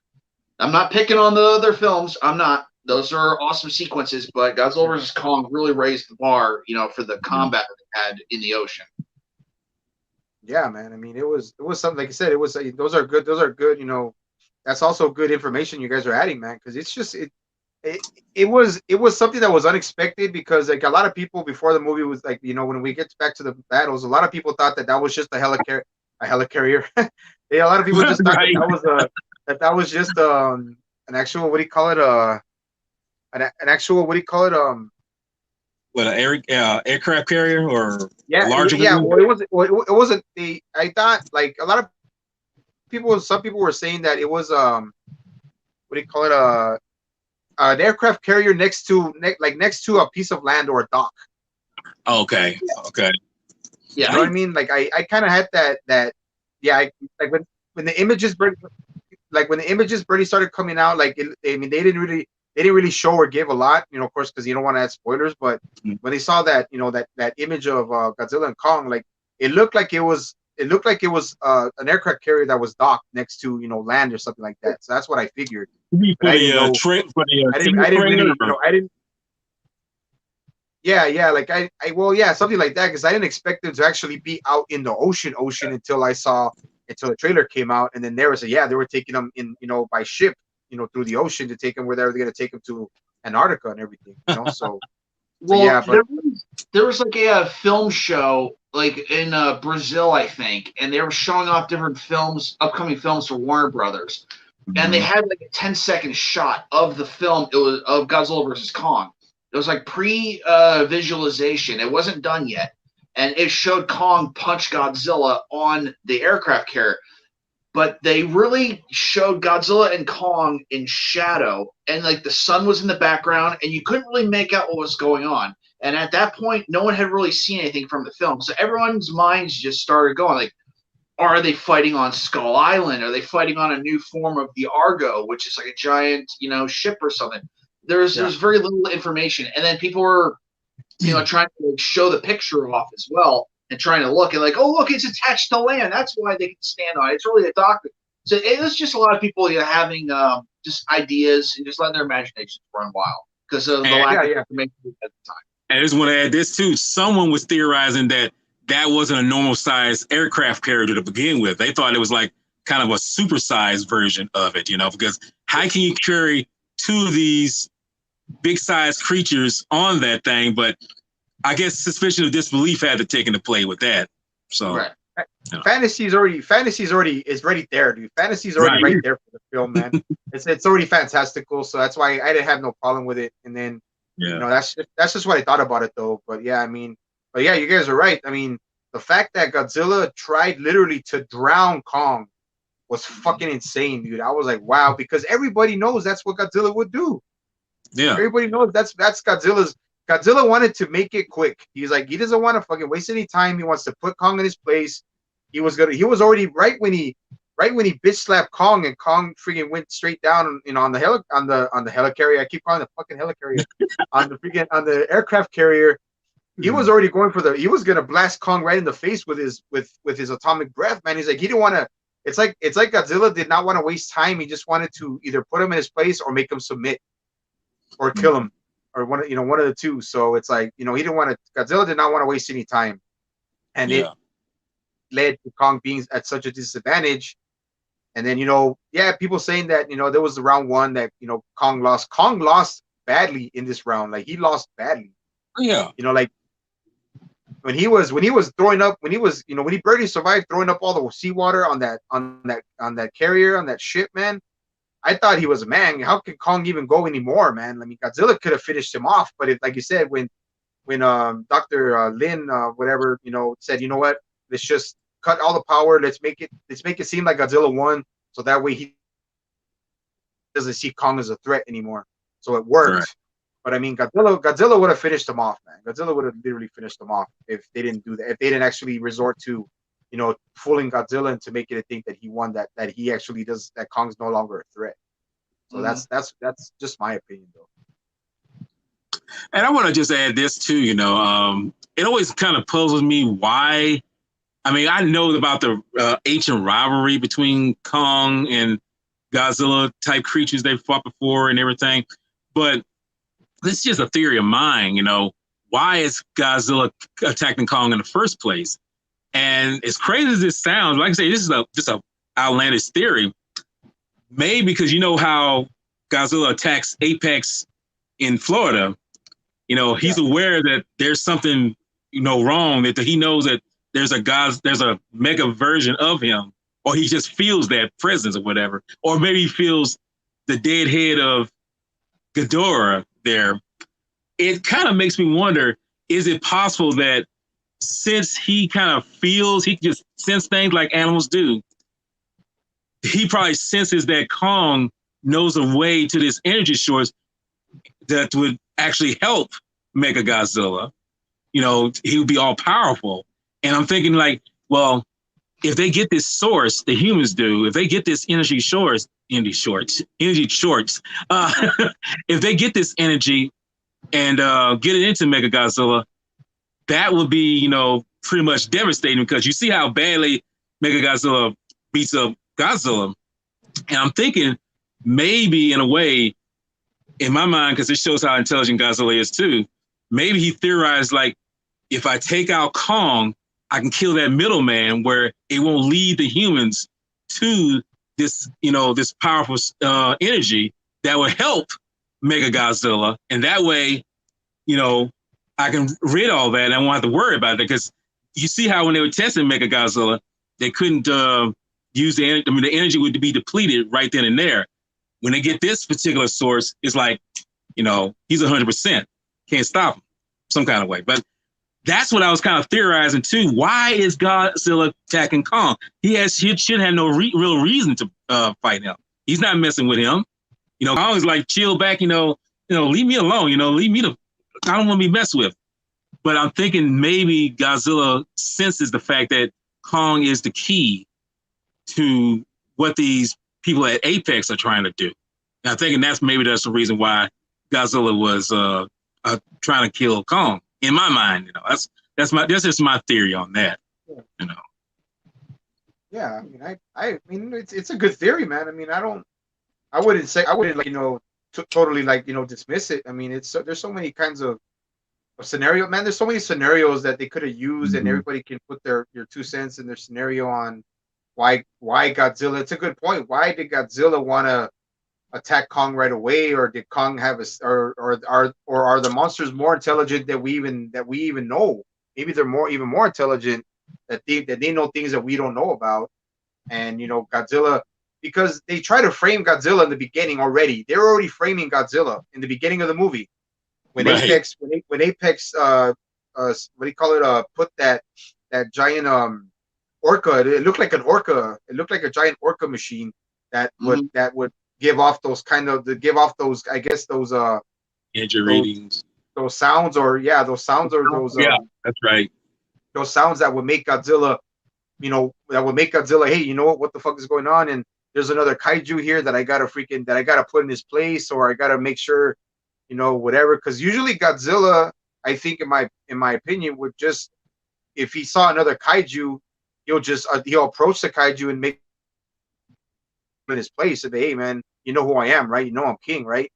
I'm not picking on the other films. I'm not. Those are awesome sequences, but Godzilla vs. Kong really raised the bar, for the combat that they had in the ocean. Yeah, man. It was something, like I said, those are good. That's also good information you guys are adding, man, because it's just it was something that was unexpected, because like a lot of people before the movie was like, when we get back to the battles, a lot of people thought that was just a helicarrier. A lot of people just thought that was just an actual, what do you call it, an actual, what do you call it, what, an aircraft carrier or larger? Yeah, it wasn't. I thought, like, a lot of people, some people were saying that it was what do you call it, an aircraft carrier next to a piece of land or a dock. Okay. Yeah, you know what I mean? Like I kind of had that. Yeah, when the images barely started coming out, like they didn't they didn't really show or give a lot, of course, because you don't want to add spoilers. But when they saw that, that image of Godzilla and Kong, like it looked like it was an aircraft carrier that was docked next to land or something like that. So that's what I figured. But I didn't know. I didn't really, I didn't. Yeah, like well, yeah, something like that, because I didn't expect them to actually be out in the ocean until the trailer came out, and then they were taking them in, by ship, through the ocean to take them where they were going to take them to Antarctica and everything, so. Well, yeah, but there was like a film show like in Brazil, I think, and they were showing off different upcoming films for Warner Brothers, and they had like a 10-second shot of the film. It was of Godzilla versus Kong. It was like pre-visualization. It wasn't done yet, and it showed Kong punch Godzilla on the aircraft carrier. But they really showed Godzilla and Kong in shadow, and like the sun was in the background, and you couldn't really make out what was going on. And at that point, no one had really seen anything from the film, so everyone's minds just started going like, are they fighting on Skull Island? Are they fighting on a new form of the Argo, which is like a giant, ship or something? There's very little information, and then people were, trying to like, show the picture off as well, and trying to look and like, oh look, it's attached to land. That's why they can stand on it. It's really a dock. So it was just a lot of people having just ideas and just letting their imaginations run wild because of the lack of information at the time. And I just want to add this too. Someone was theorizing that wasn't a normal size aircraft carrier to begin with. They thought it was like kind of a supersized version of it, because how can you carry two of these big size creatures on that thing? But I guess suspicion of disbelief had to take into play with that. So right. Fantasy's already there, dude. Fantasy's already right there for the film, man. It's already fantastical, so that's why I didn't have no problem with it. And then that's just what I thought about it though. But yeah, you guys are right. I mean, the fact that Godzilla tried literally to drown Kong was fucking insane, dude. I was like, wow, because everybody knows that's what Godzilla would do. Yeah. Everybody knows that's Godzilla wanted to make it quick. He's like, he doesn't want to fucking waste any time. He wants to put Kong in his place. He was already right when he bitch slapped Kong, and Kong freaking went straight down, on the helicarrier. I keep calling it the fucking helicarrier. on the aircraft carrier. He was already he was gonna blast Kong right in the face with his atomic breath, man. He's like, he didn't want to. It's like Godzilla did not want to waste time. He just wanted to either put him in his place or make him submit, or kill him, or one of the two. So it's like, he didn't want to. Godzilla did not want to waste any time, and it led to Kong being at such a disadvantage. And then people saying that there was the round one that Kong lost. Kong lost badly in this round. Like, he lost badly. Yeah. Like when he was throwing up, when he barely survived throwing up all the seawater on that carrier, on that ship, man. I thought he was a man. How could Kong even go anymore, man? I mean, Godzilla could have finished him off, but if, like you said, when Dr. Lin whatever, said, you know what, let's just cut all the power. Let's make it seem like Godzilla won, so that way he doesn't see Kong as a threat anymore. So it worked. Right. But I mean, Godzilla would have finished him off, man. Godzilla would have literally finished him off if they didn't do that. If they didn't actually resort to, fooling Godzilla into making it think that he won, that he actually does, that Kong's no longer a threat. So that's just my opinion, though. And I want to just add this too. It always kind of puzzles me why. I mean, I know about the ancient rivalry between Kong and Godzilla type creatures they fought before and everything, but this is just a theory of mine. Why is Godzilla attacking Kong in the first place? And as crazy as this sounds, like I say, this is just a outlandish theory. Maybe because how Godzilla attacks Apex in Florida. He's aware that there's something wrong. That he knows that there's a mega version of him, or he just feels that presence or whatever, or maybe he feels the dead head of Ghidorah there. It kind of makes me wonder: is it possible that since he kind of feels, he can just sense things like animals do, he probably senses that Kong knows a way to this energy source that would actually help Mechagodzilla. He would be all powerful. And I'm thinking like, well, if they get this source, the humans do, if they get this energy source, energy shorts. If they get this energy and get it into Mechagodzilla, that would be, pretty much devastating because you see how badly Mechagodzilla beats up Godzilla. And I'm thinking maybe in a way, in my mind, because it shows how intelligent Godzilla is too, maybe he theorized like, if I take out Kong, I can kill that middleman where it won't lead the humans to this, this powerful energy that will help Mechagodzilla. And that way, I can rid all that and I won't have to worry about it because you see how when they were testing Mechagodzilla, they couldn't use the energy. I mean, the energy would be depleted right then and there. When they get this particular source, it's like, he's 100%. Can't stop him some kind of way. But that's what I was kind of theorizing too. Why is Godzilla attacking Kong? He should have no real reason to fight him. He's not messing with him. Kong's like, chill back, leave me alone, I don't want to be messed with. But I'm thinking maybe Godzilla senses the fact that Kong is the key to what these people at Apex are trying to do. And I'm thinking that's the reason why Godzilla was trying to kill Kong. In my mind, that's just my theory on that. Yeah, I mean, it's a good theory, man. I mean, I wouldn't totally dismiss it. I mean, there's so many kinds of scenario, man. There's so many scenarios that they could have used, and everybody can put your 2 cents in their scenario on why Godzilla. It's a good point. Why did Godzilla want to attack Kong right away, or did Kong have or are the monsters more intelligent that we even know? Maybe they're even more intelligent that they know things that we don't know about. And Godzilla, because they try to frame Godzilla in the beginning already. They're already framing Godzilla in the beginning of the movie. When right. Apex what do you call it? Put that giant orca. It looked like an orca. It looked like a giant orca machine that would give off those I guess those engine readings. Those sounds those that's right. Those sounds that would make Godzilla, hey, what the fuck is going on? And there's another kaiju here that I gotta put in his place, or I gotta make sure, whatever. Because usually Godzilla, I think in my opinion, would just, if he saw another kaiju, he'll approach the kaiju and make in his place and say, hey man, you know who I am, right? I'm king, right?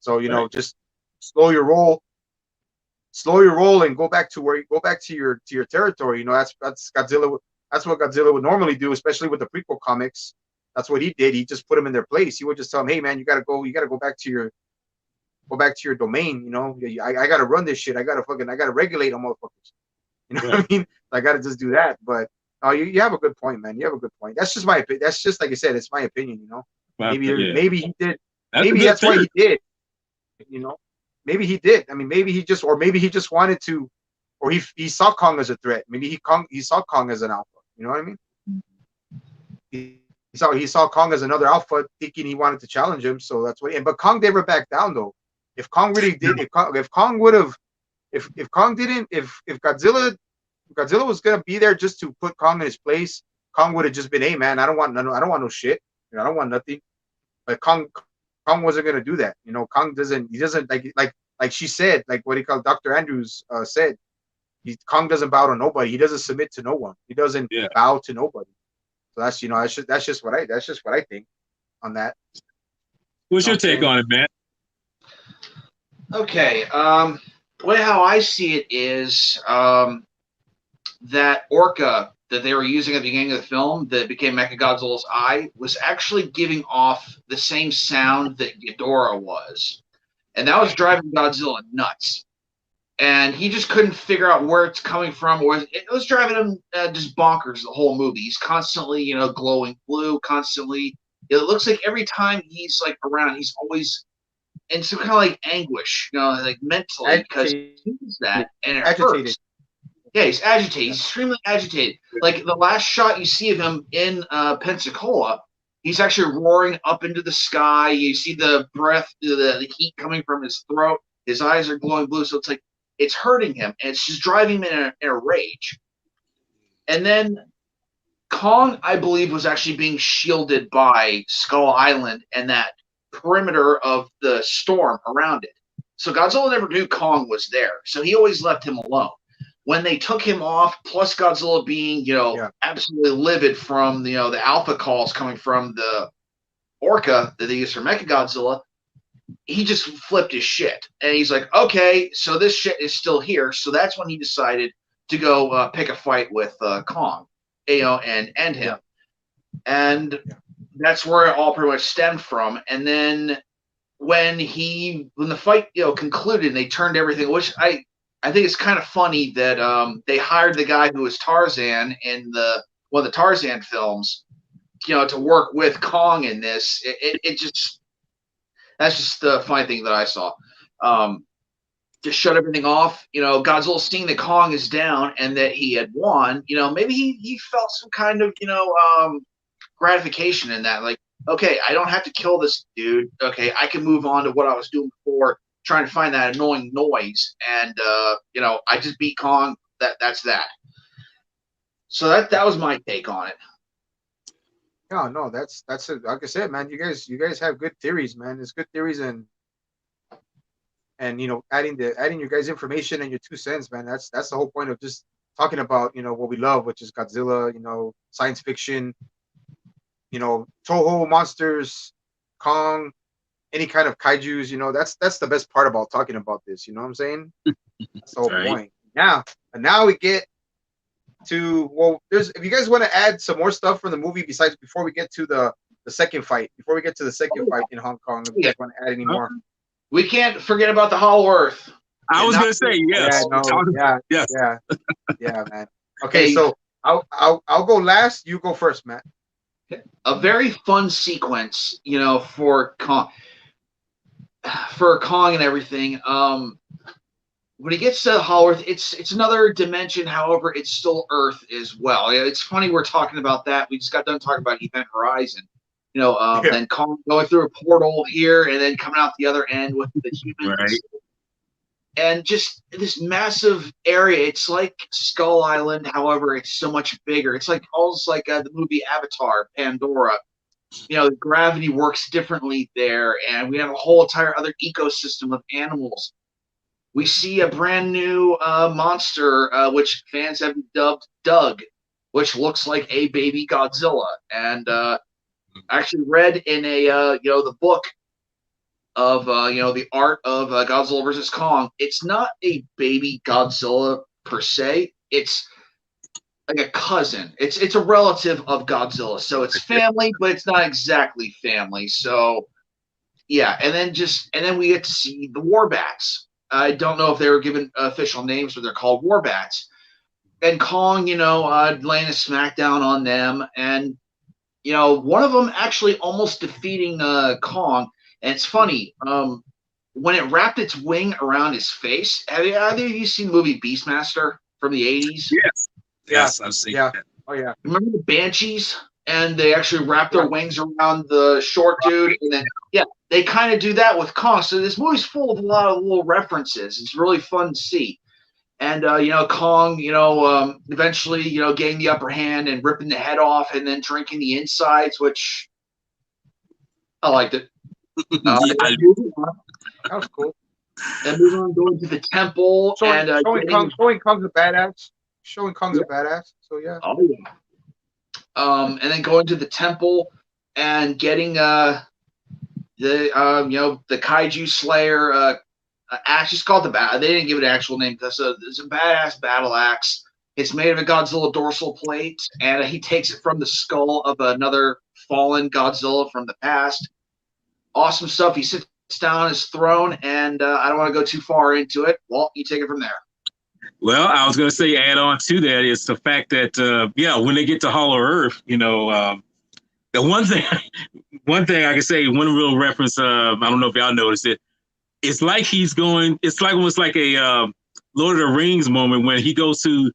So right. Just slow your roll and go back to your territory. That's Godzilla. That's what Godzilla would normally do, especially with the prequel comics. That's what he did. He just put them in their place. He would just tell them, hey man, you gotta go back to your domain. I gotta run this shit. I gotta regulate them motherfuckers. What I mean? I gotta just do that. But you have a good point, man. You have a good point. That's just my opinion. That's just, like I said, it's my opinion. Maybe he did. Maybe that's why he did. Maybe he did. I mean, maybe he just wanted to, or he saw Kong as a threat. Maybe he saw Kong as an alpha. You know what I mean? He saw Kong as another alpha, thinking he wanted to challenge him. So that's what. But Kong never backed down, though. If Kong really did, if Godzilla was gonna be there just to put Kong in his place, Kong would have just been, hey man, I don't want no shit. I don't want nothing. But Kong wasn't gonna do that. Kong doesn't. He doesn't like she said, like what he called Dr. Andrews said. Kong doesn't bow to nobody. He doesn't submit to no one. He doesn't bow to nobody. So that's just what I think on that. What's your take on it, man? Okay. Way how I see it is that orca that they were using at the beginning of the film that became Mechagodzilla's eye was actually giving off the same sound that Ghidorah was. And that was driving Godzilla nuts. And he just couldn't figure out where it's coming from. It was driving him just bonkers the whole movie. He's constantly, glowing blue, constantly. It looks like every time he's around, he's always in some kind of anguish, mentally, because he sees that and it hurts. Yeah, he's agitated. He's extremely agitated. Like the last shot you see of him in Pensacola, he's actually roaring up into the sky. You see the breath, the heat coming from his throat. His eyes are glowing blue. So it's hurting him, and it's just driving him in a rage. And then Kong, I believe, was actually being shielded by Skull Island and that perimeter of the storm around it. So Godzilla never knew Kong was there. So he always left him alone. When they took him off, plus Godzilla being, absolutely livid from, the alpha calls coming from the Orca that they used for Mechagodzilla, he just flipped his shit. And he's like, okay, so this shit is still here. So that's when he decided to go pick a fight with Kong, and end him. And that's where it all pretty much stemmed from. And then when the fight, concluded and they turned everything, which I think it's kind of funny that they hired the guy who was Tarzan in one of the Tarzan films, to work with Kong in this. That's just the funny thing that I saw. Just shut everything off. Godzilla seeing that Kong is down and that he had won, maybe he felt some kind of, gratification in that. Like, okay, I don't have to kill this dude. Okay, I can move on to what I was doing before, trying to find that annoying noise. And, I just beat Kong. That's that. So that was my take on it. No, that's it. Like I said, man, you guys have good theories, man. It's good theories and adding your guys' information and your 2 cents, man. That's the whole point of just talking about, what we love, which is Godzilla, science fiction, Toho monsters, Kong, any kind of kaijus, that's the best part about talking about this, you know what I'm saying? That's the whole point. Now we get to, if you guys want to add some more stuff from the movie before we get to the second fight, in Hong Kong, if you guys want to add any more. We can't forget about the Hollow Earth. I was going to say, yes. Yeah, man. Okay, so I'll go last. You go first, Matt. A very fun sequence, for Kong and everything. When he gets to the Hollow Earth, it's another dimension. However, it's still Earth as well. It's funny we're talking about that. We just got done talking about Event Horizon. Then Kong going through a portal here and then coming out the other end with the humans. Right. And just this massive area. It's like Skull Island. However, it's so much bigger. It's like almost like the movie Avatar, Pandora. The gravity works differently there. And we have a whole entire other ecosystem of animals. We see a brand new monster, which fans have dubbed Doug, which looks like a baby Godzilla. And I actually read in the book of the art of Godzilla versus Kong. It's not a baby Godzilla per se. It's like a cousin. It's a relative of Godzilla. So it's family, but it's not exactly family. So yeah, and then we get to see the Warbats. I don't know if they were given official names, but they're called Warbats. And Kong, laying a smackdown on them, and one of them actually almost defeating Kong. And it's funny, when it wrapped its wing around his face. Have either of you seen the movie Beastmaster from the 80s? Yes, I've seen that. Oh yeah. Remember the Banshees? And they actually wrap their wings around the short dude, and then they kind of do that with Kong. So this movie's full of a lot of little references. It's really fun to see. And Kong, eventually, getting the upper hand and ripping the head off, and then drinking the insides, which I liked it. That was cool. And moving on, going to the temple, showing Kong's a badass. Showing Kong's a badass. So yeah. Oh yeah. And then going to the temple and getting the kaiju slayer axe. It's called they didn't give it an actual name. It's a badass battle axe. It's made of a Godzilla dorsal plate, and he takes it from the skull of another fallen Godzilla from the past. Awesome stuff. He sits down on his throne, and I don't want to go too far into it. Well, you take it from there. Well, I was going to say, add on to that is the fact that, when they get to Hollow Earth, the one thing I can say, one real reference, I don't know if y'all noticed it, it's like it's like almost like a Lord of the Rings moment when he goes to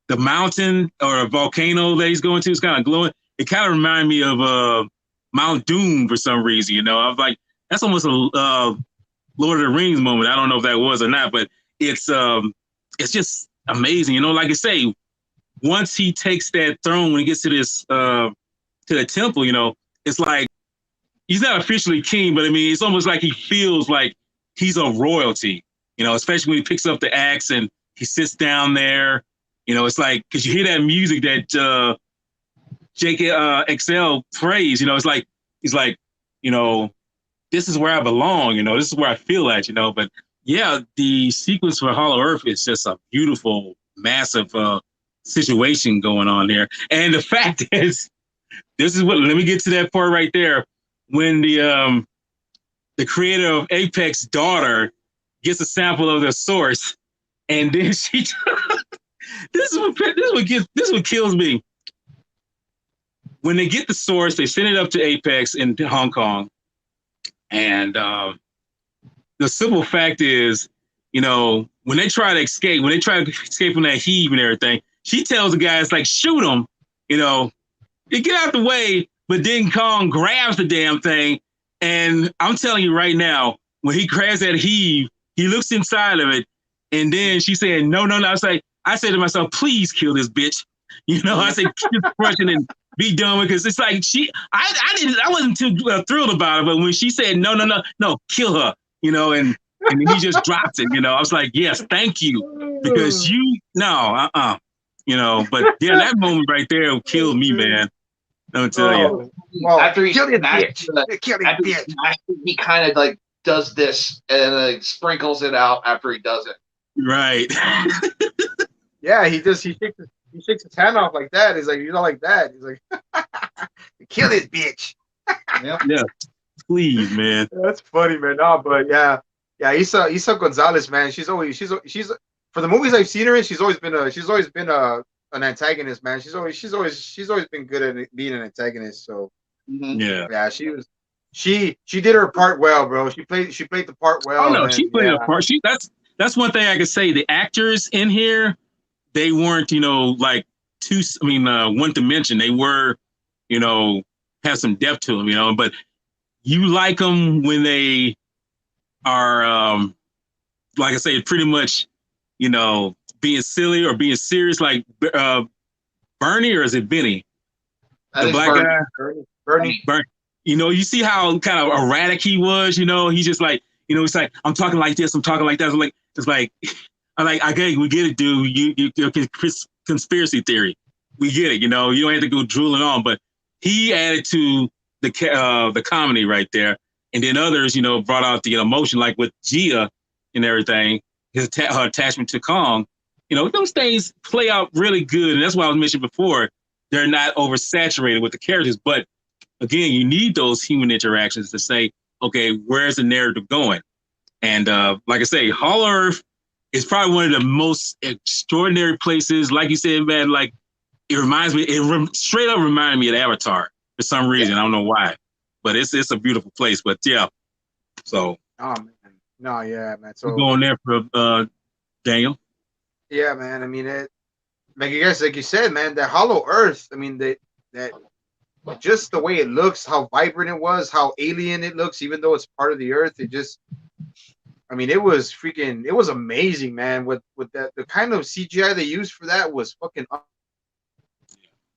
the mountain or a volcano that he's going to. It's kind of glowing. It kind of reminded me of Mount Doom for some reason, I was like, that's almost a Lord of the Rings moment. I don't know if that was or not, but it's just amazing. Like I say, once he takes that throne, when he gets to this to the temple, it's like he's not officially king, but I mean, it's almost like he feels like he's a royalty, especially when he picks up the axe and he sits down there. It's like, because you hear that music that XL praise, it's like, he's like, this is where I belong, this is where I feel at, but yeah, the sequence for Hollow Earth is just a beautiful, massive situation going on there. And the fact is, let me get to that part right there. When the creator of Apex daughter gets a sample of the source, and then she this is what kills me. When they get the source, they send it up to Apex in Hong Kong, and the simple fact is, when they try to escape from that heave and everything, she tells the guys, like, shoot them, they get out the way. But then Kong grabs the damn thing, and I'm telling you right now, when he grabs that heave, he looks inside of it, and then she said, no. I said to myself, please kill this bitch. I said, keep crushing and be done with, because it's like I wasn't too thrilled about it, but when she said no, kill her, and he just dropped it. I was like, yes, thank you, because but yeah, that moment right there killed me, man. I'll tell you. Well, after he kind of like does this and like sprinkles it out after he does it. Right. Yeah, he shakes his hand off like that. He's like, like that. He's like, kill this bitch. Yeah. Please, man. That's funny, man. No, but yeah, Isa Gonzalez, man. She's for the movies I've seen her in, she's always been an antagonist, man. She's always been good at being an antagonist. So yeah, she did her part well, bro. She played the part well. Oh no, she played the part. That's one thing I could say. The actors in here, they weren't like one dimension. They were have some depth to them, but you like them when they are like I say, pretty much being silly or being serious, like Bernie, or is it Benny? The black guy? Bernie. You see how kind of erratic he was, he's just like, it's like, I'm talking like this, I'm talking like that. Okay, we get it, dude. You conspiracy theory. We get it, you don't have to go drooling on, but he added to the comedy right there. And then others, brought out the emotion, like with Gia and everything, her attachment to Kong. Those things play out really good. And that's why I was mentioning before, they're not oversaturated with the characters. But again, you need those human interactions to say, okay, where's the narrative going? And like I say, Hollow Earth is probably one of the most extraordinary places. Like you said, man, like it straight up reminded me of Avatar for some reason. I don't know why, but it's a beautiful place. But yeah, so. Oh man, no, yeah, man. So we're going there for Daniel. Yeah, man. I mean, like you said, man, the Hollow Earth. I mean, that just the way it looks, how vibrant it was, how alien it looks, even though it's part of the Earth. It was amazing, man. With that, the kind of CGI they used for that was fucking. I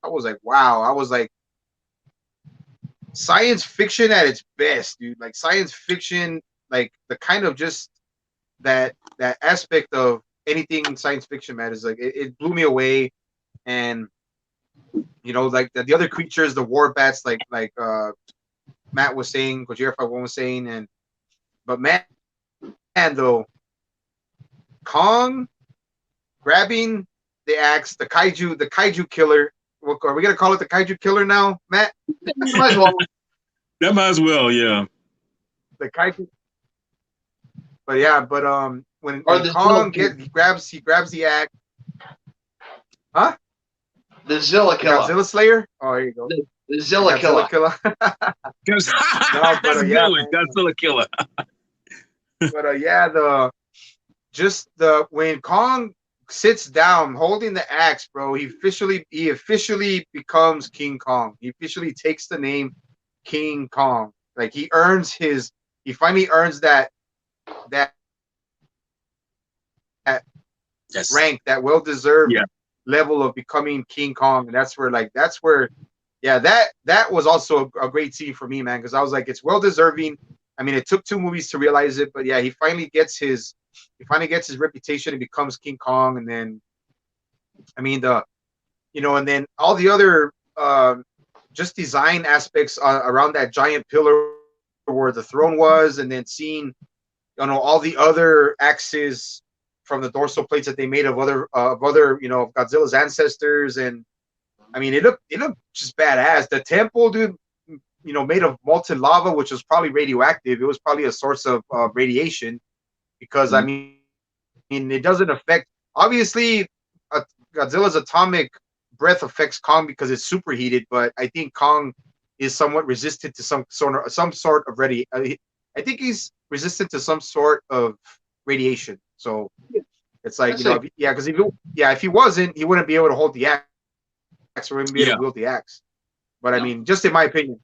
was like, wow. I was like, science fiction at its best, dude. Like science fiction, like the kind of just that aspect of anything science fiction, man, is like it blew me away. And like the other creatures, the war bats, like Matt was saying, Gojira51 was saying, but man, though, Kong grabbing the axe, the kaiju killer. Are we gonna call it the kaiju killer now, Matt? Might as well. That might as well, yeah. The kaiju. But yeah, when Kong grabs the axe, huh? The Zilla killer. Godzilla Slayer. Oh, there you go. The Zilla killer. Godzilla killer. But when Kong sits down holding the axe, bro, he officially becomes King Kong. He officially takes the name King Kong. Like he finally earns that yes. rank, that well-deserved level of becoming King Kong, and that's where yeah, that was also a great scene for me, man, because I was like, it's well deserving. I mean, it took 2 movies to realize it, but yeah, he finally gets his reputation and becomes King Kong, and then I mean and then all the other just design aspects around that giant pillar where the throne was, and then seeing all the other axes from the dorsal plates that they made of other Godzilla's ancestors, and I mean it looked just badass. The temple, dude, made of molten lava, which was probably radioactive. It was probably a source of radiation because I mean it doesn't affect. Obviously, uh, Godzilla's atomic breath affects Kong because it's superheated, but I think Kong is somewhat resistant to some sort of I think he's resistant to some sort of radiation. So it's like That's like yeah, because if he wasn't, he wouldn't be able to hold the axe or wouldn't be able to wield the axe. But I mean, just in my opinion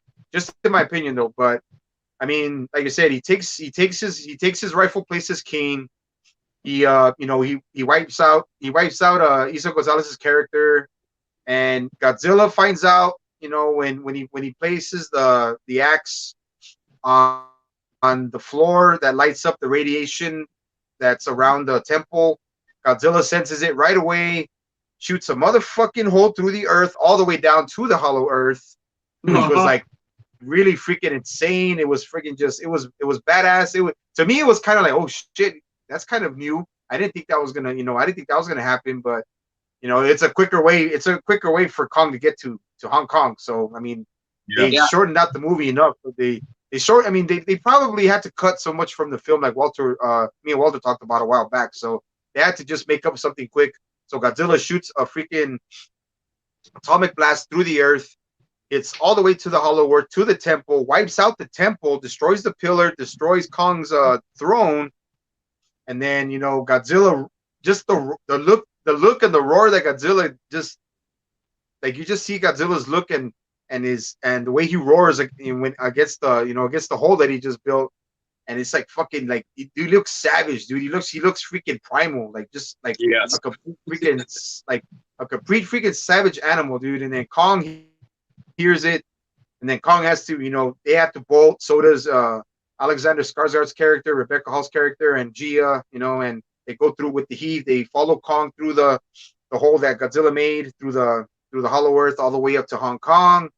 though. But I mean, like I said, he takes his rightful place as king. He wipes out Isa Gonzalez's character, and Godzilla finds out, when he places the axe on the floor that lights up the radiation that's around the temple. Godzilla senses it right away, shoots a motherfucking hole through the earth all the way down to the hollow earth, which was like really freaking insane. It was freaking it was badass. To me it was kind of like, oh shit, that's kind of new. I didn't think that was gonna happen, but it's a quicker way for Kong to get to Hong Kong. So I mean, they shortened out the movie enough. But I mean, they probably had to cut so much from the film, like me and Walter talked about a while back. So they had to just make up something quick. So Godzilla shoots a freaking atomic blast through the earth. It's all the way to the Hollow Earth, to the temple, wipes out the temple, destroys the pillar, destroys Kong's throne, and then Godzilla, just the look and the roar that Godzilla just, like, you just see Godzilla's look and the way he roars, like, when against the hole that he just built, and it's like fucking, like, dude looks savage, dude. He looks freaking primal, like, just like Yes. a complete freaking like a complete freaking savage animal, dude. And then Kong hears it, and then Kong has to, they have to bolt. So does Alexander Skarsgård's character, Rebecca Hall's character, and Gia, and they go through with the heave. They follow Kong through the hole that Godzilla made, through the Hollow Earth, all the way up to Hong Kong.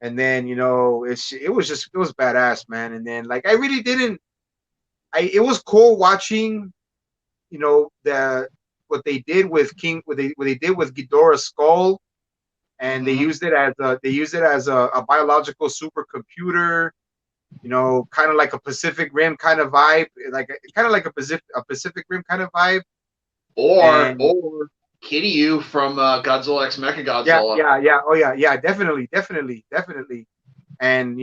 And then it was badass, man. And then, like, I really didn't. It was cool watching, what they did with Ghidorah's skull, and they used it as a biological supercomputer, kind of like a Pacific Rim kind of vibe, like a Pacific Rim kind of vibe, or Kiryu from Godzilla X Mechagodzilla. Yeah. Oh yeah, definitely. And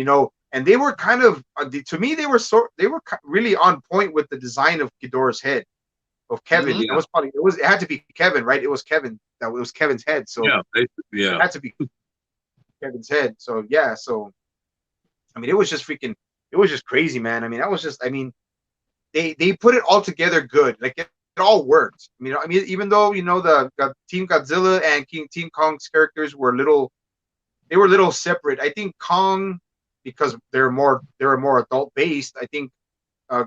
and they were kind of, to me, they were really on point with the design of Ghidorah's head, of Kevin. It had to be Kevin, right? It was Kevin's head. So it had to be Kevin's head. So yeah, so I mean, it was just crazy, man. I mean, they put it all together good. Like, it all worked. I mean, even though the Team Godzilla and Team Kong's characters were a little separate. I think Kong, because they were more adult based, I think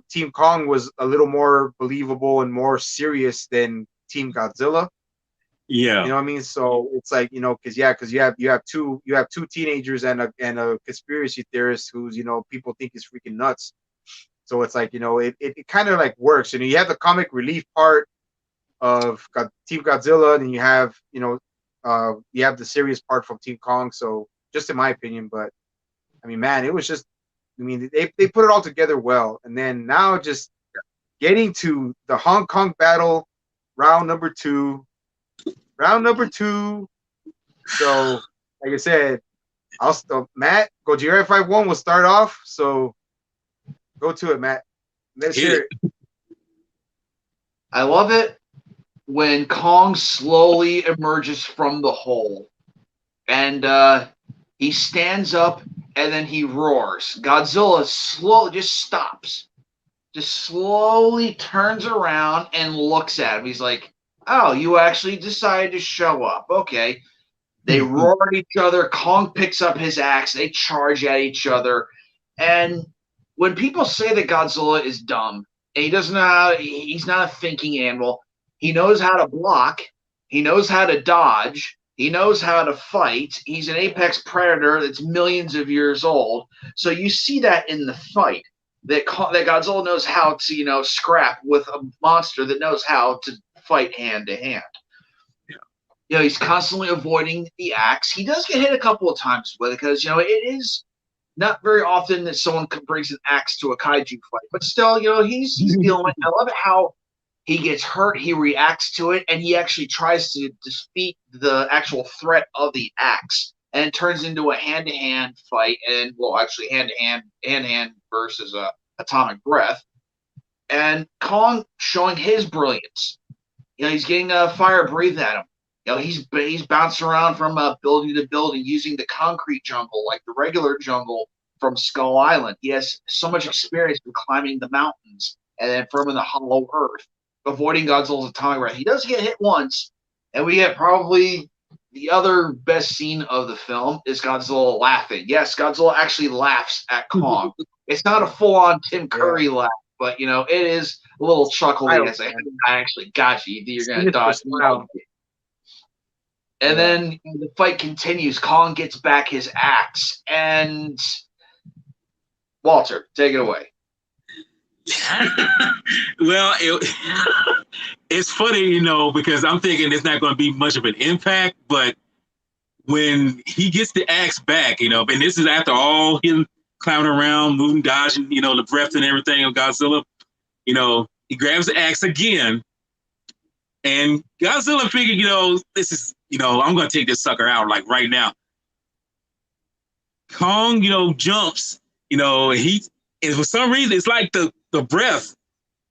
Team Kong was a little more believable and more serious than Team Godzilla. Yeah. You know what I mean? So it's like, because you have two teenagers and a conspiracy theorist who's, people think is freaking nuts. So it's like, it kind of like works. You have the comic relief part of Team Godzilla, and you have the serious part from Team Kong. So, just in my opinion, but I mean, man, it was just, they put it all together well. And then now, just getting to the Hong Kong battle, round number two. So, like I said, Matt, Gojira 5-1 will start off. So go to it, Matt. Let's hear it. I love it when Kong slowly emerges from the hole, and he stands up, and then he roars. Godzilla slowly just stops, just slowly turns around and looks at him. He's like, Oh, you actually decided to show up. Okay. They roar at each other. Kong picks up his axe. They charge at each other. And when people say that Godzilla is dumb, and he doesn't know how, he's not a thinking animal. He knows how to block. He knows how to dodge. He knows how to fight. He's an apex predator that's millions of years old. So you see that in the fight that Godzilla knows how to, scrap with a monster that knows how to fight hand to hand. He's constantly avoiding the axe. He does get hit a couple of times with it because, it is not very often that someone brings an axe to a kaiju fight. But still, he's dealing with it. I love it how he gets hurt, he reacts to it, and he actually tries to defeat the actual threat of the axe. And it turns into a hand-to-hand fight, and, well, actually hand-to-hand versus atomic breath. And Kong showing his brilliance. He's getting fire breathed at him. He's bouncing around from building to building using the concrete jungle like the regular jungle from Skull Island. He has so much experience with climbing the mountains and then from the hollow earth, avoiding Godzilla's atomic breath. He does get hit once, and we get probably the other best scene of the film is Godzilla laughing. Yes, Godzilla actually laughs at Kong. It's not a full-on Tim Curry laugh, but, it is a little chuckly as I actually got you. You're going to dodge me. And then the fight continues. Kong gets back his axe. And Walter, take it away. Well, it's funny, because I'm thinking it's not going to be much of an impact. But when he gets the axe back, and this is after all him climbing around, moving, dodging, the breath and everything of Godzilla, he grabs the axe again. And Godzilla figured, this is, I'm going to take this sucker out like right now. Kong, jumps, and for some reason, it's like the breath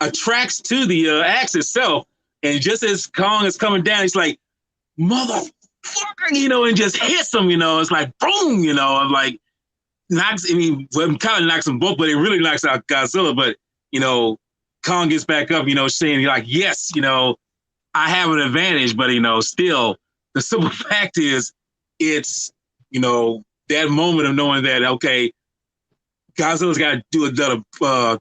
attracts to the axe itself. And just as Kong is coming down, he's like, motherfucker, and just hits him, it's like, boom, like knocks, kind of knocks them both, but it really knocks out Godzilla. But, Kong gets back up, saying like, yes, I have an advantage, but, still, the simple fact is it's, that moment of knowing that, okay, Godzilla's got to do another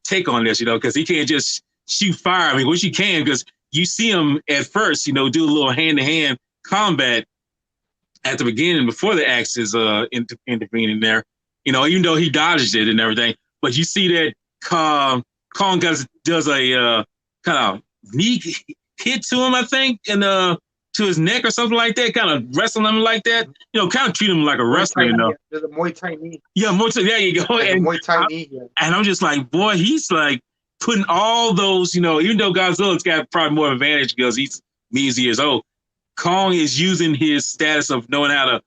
take on this, because he can't just shoot fire. I mean, which he can, because you see him at first, do a little hand-to-hand combat at the beginning before the axe is intervening there, even though he dodges it and everything. But you see that Kong does a kind of knee hit to him, I think, and to his neck or something like that, kind of wrestling him like that, kind of treat him like a wrestler, There's a Muay Thai knee. Yeah, Muay Thai, there you go. And Muay Thai knee. Yeah. And I'm just like, boy, he's like putting all those, even though Godzilla's got probably more advantage because he's millions of years old, Kong is using his status of knowing how to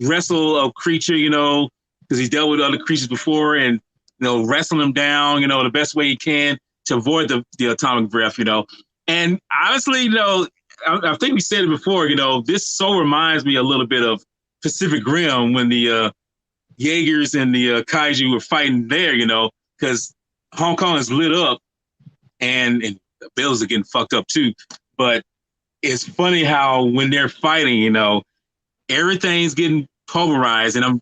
wrestle a creature, because he's dealt with other creatures before and, wrestling them down, the best way he can to avoid the atomic breath, And honestly, I think we said it before, this so reminds me a little bit of Pacific Rim when the Jaegers and the Kaiju were fighting there, because Hong Kong is lit up and the buildings are getting fucked up too. But it's funny how when they're fighting, everything's getting pulverized. And I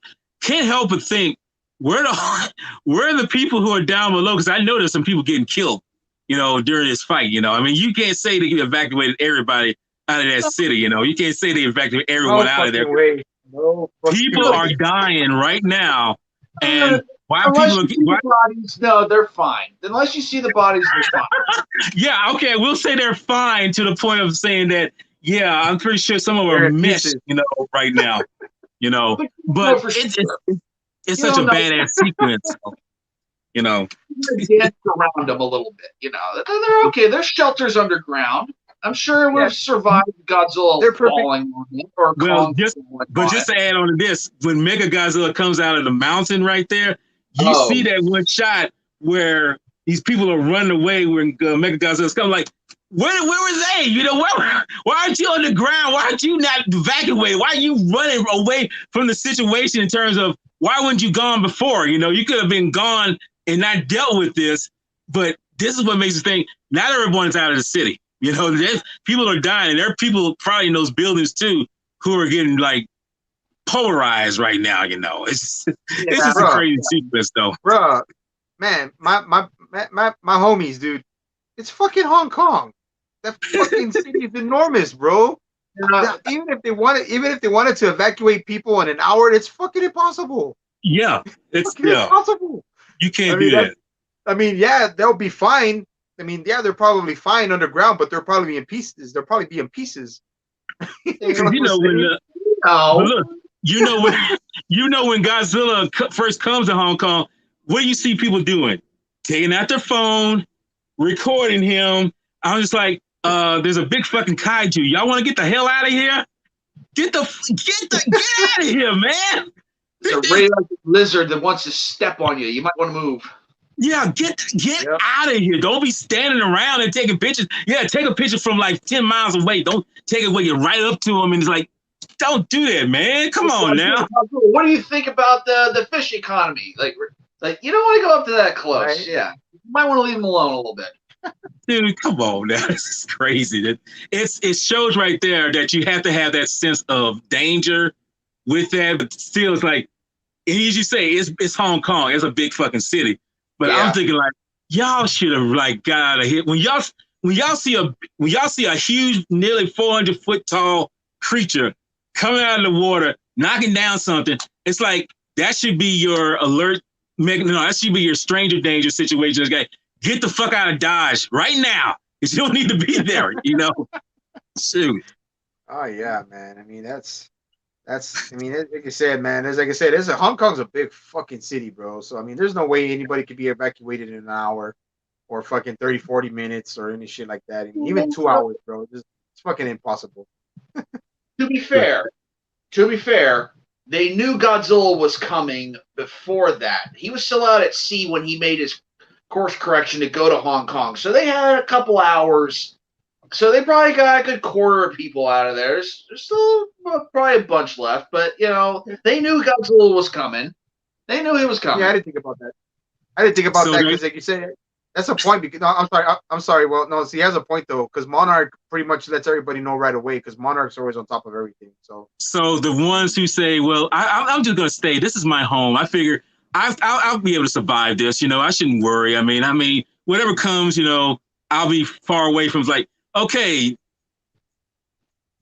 can't help but think, where are the people who are down below? Because I know there's some people getting killed, during this fight, I mean, you can't say they evacuated everybody out of that city, you can't say they evacuated everyone out of there. No people are dying right now. And why bodies, no, they're fine. Unless you see the bodies, they're fine. Yeah, okay, we'll say they're fine to the point of saying that, yeah, I'm pretty sure some of them are missed, right now, but it's such a badass sequence, dance around them a little bit, they're okay. There's shelters underground. I'm sure we've survived Godzilla falling on it. Just to add on to this, when Mega Godzilla comes out of the mountain right there, you see that one shot where these people are running away when Mega Godzilla's coming. Like, where were they? Why aren't you on the ground? Why aren't you not evacuated? Why are you running away from the situation in terms of why weren't you gone before? You could have been gone and not dealt with this. But this is what makes us think not everyone's out of the city. You know, people are dying, and there are people probably in those buildings too who are getting like polarized right now. You know, it's just a crazy sequence, though. Bro, man, my homies, dude, it's fucking Hong Kong. That fucking city is enormous, bro. Even if they wanted to evacuate people in an hour, it's fucking impossible. Yeah, it's impossible. You can't do that. I mean, yeah, they'll be fine. I mean, yeah, they're probably fine underground, but they'll probably be in pieces. They'll probably be in pieces. you know when Godzilla first comes to Hong Kong, what do you see people doing? Taking out their phone, recording him. I'm just like, there's a big fucking kaiju. Y'all want to get the hell out of here? Get out of here, man. It's a radioactive lizard that wants to step on you. You might want to move. Yeah, get out of here. Don't be standing around and taking pictures. Yeah, take a picture from like 10 miles away. Don't take it when you're right up to him and it's like, don't do that, man. Come on now. What do you think about the fish economy? Like you don't want to go up to that close. Right? Yeah. You might want to leave them alone a little bit. Dude, come on now. This is crazy. It shows right there that you have to have that sense of danger with that, but still it's like, as you say, it's Hong Kong. It's a big fucking city. But I'm thinking like, y'all should have like got out of here. When y'all see a huge, nearly 400-foot tall creature coming out of the water, knocking down something, it's like that should be your alert. That should be your stranger danger situation. It's like, get the fuck out of Dodge right now, because you don't need to be there. You know, shoot. Oh yeah, man. I mean that's. I mean, like I said, man. Hong Kong's a big fucking city, bro. So I mean, there's no way anybody could be evacuated in an hour, or fucking 30, 40 minutes, or any shit like that. I mean, even 2 hours, bro. It's fucking impossible. To be fair, they knew Godzilla was coming before that. He was still out at sea when he made his course correction to go to Hong Kong. So they had a couple hours. So they probably got a good quarter of people out of there. There's still probably a bunch left, but you know they knew Godzilla was coming. They knew he was coming. Yeah, I didn't think about that. Because, like you said, that's a point. Because I'm sorry. Well, no, see, he has a point though, because Monarch pretty much lets everybody know right away. Because Monarch's always on top of everything. So the ones who say, "Well, I'm just gonna stay. This is my home. I figure I'll be able to survive this. You know, I shouldn't worry. I mean, whatever comes, you know, I'll be far away from like." Okay,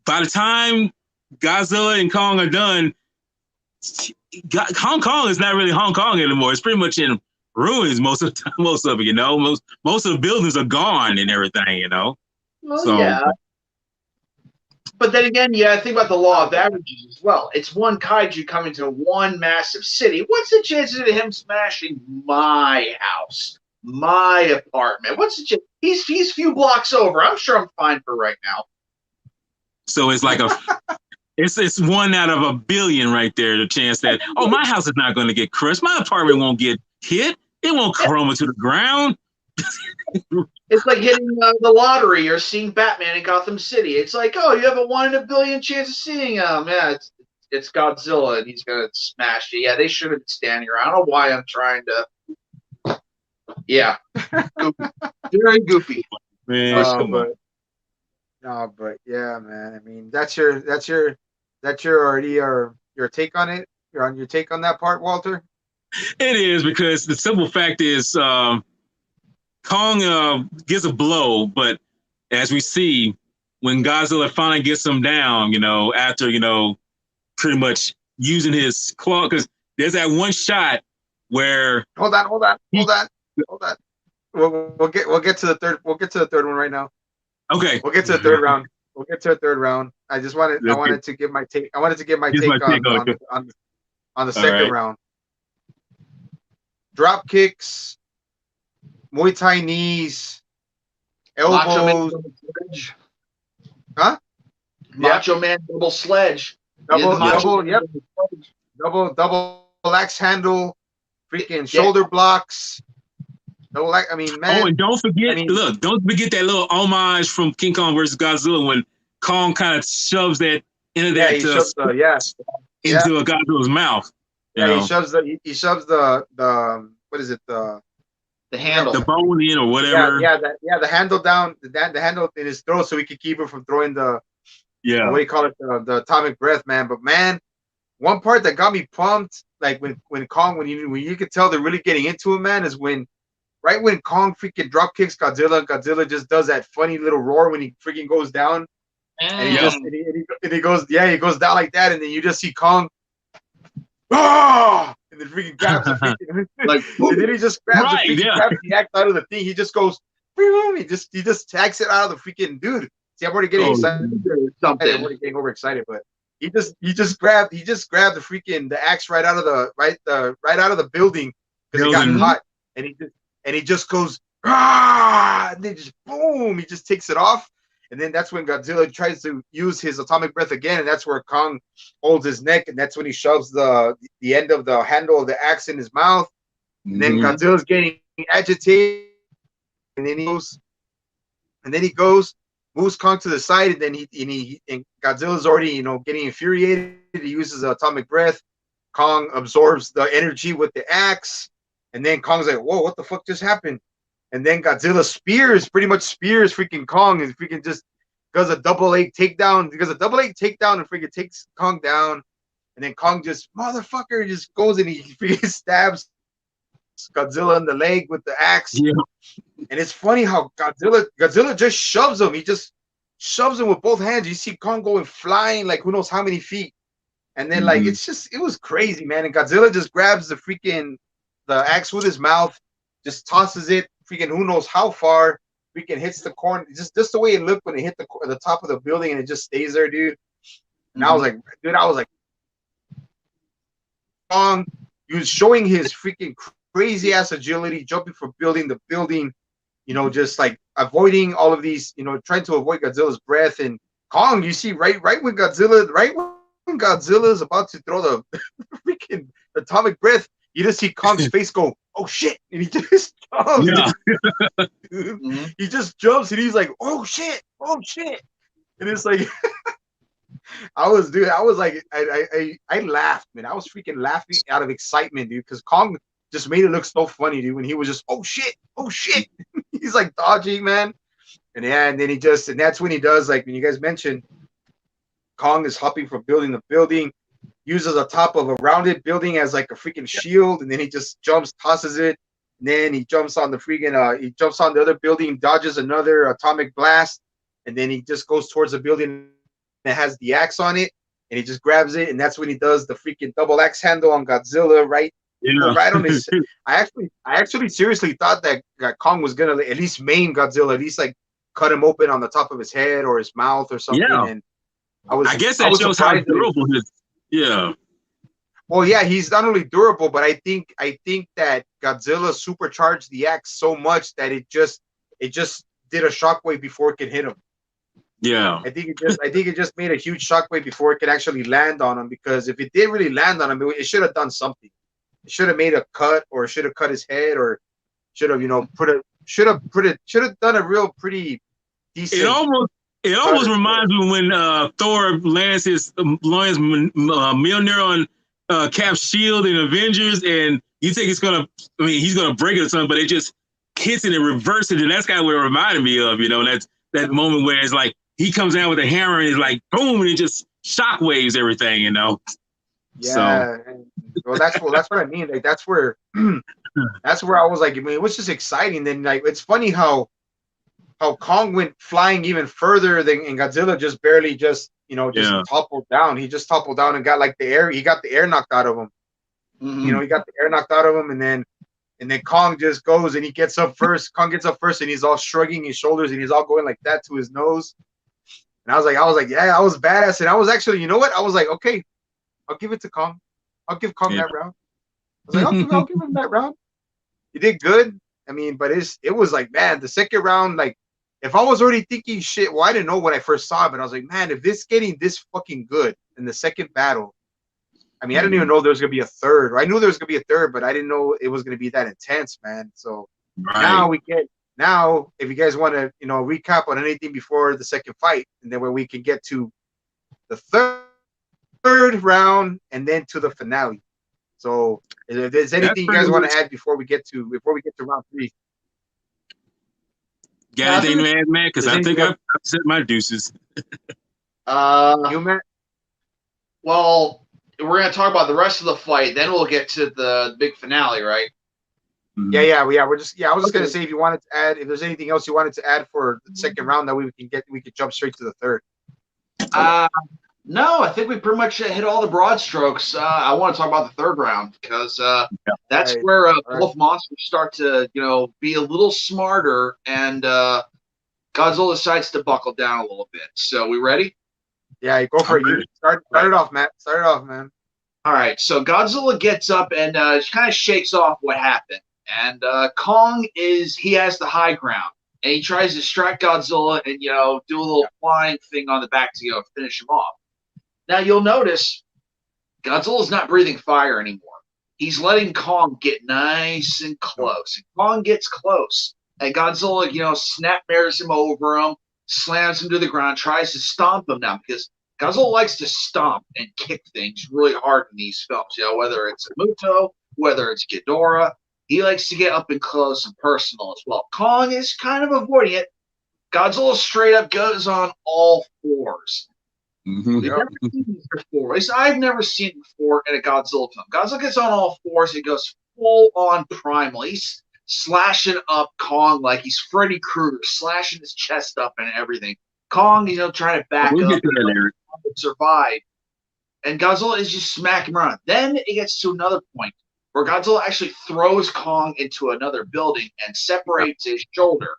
by the time Godzilla and Kong are done, Hong Kong is not really Hong Kong anymore. It's pretty much in ruins most of it. You know, most of the buildings are gone and everything. You know. Well, so, yeah. But then again, think about the law of averages as well. It's one kaiju coming to one massive city. What's the chances of him smashing my house? My apartment. What's the chance? He's a few blocks over. I'm sure I'm fine for right now. So it's like it's 1 out of a billion right there. The chance that my house is not going to get crushed. My apartment won't get hit. It won't crumble to the ground. It's like hitting the lottery or seeing Batman in Gotham City. It's like, you have a 1 in a billion chance of seeing him. Yeah, it's Godzilla and he's gonna smash you. Yeah, they should have been standing around. I don't know why I'm trying to. Yeah, very goofy. Man, but yeah, man. I mean, that's your take on it. Your take on that part, Walter. It is, because the simple fact is, Kong gets a blow, but as we see, when Godzilla finally gets him down, you know, after pretty much using his claw, because there's that one shot where hold on. We'll get to the third. We'll get to the third one right now. Okay. We'll get to the third round. I wanted to give my take. I wanted to give my take on the second round. Drop kicks, Muay Thai knees, elbows. Huh? Macho Man double sledge. Double axe handle, freaking shoulder blocks. I mean, man. Oh, and don't forget that little homage from King Kong versus Godzilla when Kong kind of shoves that into Godzilla's mouth. Yeah, he shoves the what is it, the The handle. The bone in or whatever. The handle down, the handle in his throat, so he could keep it from throwing the what do you call it, the atomic breath, man. But man, one part that got me pumped, like when you could tell they're really getting into it, man, is when Kong freaking drop kicks Godzilla just does that funny little roar when he freaking goes down, and he goes down like that, and then you just see Kong, and then freaking grabs the freaking and then he just grabs grabs the axe out of the thing. He just goes, he just tags it out of the freaking dude. See, I'm already getting excited. I'm already getting overexcited, but he just grabbed the freaking the axe right out of the building because it got hot, and he just goes and then just boom, he just takes it off, and then that's when Godzilla tries to use his atomic breath again, and that's where Kong holds his neck, and that's when he shoves the end of the handle of the axe in his mouth, and then Godzilla's getting agitated, and then he goes. Moves Kong to the side, and then and Godzilla's already, getting infuriated. He uses the atomic breath. Kong absorbs the energy with the axe, and then Kong's like, "Whoa, what the fuck just happened?" And then Godzilla pretty much spears freaking Kong, and freaking just does a double leg takedown, and freaking takes Kong down. And then Kong just just goes and he freaking stabs Godzilla in the leg with the axe. Yeah. And it's funny how Godzilla just shoves him. He just shoves him with both hands. You see Kong going flying like who knows how many feet. And then it was crazy, man. And Godzilla just grabs the axe with his mouth, just tosses it freaking who knows how far, freaking hits the corner. Just the way it looked when it hit the top of the building, and it just stays there, dude. And I was like, Kong, he was showing his freaking crazy ass agility, jumping from building to building, just like avoiding all of these, trying to avoid Godzilla's breath. And Kong, you see, right when Godzilla is about to throw the freaking atomic breath, you just see Kong's face go, "Oh shit!" And he just jumps. Yeah. He just jumps, and he's like, "Oh shit! Oh shit!" And it's like, I laughed, man. I was freaking laughing out of excitement, dude, because Kong just made it look so funny, dude, when he was just, "Oh shit! Oh shit!" He's like dodging, man. And then and that's when he does, like when you guys mentioned, Kong is hopping from building to building, uses the top of a rounded building as like a freaking shield, and then he just jumps, tosses it, and then he jumps on the other building, dodges another atomic blast, and then he just goes towards the building that has the axe on it, and he just grabs it, and that's when he does the freaking double axe handle on Godzilla, right? Right on his. I actually seriously thought that Kong was gonna at least maim Godzilla, at least like cut him open on the top of his head or his mouth or something. Yeah. And I guess that shows how durable his. Yeah. Well, yeah, he's not only durable, but I think that Godzilla supercharged the axe so much that it just did a shockwave before it could hit him. Yeah. I think it just made a huge shockwave before it could actually land on him, because if it did really land on him, it should have done something. It should have made a cut, or it should have cut his head, or should have done a real pretty decent. It almost reminds me when Thor lands his Mjolnir on Cap's shield in Avengers, and you think he's gonna break it or something, but it just hits it and reverses it, and that's kind of what it reminded me of. That's that moment where it's like he comes down with a hammer and it's like boom, and it just shockwaves everything. Yeah. So. Well, that's what I mean. Like that's where I was like, I mean, it was just exciting. Then like it's funny how Kong went flying even further than, and Godzilla just barely toppled down. He just toppled down and got like the air. He got the air knocked out of him. Mm-hmm. He got the air knocked out of him, and then Kong just goes and he gets up first. Kong gets up first, and he's all shrugging his shoulders, and he's all going like that to his nose. And I was like, yeah, I was badass. And I was actually, you know what? I was like, okay, I'll give it to Kong. I'll give Kong that round. I was like, I'll give him that round. He did good. I mean, but it was like, man, the second round, like, if I was already thinking shit, well, I didn't know when I first saw it, but I was like, man, if this getting this fucking good in the second battle, I mean, I didn't even know there was gonna be a third. I knew there was gonna be a third, but I didn't know it was gonna be that intense, man. So now if you guys want to, recap on anything before the second fight, and then where we can get to the third round and then to the finale. So if there's anything you guys want to add before we get to round 3. Got anything to add, man? Because I think I've said my deuces. You, man? Well, we're gonna talk about the rest of the fight. Then we'll get to the big finale, right? Yeah. We're just I was just gonna say if you wanted to add, if there's anything else you wanted to add for the second round that we could jump straight to the third. No, I think we pretty much hit all the broad strokes. I want to talk about the third round because that's where both monsters start to be a little smarter, and Godzilla decides to buckle down a little bit. So we ready? Yeah, go for it. Start it off, Matt. Start it off, man. All right, so Godzilla gets up and kind of shakes off what happened. And Kong he has the high ground. And he tries to distract Godzilla and, do a little flying thing on the back to, finish him off. Now, you'll notice Godzilla's not breathing fire anymore. He's letting Kong get nice and close. And Kong gets close. And Godzilla, snapmares him over him, slams him to the ground, tries to stomp him now because Godzilla likes to stomp and kick things really hard in these films. Whether it's a Muto, whether it's Ghidorah, he likes to get up and close and personal as well. Kong is kind of avoiding it. Godzilla straight up goes on all fours. Mm-hmm. We've never seen this before. At least I've never seen it before in a Godzilla film. Godzilla gets on all fours. He goes full on primal. He's slashing up Kong like he's Freddy Krueger, slashing his chest up and everything. Kong, trying to back up and survive. And Godzilla is just smacking him around. Then it gets to another point where Godzilla actually throws Kong into another building and separates his shoulder.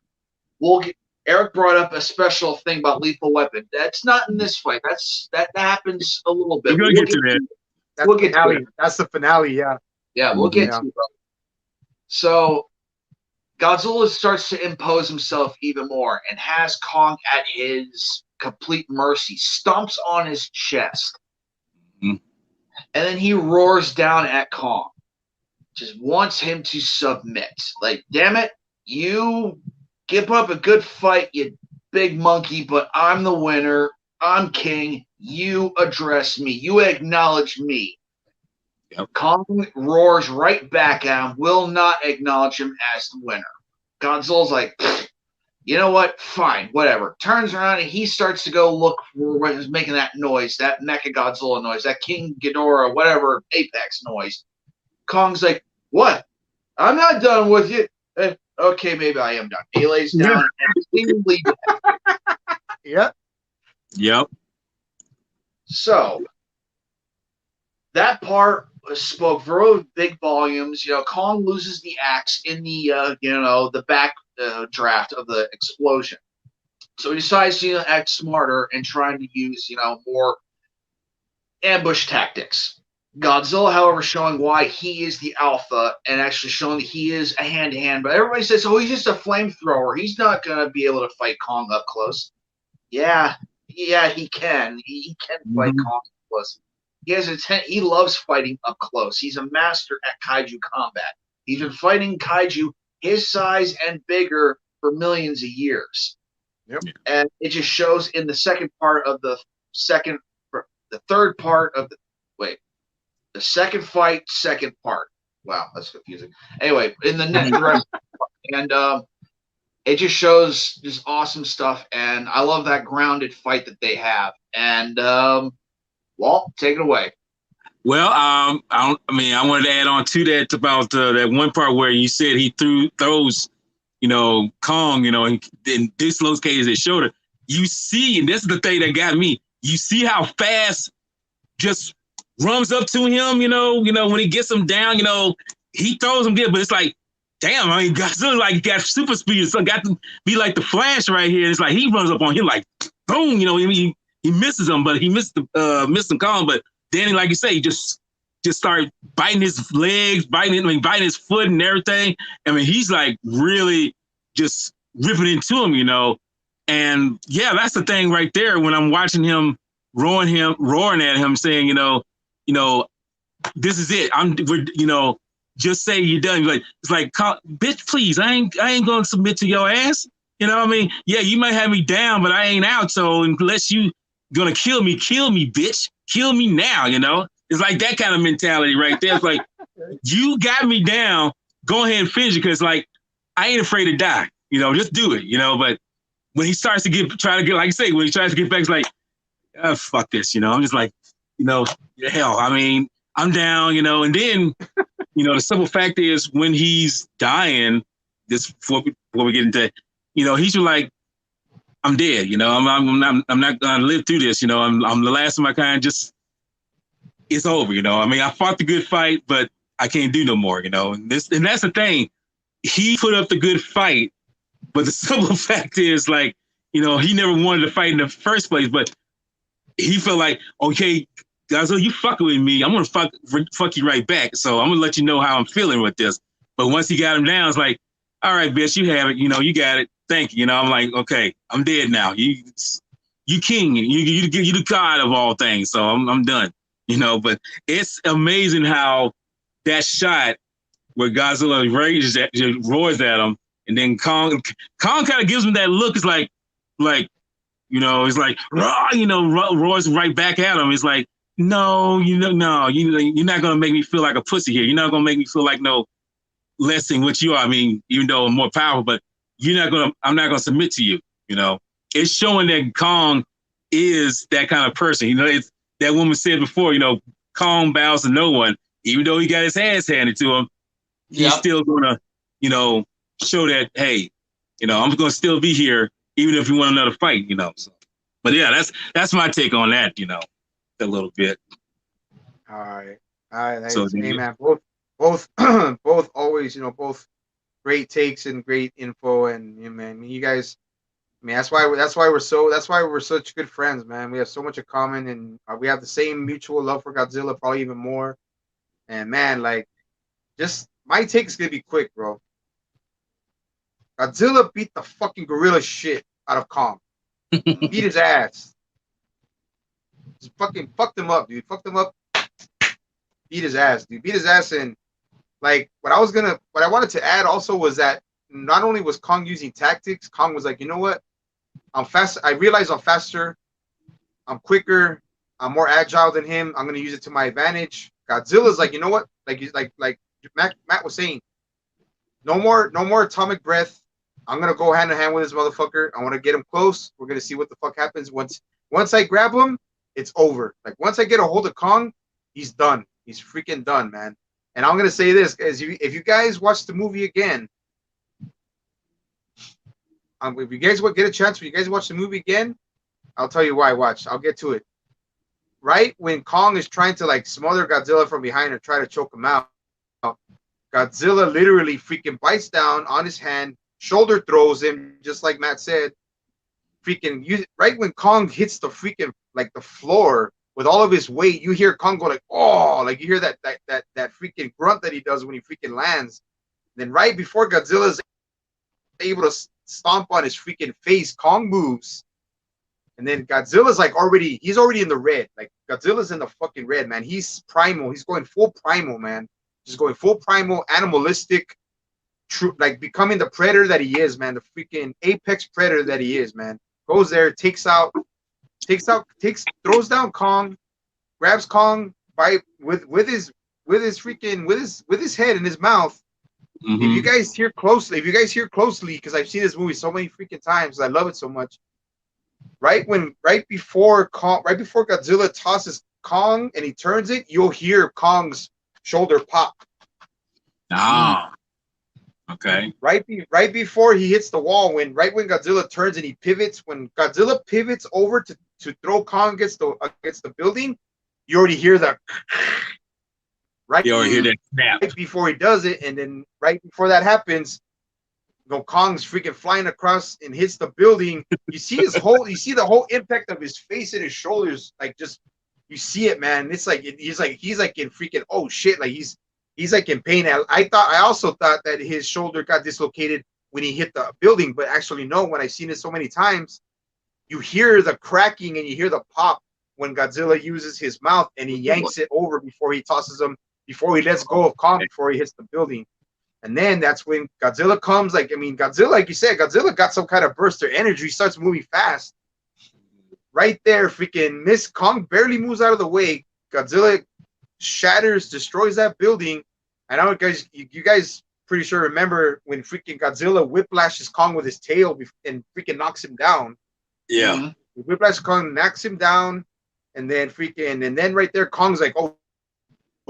Eric brought up a special thing about Lethal Weapon. That's not in this fight. That happens a little bit. We'll get to that. We'll get to it. That's the finale, yeah. Yeah, we'll get to it. So Godzilla starts to impose himself even more and has Kong at his complete mercy, stomps on his chest. Mm-hmm. And then he roars down at Kong. Just wants him to submit. Like, damn it, you give up a good fight, you big monkey, but I'm the winner. I'm king. You address me. You acknowledge me. Yep. Kong roars right back at him, will not acknowledge him as the winner. Godzilla's like, you know what? Fine, whatever. Turns around and he starts to go look for what is making that noise, that Mecha Godzilla noise, that King Ghidorah, whatever, Apex noise. Kong's like, what? I'm not done with you. Okay, maybe I am done. He lays down and seemingly dead. Yep. So that part spoke very big volumes. Kong loses the axe in the back draft of the explosion. So he decides to act smarter and trying to use more ambush tactics. Godzilla, however, showing why he is the alpha and actually showing that he is a hand-to-hand. But everybody says, oh, he's just a flamethrower. He's not going to be able to fight Kong up close. Yeah, he can. He can fight Kong up close. He loves fighting up close. He's a master at kaiju combat. He's been fighting kaiju his size and bigger for millions of years. Yep. And it just shows in the second part of the third part of the second fight, second part. Wow, that's confusing. Anyway, in the next rest, and it just shows just awesome stuff, and I love that grounded fight that they have. And Walt, take it away. Well, I wanted to add on to that about that one part where you said he throws, Kong, and dislocates his shoulder. You see, and this is the thing that got me. You see how fast just runs up to him, when he gets him down, he throws him good, but it's like, damn, Godzilla got super speed, so got to be like the Flash right here. It's like he runs up on him like boom, he misses him, but he missed him Kong. But then, like you say, he just started biting his legs, biting his foot and everything. He's like really just ripping into him, And yeah, that's the thing right there. When I'm watching him roaring at him, saying, this is it. Just say you're done. It's like, bitch, please, I ain't gonna submit to your ass. Yeah, you might have me down, but I ain't out. So unless you gonna kill me, bitch. Kill me now, It's like that kind of mentality right there. It's like, you got me down, go ahead and finish it, because I ain't afraid to die. just do it, But when he starts to try to get, like you say, when he tries to get back, it's like, oh, fuck this, I'm just like, hell, I mean, I'm down, and then, the simple fact is when he's dying, this before we get into, he's like, I'm dead, I'm not gonna live through this, I'm the last of my kind, just, it's over, I mean, I fought the good fight, but I can't do no more, and that's the thing. He put up the good fight, but the simple fact is, like, he never wanted to fight in the first place, but he felt like, okay, Godzilla, you fucking with me, I'm gonna fuck you right back. So I'm gonna let you know how I'm feeling with this. But once he got him down, it's like, all right, bitch, you have it, you got it. Thank you. I'm like, okay, I'm dead now. You king, you the god of all things. So I'm done. But it's amazing how that shot where Godzilla roars at him, and then Kong kind of gives him that look. It's like, it's like, roars right back at him. It's like, no, you're not gonna make me feel like a pussy here. You're not gonna make me feel like no less than what you are. I mean, even though I'm more powerful, but I'm not gonna submit to you. It's showing that Kong is that kind of person. It's that woman said before. Kong bows to no one, even though he got his ass handed to him. He's still gonna, show that, hey, I'm gonna still be here, even if you want another fight. So. But yeah, that's my take on that. A little bit. All right. So, hey man, both both always, both great takes and great info, and man, you guys, I mean, that's why we're such good friends, man. We have so much in common, and we have the same mutual love for Godzilla, probably even more. And man, like, just my take is gonna be quick, bro. Godzilla beat the fucking gorilla shit out of Kong. Beat his ass. Just fucking fucked him up, dude. Fucked him up. Beat his ass, dude. Beat his ass. And like what I wanted to add also was that not only was Kong using tactics, Kong was like, you know what? I'm fast. I realize I'm faster. I'm quicker. I'm more agile than him. I'm gonna use it to my advantage. Godzilla's like, you know what? Like Matt was saying, no more atomic breath. I'm gonna go hand in hand with this motherfucker. I want to get him close. We're gonna see what the fuck happens. Once I grab him, it's over. Like once I get a hold of Kong, he's done. He's freaking done, man. And I'm gonna say this, if you guys watch the movie again, if you guys get a chance, when you guys watch the movie again, I'll tell you why. Watch. I'll get to it. Right when Kong is trying to like smother Godzilla from behind or try to choke him out, Godzilla literally freaking bites down on his hand, shoulder throws him, just like Matt said. Right when Kong hits the freaking like the floor with all of his weight, you hear Kong go like, oh, like you hear that freaking grunt that he does when he freaking lands. Then right before Godzilla's able to stomp on his freaking face, Kong moves. And then Godzilla's like he's already in the red. Like Godzilla's in the fucking red, man. He's primal. He's going full primal, man. Just going full primal, animalistic, like becoming the predator that he is, man. The freaking apex predator that he is, man. Goes there, throws down Kong, grabs Kong with his head in his mouth. Mm-hmm. If you guys hear closely, because I've seen this movie so many freaking times, I love it so much. Right before Godzilla tosses Kong and he turns it, you'll hear Kong's shoulder pop. Ah, okay. Right before he hits the wall, when Godzilla turns and he pivots, when Godzilla pivots over to throw Kong against the building, you already hear that. Right. You already hear that snap. Right before he does it, and then right before that happens, Kong's freaking flying across and hits the building. You see the whole impact of his face and his shoulders, like just you see it, man. It's like he's like in freaking oh shit, like he's like in pain. I also thought that his shoulder got dislocated when he hit the building, but actually no. When I've seen it so many times, you hear the cracking and you hear the pop when Godzilla uses his mouth and he yanks it over before he tosses him, before he lets go of Kong, before he hits the building. And then that's when Godzilla comes. Godzilla, like you said, Godzilla got some kind of burst of energy, starts moving fast. Right there, freaking Miss Kong barely moves out of the way. Godzilla destroys that building. And I know, guys, you guys pretty sure remember when freaking Godzilla whiplashes Kong with his tail and freaking knocks him down. Yeah. Mm-hmm. Whiplash Kong knocks him down, and then right there Kong's like, oh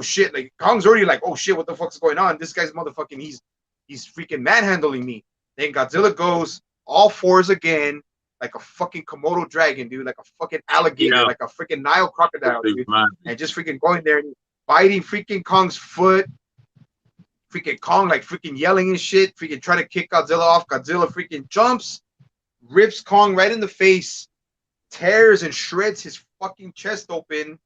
shit, like Kong's already like, oh shit, what the fuck's going on? This guy's motherfucking, he's freaking manhandling me. Then Godzilla goes all fours again, like a fucking Komodo dragon, dude, like a fucking alligator, like a freaking Nile crocodile, dude, and just freaking going there and biting freaking Kong's foot. Freaking Kong like freaking yelling and shit, freaking trying to kick Godzilla off. Godzilla freaking jumps, rips Kong right in the face, tears and shreds his fucking chest open,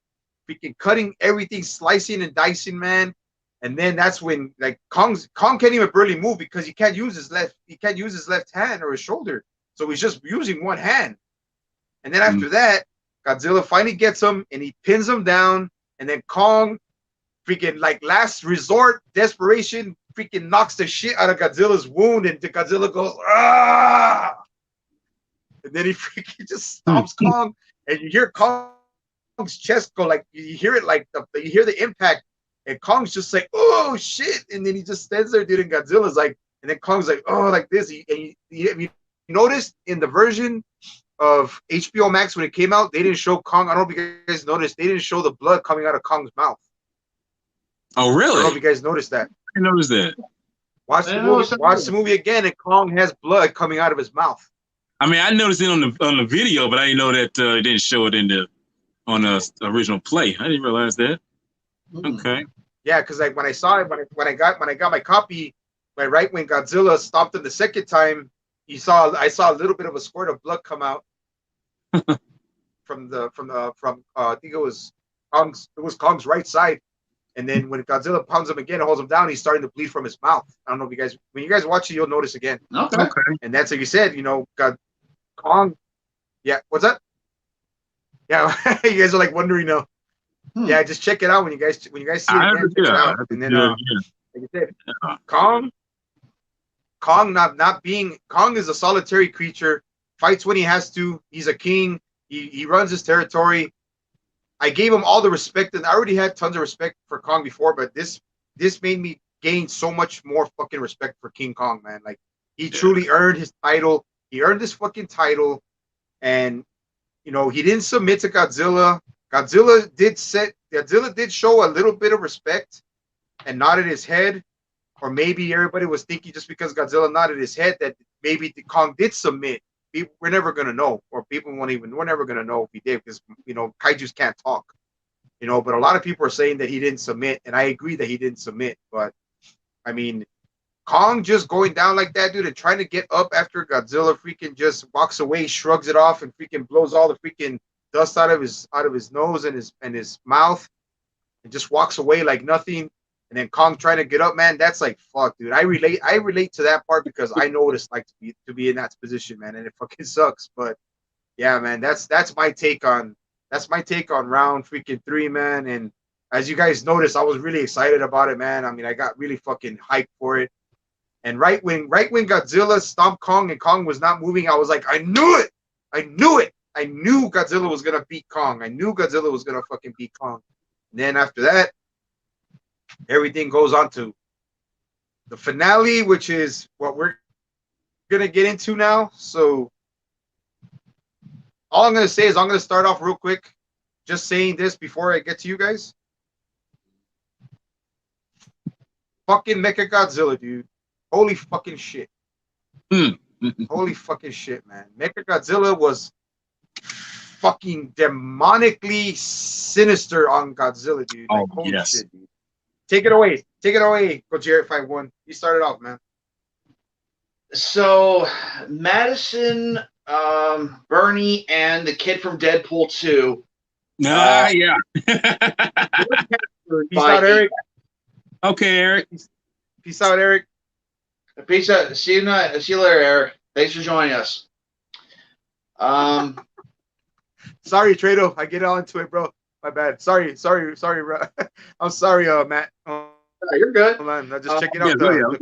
freaking cutting everything, slicing and dicing, man. And then that's when like Kong can't even barely move because he can't use his left hand or his shoulder. So he's just using one hand. And then after that, Godzilla finally gets him and he pins him down, and then Kong freaking like last resort desperation freaking knocks the shit out of Godzilla's wound, and the Godzilla goes ah, and then he freaking just stomps Kong, and you hear Kong's chest go like, you hear it like you hear the impact, and Kong's just like, oh shit, and then he just stands there, dude, and Godzilla's like, and then Kong's like, oh, like this. You noticed in the version of HBO Max when it came out, they didn't show Kong. I don't know if you guys noticed, they didn't show the blood coming out of Kong's mouth. Oh, really? I don't know if you guys noticed that. I noticed that. Watch the movie again, and Kong has blood coming out of his mouth. I mean, I noticed it on the video, but I didn't know that it didn't show it on the original play. I didn't realize that. Okay. Yeah, because like when I saw it, when I got my copy, right when Godzilla stomped him the second time, I saw a little bit of a squirt of blood come out from I think it was Kong's right side. And then when Godzilla pounds him again and holds him down, he's starting to bleed from his mouth. I don't know if when you guys watch it, you'll notice again. Okay. And that's like you said, Kong. Yeah, what's that? Yeah, you guys are like wondering now. Yeah, just check it out when you guys see it again. Check it out. And then, like you said, Kong Kong is a solitary creature. Fights when he has to. He's a king. He runs his territory. I gave him all the respect, and I already had tons of respect for Kong before, but this made me gain so much more fucking respect for King Kong, man. Like, he truly earned his title. He earned this fucking title, and he didn't submit to Godzilla. Godzilla did show a little bit of respect and nodded his head, or maybe everybody was thinking just because Godzilla nodded his head that maybe Kong did submit. We're never gonna know, or we're never gonna know if he did, because kaijus can't talk, but a lot of people are saying that he didn't submit, and I agree that he didn't submit. But I mean, Kong just going down like that, dude, and trying to get up after Godzilla freaking just walks away, shrugs it off, and freaking blows all the freaking dust out of his nose and his mouth, and just walks away like nothing. And then Kong trying to get up, man, that's like, fuck, dude. I relate to that part because I know what it's like to be in that position, man, and it fucking sucks. But yeah, man, that's my take on round freaking 3, man. And as you guys noticed, I was really excited about it, man. I mean, I got really fucking hyped for it. And right when Godzilla stomped Kong and Kong was not moving, I was like, I knew it. I knew Godzilla was gonna beat Kong. I knew Godzilla was gonna fucking beat Kong. And then after that, everything goes on to the finale, which is what we're gonna get into now. So all I'm gonna say is I'm gonna start off real quick, just saying this before I get to you guys. Fucking Mechagodzilla, dude. Holy fucking shit. Holy fucking shit, man. Mechagodzilla was fucking demonically sinister on Godzilla, dude. Like, holy shit, dude. Take it away, Gojira 51. You started off, man. So, Madison, Bernie, and the kid from Deadpool 2. Yeah. Peace out, Eric. Okay, Eric. Peace out, Eric. Peace out. See you later, Eric. Thanks for joining us. Sorry, Trado. I get all into it, bro. My bad. Sorry, bro. I'm sorry, Matt. You're good. Hold on. I'm just checking out I'm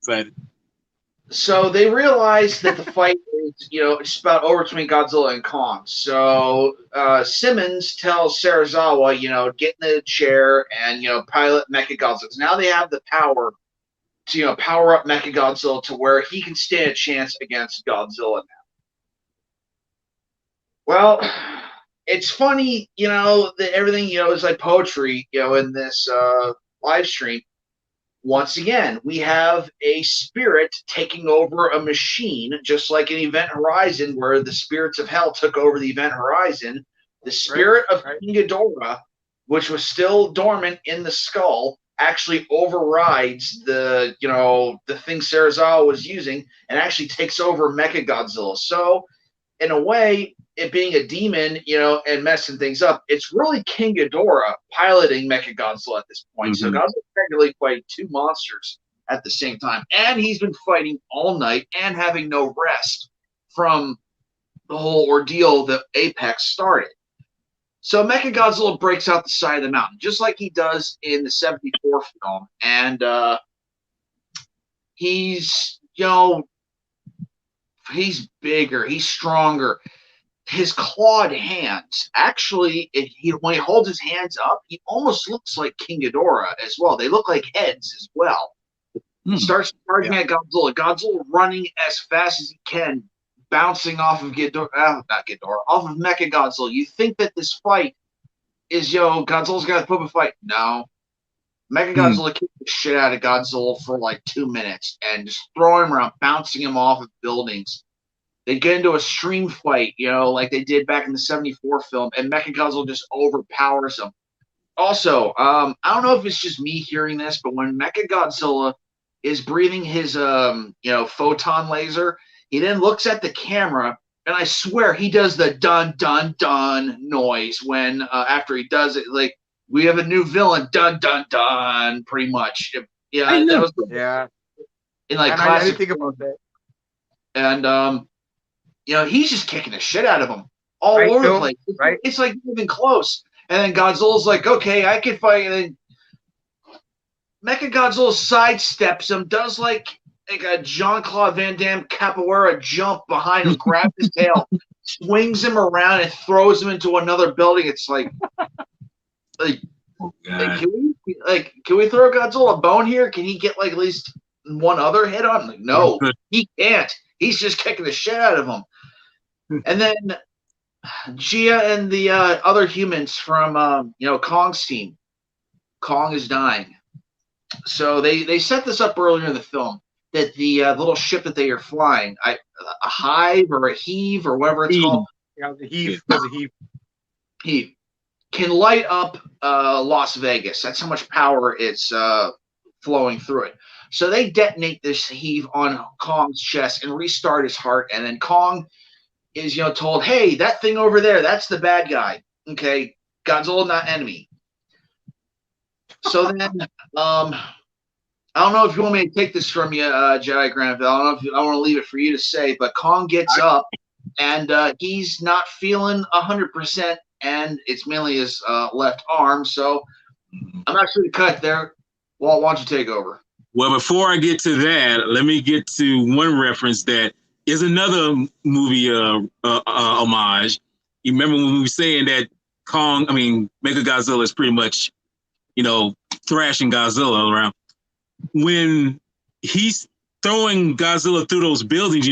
sorry. So they realized that the fight is, just about over between Godzilla and Kong. So Simmons tells Serizawa, get in the chair and, pilot Mechagodzilla. Now they have the power to power up Mechagodzilla to where he can stand a chance against Godzilla now. Well, it's funny, that everything, is like poetry, in this live stream. Once again, we have a spirit taking over a machine, just like in Event Horizon, where the spirits of hell took over the Event Horizon. The spirit of King Ghidorah, which was still dormant in the skull, actually overrides the thing Serizawa was using and actually takes over Mechagodzilla. So, in a way, it being a demon, and messing things up, it's really King Ghidorah piloting Mechagodzilla at this point. So Godzilla's technically fighting two monsters at the same time. And he's been fighting all night and having no rest from the whole ordeal that Apex started. So Mechagodzilla breaks out the side of the mountain, just like he does in the 74 film. And he's bigger, he's stronger. His clawed hands, actually, when he holds his hands up, he almost looks like King Ghidorah as well. They look like heads as well. He starts charging at Godzilla. Godzilla running as fast as he can, bouncing off of off of Mechagodzilla. You think that this fight is, Godzilla's got to put up a fight. No. Mechagodzilla kicked the shit out of Godzilla for like 2 minutes and just throwing him around, bouncing him off of buildings. They get into a stream fight, like they did back in the 74 film, and Mechagodzilla just overpowers them. Also, I don't know if it's just me hearing this, but when Mechagodzilla is breathing his, photon laser, he then looks at the camera, and I swear he does the dun, dun, dun noise when, after he does it, like, we have a new villain, dun, dun, dun, pretty much. Yeah, that was, in like and classic. I didn't think about that. And, he's just kicking the shit out of him all over the place. It's like moving close. And then Godzilla's like, okay, I can fight. And then Mechagodzilla sidesteps him, does like a Jean-Claude Van Damme capoeira jump behind him, grabs his tail, swings him around, and throws him into another building. It's like can we throw Godzilla a bone here? Can he get like at least one other hit on him? Like, no, he can't. He's just kicking the shit out of him. And then Gia and the other humans from Kong's team. Kong is dying. So they set this up earlier in the film that the little ship that they are flying, a hive or a heave or whatever it's called. Yeah, the heave. There's a heave. Heave can light up Las Vegas. That's how much power it's flowing through it. So they detonate this heave on Kong's chest and restart his heart. And then Kong is, told, hey, that thing over there, that's the bad guy. Okay, Godzilla, not enemy. So then, I don't know if you want me to take this from you, Jedi Granville. I don't know if I want to leave it for you to say, but Kong gets up and he's not feeling 100%, and it's mainly his left arm. So I'm actually cut there. Walt, why don't you take over? Well, before I get to that, let me get to one reference that is another movie homage. You remember when we were saying that Mechagodzilla is pretty much, thrashing Godzilla around. When he's throwing Godzilla through those buildings,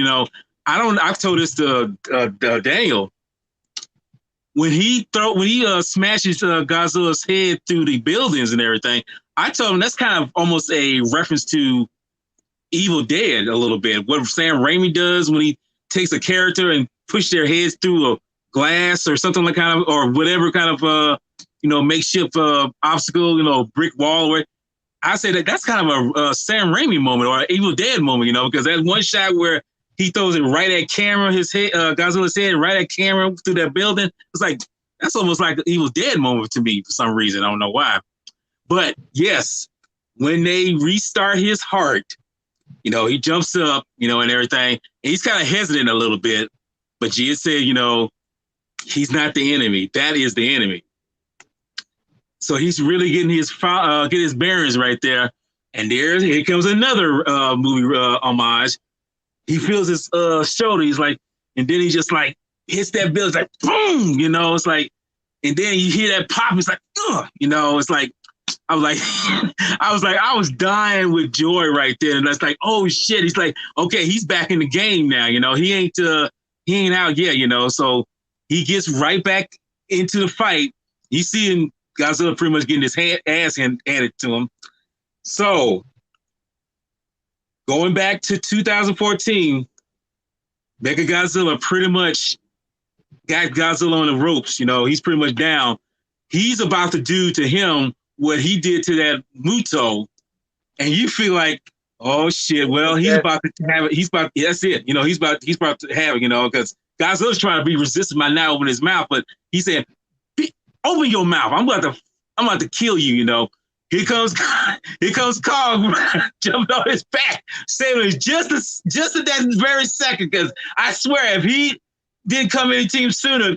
I've told this to Daniel. When he smashes Godzilla's head through the buildings and everything, I told him that's kind of almost a reference to Evil Dead a little bit. What Sam Raimi does when he takes a character and push their heads through a glass or something like or whatever kind of makeshift obstacle, brick wall. Where I say that's kind of a Sam Raimi moment or an Evil Dead moment, because that one shot where he throws it right at camera, his head, Godzilla's head, right at camera through that building. It's like that's almost like an Evil Dead moment to me for some reason. I don't know why. But yes, when they restart his heart, he jumps up, and everything. And he's kind of hesitant a little bit, but Gia said, he's not the enemy. That is the enemy. So he's really getting his bearings right there. And here comes another movie homage. He feels his shoulder. He's like, and then he just like hits that bill. It's like boom, it's like, and then you hear that pop. It's like, it's like I was like, I was dying with joy right there. And that's like, oh shit. He's like, okay, he's back in the game now. He ain't out yet. So he gets right back into the fight. He's seeing Godzilla pretty much getting his ass handed to him. So going back to 2014, Mechagodzilla pretty much got Godzilla on the ropes. He's pretty much down. He's about to do to him what he did to that Muto, and you feel like, oh shit, well, he's about to have it. That's it. He's about to have it, because Godzilla's trying to be resistant by not opening his mouth, but he said, open your mouth. I'm about to kill you, Here comes Kong jumping on his back, saving us just at that very second, because I swear if he didn't come any team sooner,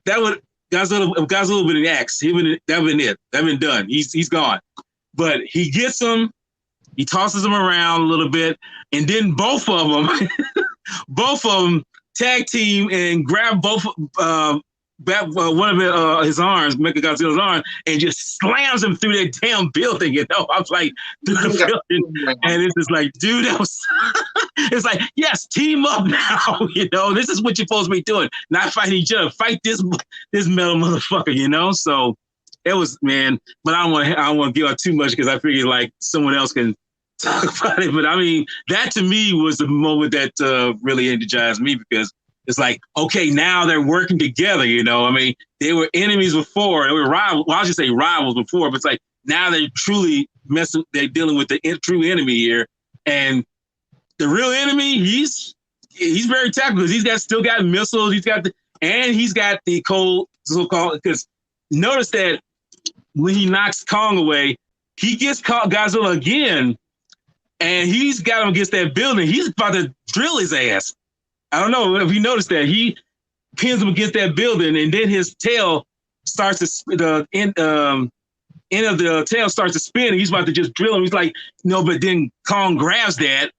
that would Godzilla would have been an axe. That would have been it. That would have been done. He's gone. But he gets him, he tosses him around a little bit, and then both of them tag team and grab both one of his arms, Mechagodzilla's arm, and just slams him through that damn building. I was like, through the building, and it's just like, dude, that was. It's like, yes, team up now. This is what you're supposed to be doing, not fighting each other. Fight this metal motherfucker. So it was, man. But I don't want to give out too much because I figured like someone else can talk about it. But I mean, that to me was the moment that really energized me, because it's like, okay, now they're working together, I mean, they were enemies before. They were rivals. Well, I should say rivals before, but it's like now they're truly they're dealing with the true enemy here. And the real enemy, he's very tactical. He's still got missiles. He's got the cold so-called, because notice that when he knocks Kong away, he gets Godzilla again, and he's got him against that building. He's about to drill his ass. I don't know if you noticed that. He pins him against that building, and then his tail starts to the end of the tail starts to spin, and he's about to just drill him. He's like, no, but then Kong grabs that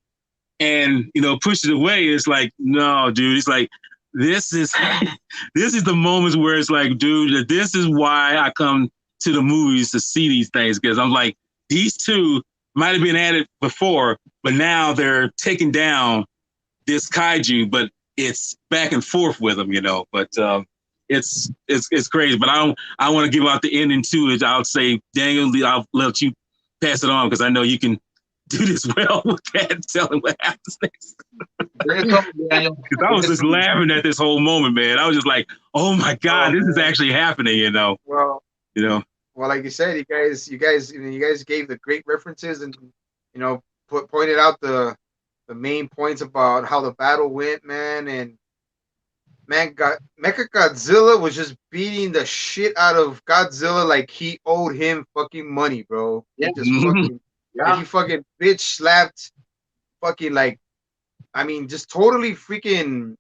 and pushes it away. It's like, no, dude. It's like, this is the moments where it's like, dude, this is why I come to the movies to see these things, because I'm like, these two might have been at it before, but now they're taking down this kaiju, but it's back and forth with them, But it's crazy. But I want to give out the ending to it. I'll say, Daniel, I'll let you pass it on because I know you can do this well with that. Tell him what happens next. Bring it up, Daniel. Because I was just laughing at this whole moment, man. I was just like, oh my god, this is actually happening. Well, like you said, you guys gave the great references and pointed out the main points about how the battle went, man. And man, Mechagodzilla was just beating the shit out of Godzilla like he owed him fucking money, bro. Yeah. He fucking bitch slapped fucking just totally freaking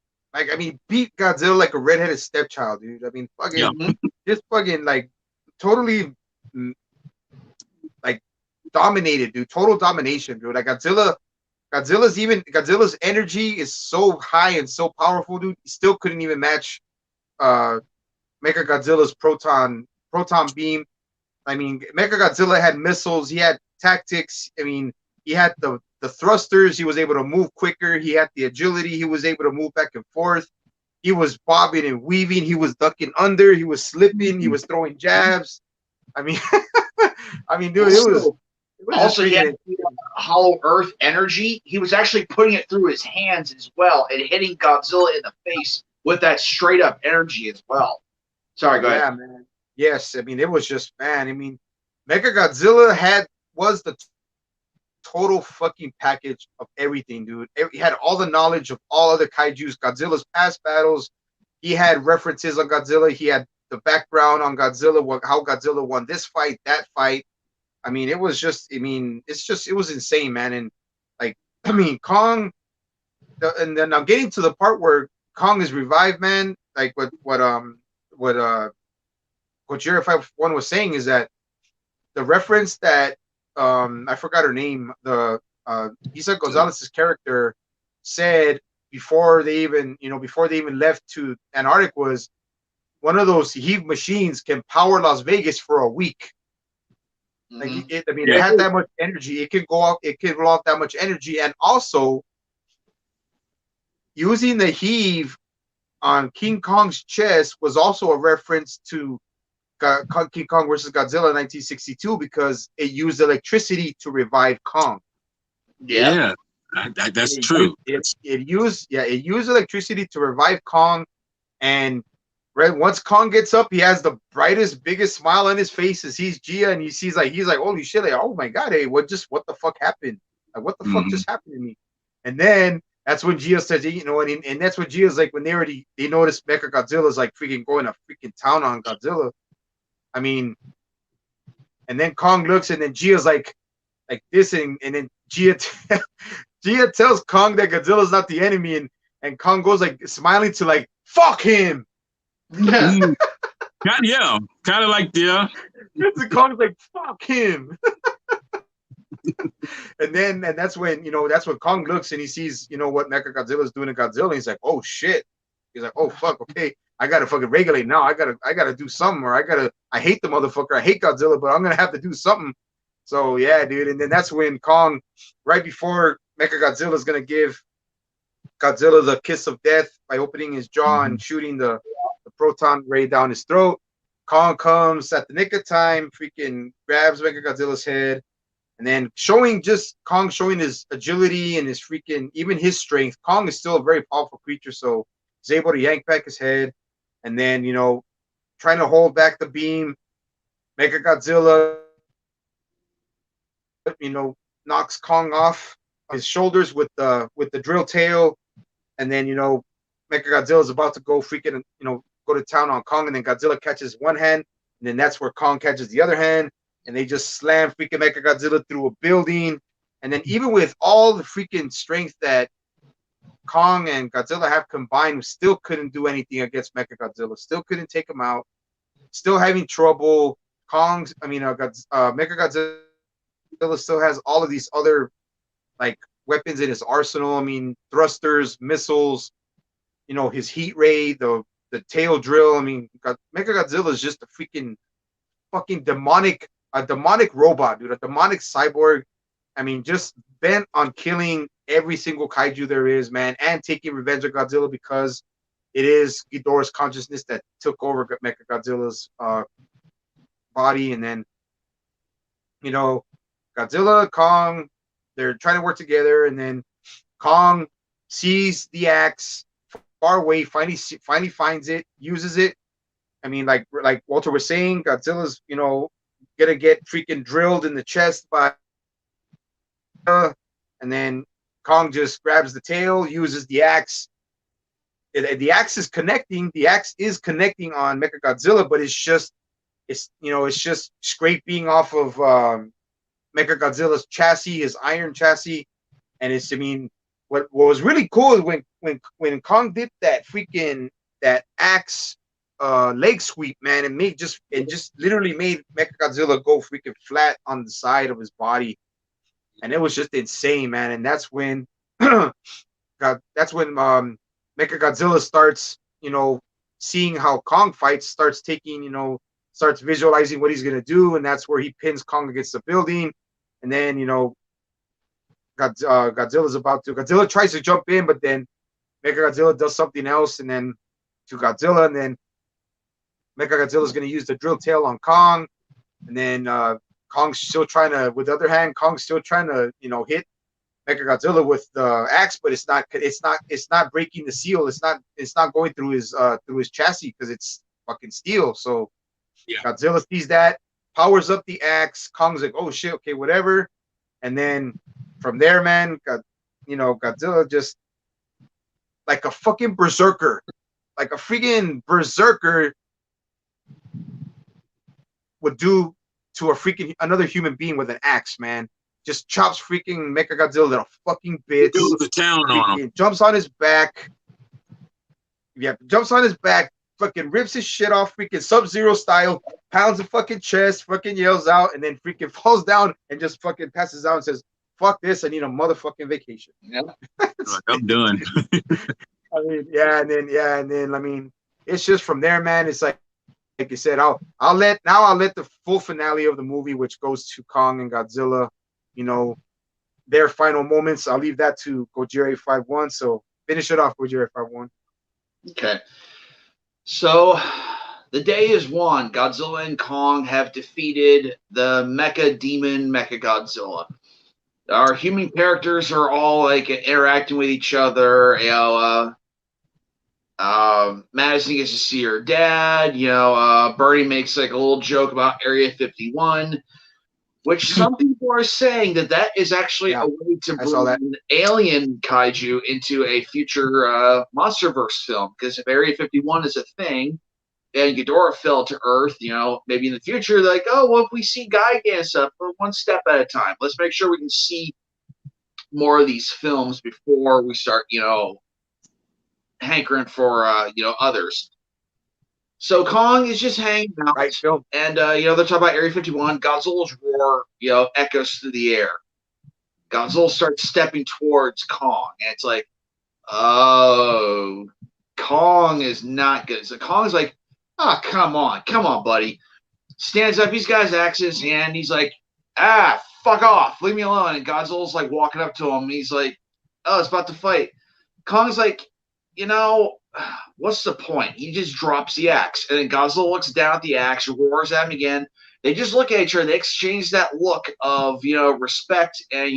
beat Godzilla like a redheaded stepchild, dude. I mean, fucking just fucking totally dominated, dude. Total domination, dude. Like Godzilla's energy is so high and so powerful, dude. He still couldn't even match Mechagodzilla's proton beam. I mean, Mechagodzilla had missiles, he had tactics. I mean, he had the thrusters, he was able to move quicker, he had the agility, he was able to move back and forth. He was bobbing and weaving, he was ducking under, he was slipping, he was throwing jabs. I mean, dude, it was also, he had hollow earth energy. He was actually putting it through his hands as well and hitting Godzilla in the face with that straight up energy as well. Sorry, go ahead. Yeah, man. Yes, I mean, it was just, man. I mean, Mechagodzilla was the total fucking package of everything, dude. He had all the knowledge of all other kaijus, Godzilla's past battles. He had references on Godzilla. He had the background on Godzilla, how Godzilla won this fight, that fight. I mean, it was just, it was insane, man. And Kong, and then I'm getting to the part where Kong is revived, man. Like what Jared 5-1 was saying is that the reference that I forgot her name, Isa Gonzalez's character said before they even left to Antarctica was one of those heave machines can power Las Vegas for a week. Like Mhm. I mean, it Yeah. had that much energy. It can go off. It can roll off that much energy, and also using the heave on King Kong's chest was also a reference to King Kong versus Godzilla in 1962 because it used electricity to revive Kong. Yeah. Yeah. That's It used true. it used electricity to revive Kong, and right once Kong gets up, he has the brightest, biggest smile on his face as he's Gia, and he sees like he's like, holy shit, like, oh my god, hey, what the fuck happened? Like what the fuck Mhm. just happened to me? And then that's when Gia says, you know, and that's what Gia's like when they notice Mecha Godzilla's like freaking going to freaking town on Godzilla. I mean, and then Kong looks, and then Gia's like this, and then Gia tells Kong that Godzilla's not the enemy, and Kong goes like smiling to like fuck him. Yeah. Mm. Yeah. Kind of like, yeah. And Kong's like fuck him. And that's when that's when Kong looks and he sees what Mecha Godzilla's doing to Godzilla. And he's like, oh shit. He's like, oh fuck, okay, I gotta fucking regulate now. I gotta do something, or I hate the motherfucker. I hate Godzilla, but I'm gonna have to do something. So yeah, dude. And then that's when Kong, right before Mecha Godzilla is gonna give Godzilla the kiss of death by opening his jaw Mhm. and shooting the proton ray down his throat, Kong comes at the nick of time, freaking grabs Mecha Godzilla's head, and then Kong showing his agility and his freaking even his strength. Kong is still a very powerful creature, so he's able to yank back his head, and then trying to hold back the beam. Mecha Godzilla, knocks Kong off his shoulders with the drill tail, and then Mecha Godzilla is about to go freaking go to town on Kong, and then Godzilla catches one hand, and then that's where Kong catches the other hand, and they just slam freaking Mecha Godzilla through a building. And then even with all the freaking strength that Kong and Godzilla have combined, we still couldn't do anything against Mecha Godzilla. Still couldn't take him out. Still having trouble. Mecha Godzilla still has all of these other like weapons in his arsenal. I mean, thrusters, missiles, his heat ray, the tail drill. I mean, Mecha Godzilla is just a freaking fucking a demonic robot, dude, a demonic cyborg. I mean, just bent on killing every single kaiju there is, man, and taking revenge on Godzilla because it is Ghidorah's consciousness that took over Mecha Godzilla's body, and then Godzilla, Kong, they're trying to work together, and then Kong sees the axe far away, finally finds it, uses it. I mean, like Walter was saying, Godzilla's gonna get freaking drilled in the chest by, and then Kong just grabs the tail, uses the axe. The axe is connecting. The axe is connecting on Mecha Godzilla, but it's just scraping off of Mecha Godzilla's chassis, his iron chassis, and what was really cool is when Kong did that axe leg sweep, man, it just literally made Mechagodzilla go freaking flat on the side of his body, and it was just insane, man. And that's when Mechagodzilla starts seeing how Kong fights, starts visualizing what he's gonna do, and that's where he pins Kong against the building, and then Godzilla tries to jump in, but then Mechagodzilla does something else, and then to Godzilla, and then Mechagodzilla is going to use the drill tail on Kong, and then Kong's still trying to, with the other hand, Kong's still trying to, hit Mechagodzilla with the axe, but it's not breaking the seal. It's not going through his chassis because it's fucking steel. So Yeah. Godzilla sees that, powers up the axe. Kong's like, oh shit, okay, whatever. And then from there, man, Godzilla just like a fucking berserker, like a freaking berserker would do to a freaking another human being with an axe, man. Just chops freaking Mechagodzilla to fucking bits. Builds the town on him. Jumps on his back. Yeah, jumps on his back, fucking rips his shit off, freaking Sub-Zero style, pounds the fucking chest, fucking yells out, and then freaking falls down and just fucking passes out and says, fuck this, I need a motherfucking vacation. Yeah. Like, I'm done. I mean, and then, I mean, it's just from there, man. It's like like you said, I'll let the full finale of the movie, which goes to Kong and Godzilla, you know, their final moments. I'll leave that to Gojira 5-1. So finish it off, Gojira 5-1. Okay. So the day is won. Godzilla and Kong have defeated the Mecha Demon Mecha Godzilla. Our human characters are all like interacting with each other. Madison gets to see her dad. Bernie makes like a little joke about Area 51, which some people are saying that is actually a way to bring an alien kaiju into a future MonsterVerse film. Because if Area 51 is a thing, and Ghidorah fell to Earth, maybe in the future, they're like, oh, well, if we see Gigan stuff, one step at a time. Let's make sure we can see more of these films before we start, hankering for, others. So Kong is just hanging out, right, Phil. And, they're talking about Area 51. Godzilla's roar, echoes through the air. Godzilla starts stepping towards Kong, and it's like, oh, Kong is not good. So Kong's like, oh, come on, buddy. Stands up, he's got his axe in his hand. He's like, fuck off, leave me alone. And Godzilla's like walking up to him. He's like, oh, it's about to fight. Kong's like, what's the point? He just drops the axe. And then Godzilla looks down at the axe, roars at him again. They just look at each other. They exchange that look of, respect and,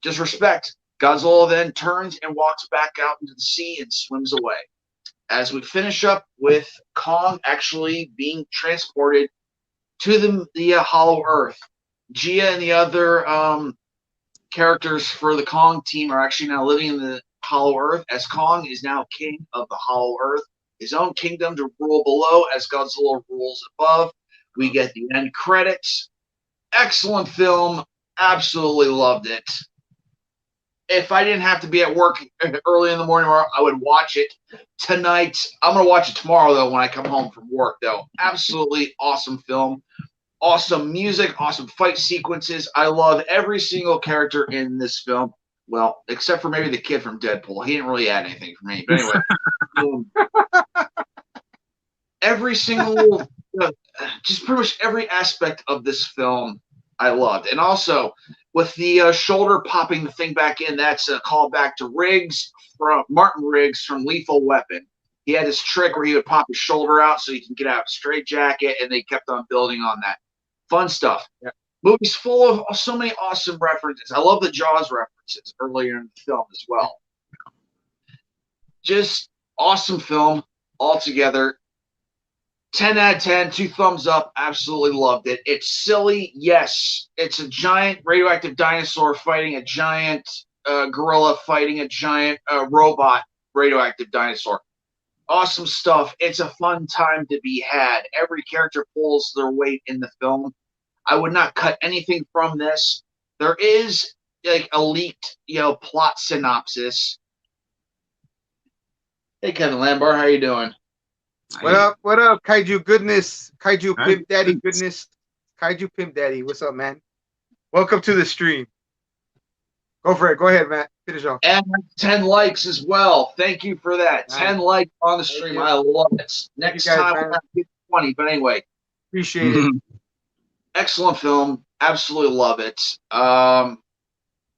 just respect. Godzilla then turns and walks back out into the sea and swims away. As we finish up with Kong actually being transported to the Hollow Earth. Gia and the other characters for the Kong team are actually now living in the Hollow Earth, as Kong is now king of the Hollow Earth, his own kingdom to rule below as Godzilla rules above. We get the end credits. Excellent film. Absolutely loved it. If I didn't have to be at work early in the morning, I would watch it tonight. I'm going to watch it tomorrow, though, when I come home from work, though. Absolutely awesome film. Awesome music, awesome fight sequences. I love every single character in this film. Well, except for maybe the kid from Deadpool. He didn't really add anything for me. But anyway, every single, just pretty much every aspect of this film I loved. And also, with the shoulder popping the thing back in, that's a callback to Martin Riggs from Lethal Weapon. He had this trick where he would pop his shoulder out so he can get out of a straitjacket, and they kept on building on that. Fun stuff. Yeah. Movie's full of so many awesome references. I love the Jaws references earlier in the film as well. Just awesome film altogether. 10 out of 10, 2 thumbs up. Absolutely loved it. It's silly, yes. It's a giant radioactive dinosaur fighting a giant gorilla fighting a giant robot radioactive dinosaur. Awesome stuff. It's a fun time to be had. Every character pulls their weight in the film. I would not cut anything from this. There is like a leaked, plot synopsis. Hey, Kevin Lambar, how you doing? What up, Kaiju goodness? Kaiju Pimp Daddy goodness? Kaiju Pimp Daddy, what's up, man? Welcome to the stream. Go for it. Go ahead, Matt. Finish off. And 10 likes as well. Thank you for that. Nice. 10 likes on the stream. I love it. Next time we'll have to get 20. But anyway. Appreciate it. Excellent film. Absolutely love it.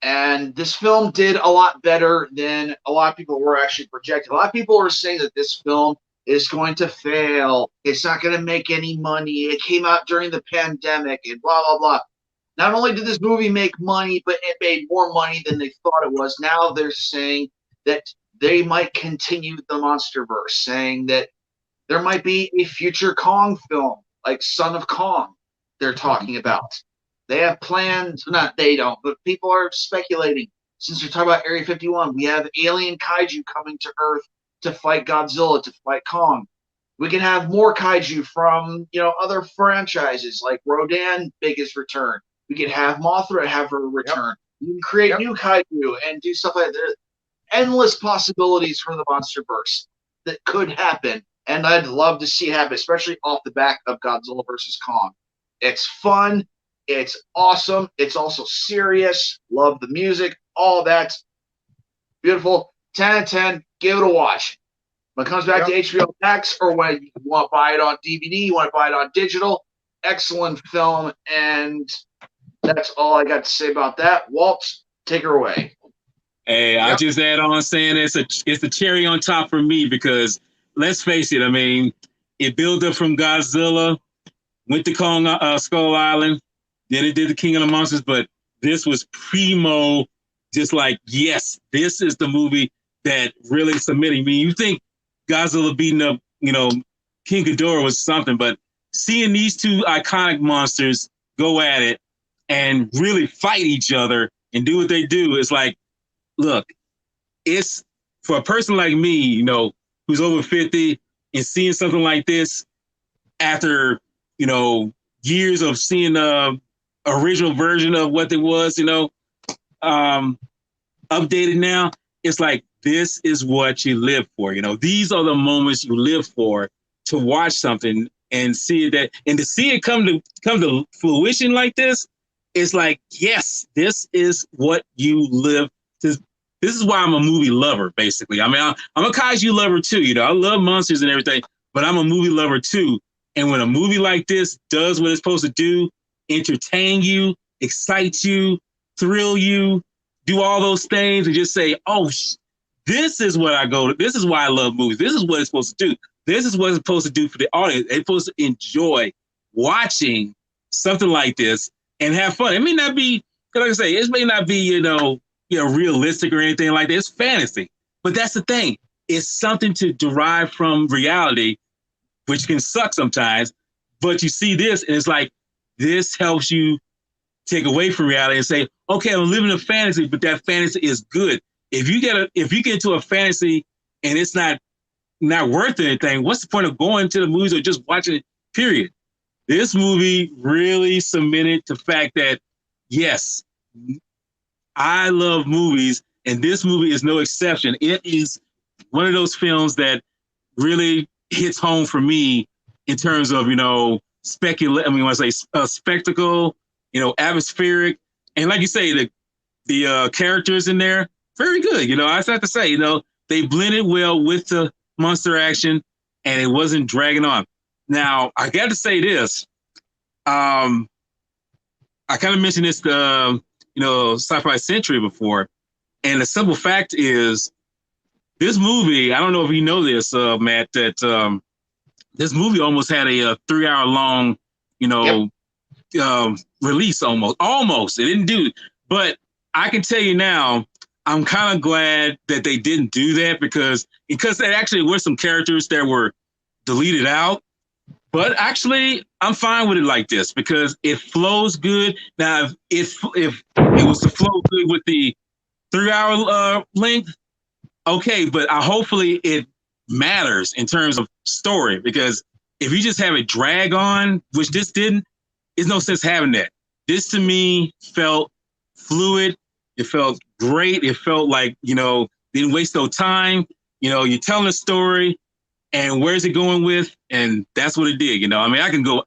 And this film did a lot better than a lot of people were actually projecting. A lot of people were saying that this film is going to fail. It's not going to make any money. It came out during the pandemic and blah, blah, blah. Not only did this movie make money, but it made more money than they thought it was. Now they're saying that they might continue the MonsterVerse, saying that there might be a future Kong film, like Son of Kong, they're talking about. They have plans. Not they don't, but people are speculating. Since we're talking about Area 51, we have alien kaiju coming to Earth to fight Godzilla, to fight Kong. We can have more kaiju from, other franchises like Rodan, biggest return. We can have Mothra have her return. Yep. You can create new kaiju and do stuff like that. There's endless possibilities for the MonsterVerse that could happen, and I'd love to see it happen, especially off the back of Godzilla vs. Kong. It's fun. It's awesome. It's also serious. Love the music. All that. Beautiful. 10 out of 10. Give it a watch. When it comes back to HBO Max, or when you want to buy it on DVD, you want to buy it on digital, excellent film. And that's all I got to say about that. Walt, take her away. Hey, I'll just add on saying it's the cherry on top for me because let's face it, I mean, it built up from Godzilla, went to Skull Island, then it did the King of the Monsters, but this was primo, just like, yes, this is the movie that really submitting. I mean, you think Godzilla beating up, King Ghidorah was something, but seeing these two iconic monsters go at it and really fight each other and do what they do, is like, look, it's for a person like me, who's over 50 and seeing something like this after, years of seeing the original version of what it was, updated now, it's like, this is what you live for. These are the moments you live for, to watch something and see that, and to see it come to fruition like this. It's like, yes, this is what you live. This is why I'm a movie lover, basically. I mean, I'm a kaiju lover too. I love monsters and everything, but I'm a movie lover too. And when a movie like this does what it's supposed to do, entertain you, excite you, thrill you, do all those things, and just say, oh, this is what I go to. This is why I love movies. This is what it's supposed to do. This is what it's supposed to do for the audience. It's supposed to enjoy watching something like this and have fun. It may not be, like I say, it may not be, realistic or anything like that. It's fantasy. But that's the thing. It's something to derive from reality, which can suck sometimes. But you see this, and it's like, this helps you take away from reality and say, okay, I'm living a fantasy, but that fantasy is good. If you get into a fantasy and it's not worth anything, what's the point of going to the movies or just watching it, period? This movie really cemented the fact that, yes, I love movies, and this movie is no exception. It is one of those films that really hits home for me in terms of, spectacle, atmospheric. And like you say, the characters in there, very good. I have to say, they blended well with the monster action, and it wasn't dragging on. Now, I got to say this. I kind of mentioned this, Sci Fi Century before. And the simple fact is, this movie, I don't know if you know this, Matt, that this movie almost had a 3-hour long, release almost. Almost. It didn't do it. But I can tell you now, I'm kind of glad that they didn't do that because there actually were some characters that were deleted out. But actually, I'm fine with it like this because it flows good. Now, if it was to flow good with the 3-hour length, okay, but hopefully it matters in terms of story, because if you just have it drag on, which this didn't, there's no sense having that. This to me felt fluid. It felt great. It felt like, didn't waste no time. You're telling a story, and where's it going with? And that's what it did. I can go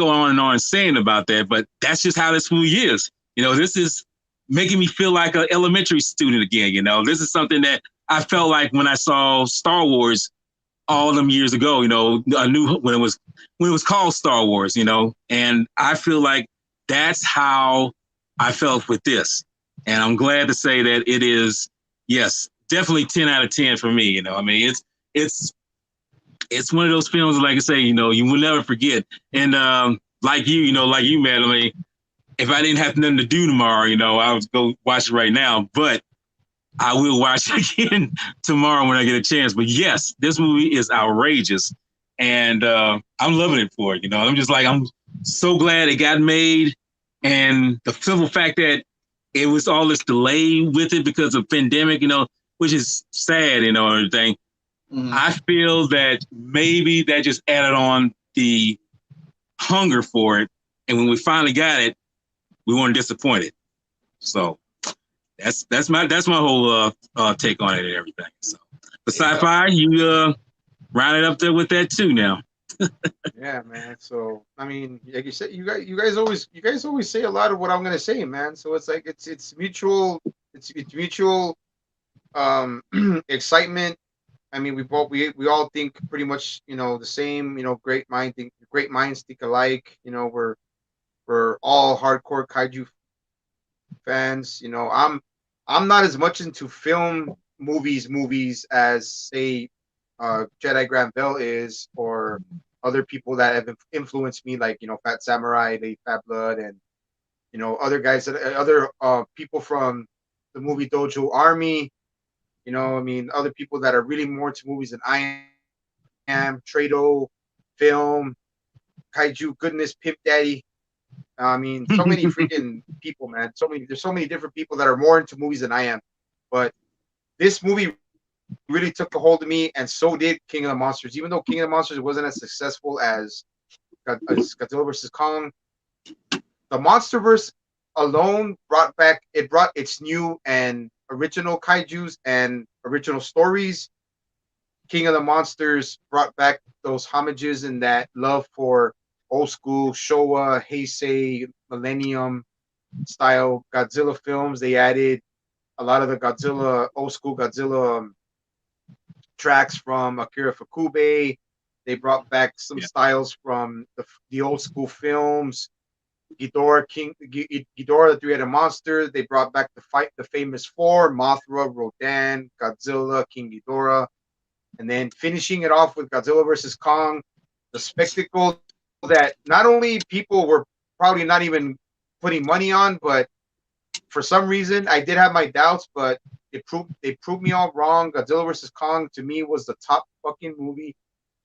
on and on saying about that, but that's just how this movie is. This is making me feel like an elementary student again. This is something that I felt like when I saw Star Wars all them years ago. I knew when it was called Star Wars. And I feel like that's how I felt with this. And I'm glad to say that it is, yes, definitely 10 out of 10 for me. It's one of those films, like I say, you will never forget. And like you, Matt, if I didn't have nothing to do tomorrow, I would go watch it right now. But I will watch it again tomorrow when I get a chance. But yes, this movie is outrageous. And I'm loving it for it. I'm just like, I'm so glad it got made. And the simple fact that it was all this delay with it because of pandemic, which is sad, and everything. Mm-hmm. I feel that maybe that just added on the hunger for it. And when we finally got it, we weren't disappointed. So that's my whole take on it and everything. So, but Sci-Fi, you rounded up there with that too now. Yeah, man. So like you said, you guys always say a lot of what I'm gonna say, man. So it's like it's mutual excitement I mean, we all think pretty much, the same. Great minds think alike. We're all hardcore kaiju fans. I'm not as much into movies as say Jedi Grand Bell is, or other people that have influenced me, like Fat Samurai, the Fat Blood, and other guys that other people from the movie Dojo Army. I mean, other people that are really more into movies than I am. Trado, film, kaiju, goodness, Pimp Daddy. I mean, so many freaking people, man. There's so many different people that are more into movies than I am. But this movie really took a hold of me, and so did King of the Monsters. Even though King of the Monsters wasn't as successful as Godzilla vs Kong, the MonsterVerse alone brought its new and original kaiju's and original stories. King of the Monsters brought back those homages and that love for old school Showa, Heisei, Millennium style Godzilla films. They added a lot of the old school Godzilla tracks from Akira Fukube. They brought back some styles from the old school films. Ghidorah, the three-headed monster. They brought back the famous four: Mothra, Rodan, Godzilla, King Ghidorah, and then finishing it off with Godzilla versus Kong, the spectacle that not only people were probably not even putting money on, but for some reason I did have my doubts, but they proved me all wrong. Godzilla versus Kong to me was the top fucking movie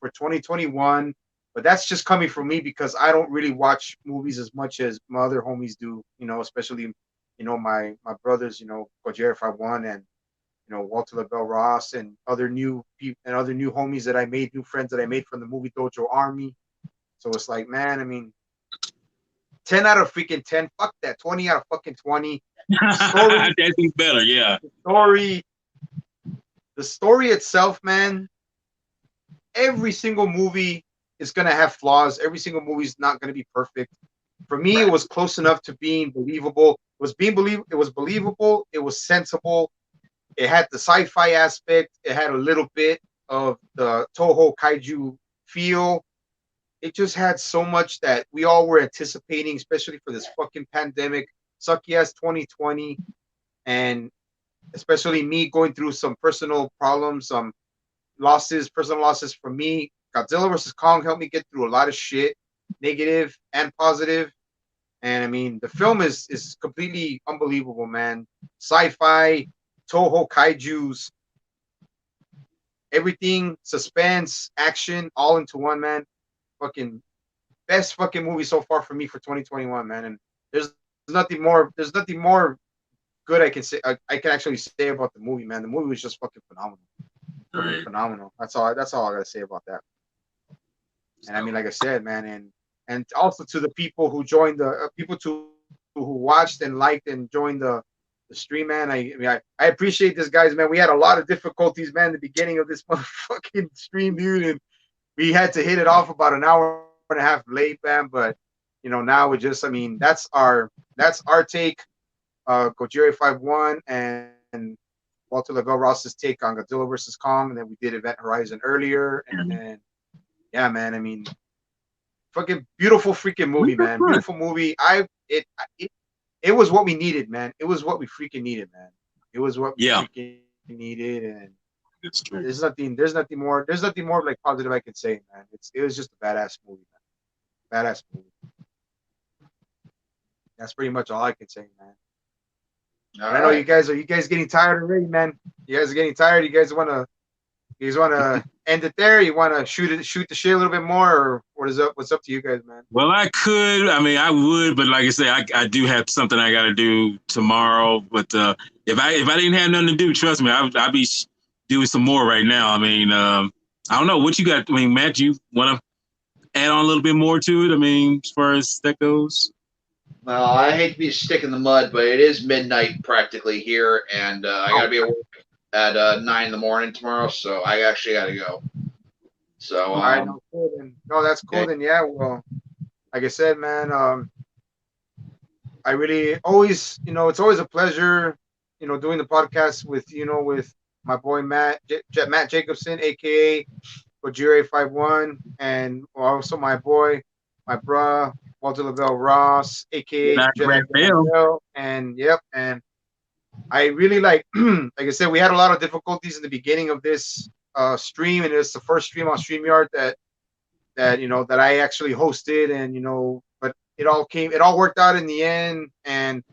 for 2021. But that's just coming from me because I don't really watch movies as much as my other homies do, especially my brothers, Gojira 51 and Walter LaBelle Ross and other new people and other new homies that I made, new friends that I made from the movie Dojo Army. So it's like, man, I mean, 10 out of freaking 10, fuck that, 20 out of fucking 20. Story, that's better, yeah. Story, the story itself, man. Every single movie is gonna have flaws. Every single movie is not gonna be perfect. For me, it was close enough to being believable. It was believable. It was sensible. It had the sci-fi aspect. It had a little bit of the Toho kaiju feel. It just had so much that we all were anticipating, especially for this fucking pandemic, sucky ass 2020, and especially me going through some personal problems, some personal losses for me. Godzilla vs Kong helped me get through a lot of shit, negative and positive. And I mean, the film is completely unbelievable, man. Sci-fi, Toho kaiju's, everything, suspense, action, all into one, man. Fucking best fucking movie so far for me for 2021, man. And there's nothing more. There's nothing more good I can say. I can actually say about the movie, man. The movie was just fucking phenomenal. Right. Phenomenal. That's all I gotta say about that. And I mean, like I said, man, and also to the people who joined the who watched and liked and joined the stream, man. I appreciate this, guys, man. We had a lot of difficulties, man, in the beginning of this motherfucking stream, dude, and we had to hit it off about an hour and a half late, man. But now we just, I mean, that's our take. Gojira 51 and Walter LaBelle Ross's take on Godzilla versus Kong, and then we did Event Horizon earlier, and then yeah, man. I mean, fucking beautiful freaking movie, man. Beautiful movie. It was what we needed, man. It was what we freaking needed, man. It was what we freaking needed, and there's nothing more like positive I can say, man. It was just a badass movie, man. Badass movie. That's pretty much all I can say, man. I know you guys getting tired already, man. You guys are getting tired. You guys wanna end it there? You wanna shoot the shit a little bit more, or what's up to you guys, man? Well, I could. I mean, I would, but like I said, I do have something I got to do tomorrow. But if I didn't have nothing to do, trust me, I'd be doing some more right now. I mean, I don't know what you got. I mean, Matt, you want to add on a little bit more to it? I mean, as far as that goes. Well, I hate to be a stick in the mud, but it is midnight practically here, and I got to be at work at 9 in the morning tomorrow, so I actually got to go. So, all right, no, cool then. No, that's cool okay. then. Yeah, well, like I said, man, I really always, it's always a pleasure, doing the podcast with my boy Matt Jacobson, aka Gojira 51, and also my boy, my bruh, Walter Lavelle Ross, aka Jedi Jedi Grand Bell. Bell, and yep, and I really like like I said, we had a lot of difficulties in the beginning of this stream, and it's the first stream on StreamYard that I actually hosted, and but it all worked out in the end, and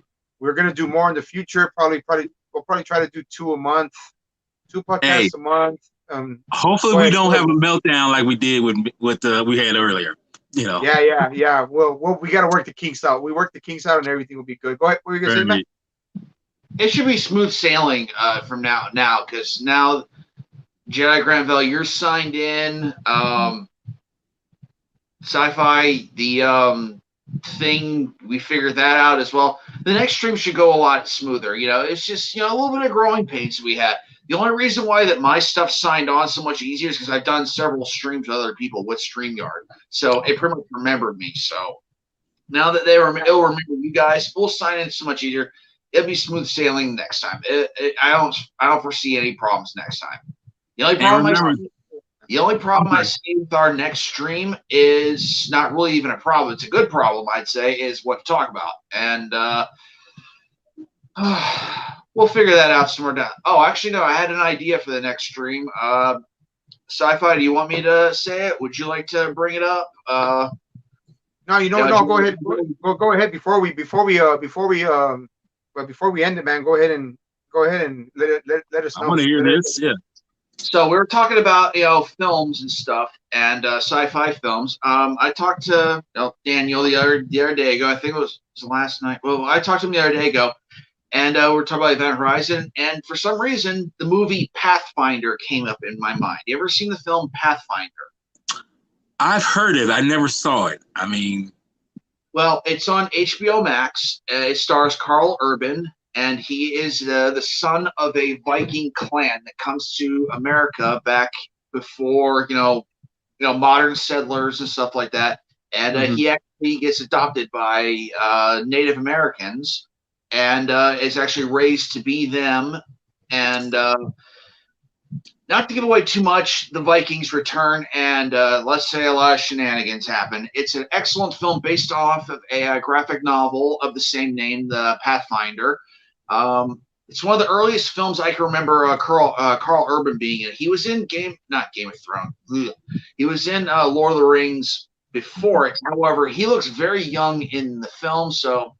we're gonna do more in the future. We'll probably try to do two Hey, podcasts a month. hopefully Go we ahead, don't go have ahead. a meltdown like we did with what we had earlier. You know, Yeah. Well, we got to work the kinks out. We work the kinks out, and everything will be good. Go ahead. What were you gonna say, Matt? right. It should be smooth sailing from now, because now Jedi Granville, you're signed in. Sci-fi, the thing, we figured that out as well. The next stream should go a lot smoother. It's just a little bit of growing pains we had. The only reason why that my stuff signed on so much easier is because I've done several streams with other people with StreamYard, so it pretty much remembered me. So now that it'll remember you guys, we'll sign in so much easier. It'll be smooth sailing next time. I don't foresee any problems next time. The only And problem I remember, see the only problem I okay, see with our next stream is not really even a problem. It's a good problem, I'd say, is what to talk about. And we'll figure that out somewhere down. Oh, actually, no, I had an idea for the next stream. Sci-Fi, do you want me to say it? Would you like to bring it up? No, no. Go ahead. Go ahead. Before we end it, man. Go ahead and let us I know. want to hear this. Yeah. So we were talking about films and stuff and sci-fi films. I talked to Daniel the other day ago. I think it was last night. Well, I talked to him the other day ago, and we were talking about Event Horizon. And for some reason, the movie Pathfinder came up in my mind. You ever seen the film Pathfinder? I've heard it. I never saw it. I mean, Well, it's on HBO Max. It stars Carl Urban, and he is the son of a Viking clan that comes to America back before modern settlers and stuff like that. And he actually gets adopted by Native Americans, and is actually raised to be them. And not to give away too much, the Vikings return, and let's say a lot of shenanigans happen. It's an excellent film based off of a graphic novel of the same name, The Pathfinder. It's one of the earliest films I can remember Carl Urban being in. He was in not Game of Thrones. Ugh. He was in Lord of the Rings before it. However, he looks very young in the film, so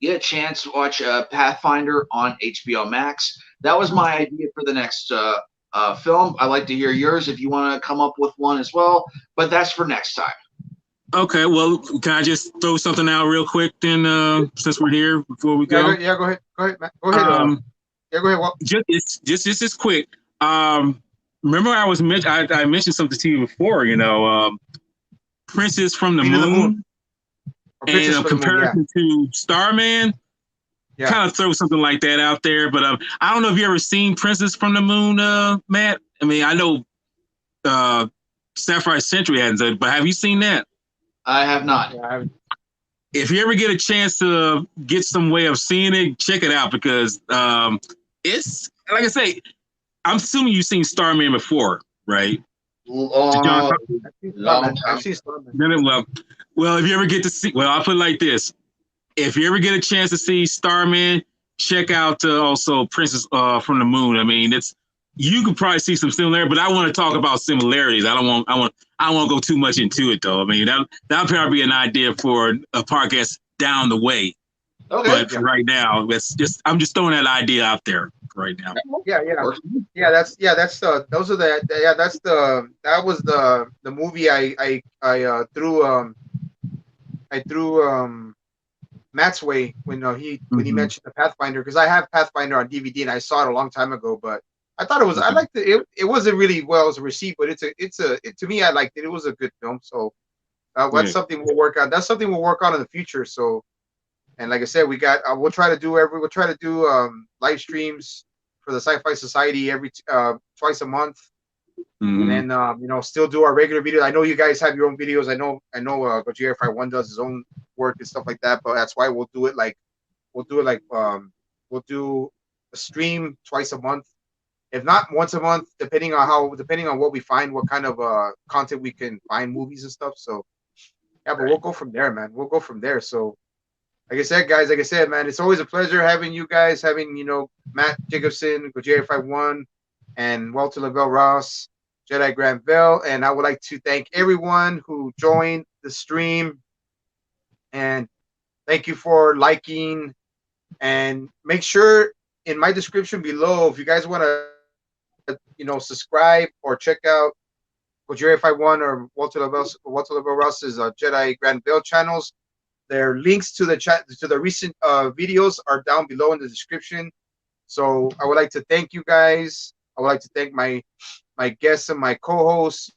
get a chance to watch Pathfinder on HBO Max. That was my idea for the next film. I'd like to hear yours if you want to come up with one as well, but that's for next time. okay. Well, can I just throw something out real quick then, since we're here before we go? Yeah, go ahead. Go ahead, Matt. Go ahead. Yeah, go ahead. Well, Just quick. Remember I mentioned something to you before. Princess from the Queen of the Moon, or Princess and for the Moon. Yeah. comparison to Starman. Yeah. Kind of throw something like that out there, but I don't know if you ever seen Princess from the Moon, Matt. I mean, I know Sci Fi Sciciety hasn't, but have you seen that? I have not. Yeah, If you ever get a chance to get some way of seeing it, check it out because it's like I say. I'm assuming you've seen Starman before, right? I've seen Starman. Well, if you ever get to see, I'll put it like this: if you ever get a chance to see Starman, check out also Princess from the Moon. I mean, you could probably see some similarity, but I want to talk about similarities. I don't want to go too much into it though. I mean, that'll probably be an idea for a podcast down the way. Okay. But for right now, I'm just throwing that idea out there right now. That was the movie I threw Matt's way when he mentioned the Pathfinder, because I have Pathfinder on DVD and I saw it a long time ago, but I thought I liked it. It wasn't really well as a received, but to me I liked it. It was a good film, so that's something we'll work on. That's something we'll work on in the future. So, and like I said, we'll try to do live streams for the Sci-Fi Society every twice a month. And then still do our regular videos. I know you guys have your own videos. I know Gojira 51 does his own work and stuff like that, but that's why we'll do a stream twice a month, If not, once a month, depending on what we find, what kind of content we can find, movies and stuff. So yeah, but we'll go from there, man. We'll go from there. So like I said, guys, man, it's always a pleasure having you guys, having Matt Jacobson, Gojira51, and Walter Lavelle Ross, Jedi Granville, and I would like to thank everyone who joined the stream, and thank you for liking, and make sure in my description below, if you guys want to subscribe or check out Gojira51 or Walter Lavelle Ross's Jedi Granville channels. Their links to the recent videos are down below in the description. So I would like to thank you guys. I would like to thank my guests and my co-hosts,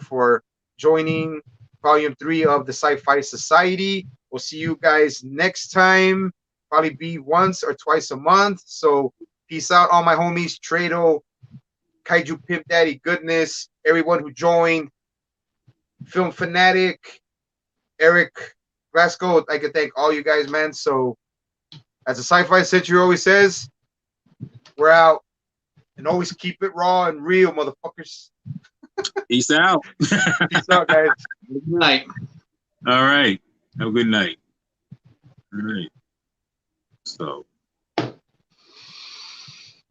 for joining Volume 3 of the Sci-Fi Society. We'll see you guys next time. Probably be once or twice a month. So peace out, all my homies. Trado, Kaiju Pimp Daddy Goodness, everyone who joined, Film Fanatic, Eric Vasco. I can thank all you guys, man. So as the Sci-Fi Century always says, we're out. And always keep it raw and real, motherfuckers. Peace out. Peace out, guys. Good night. All right. Have a good night. All right. So.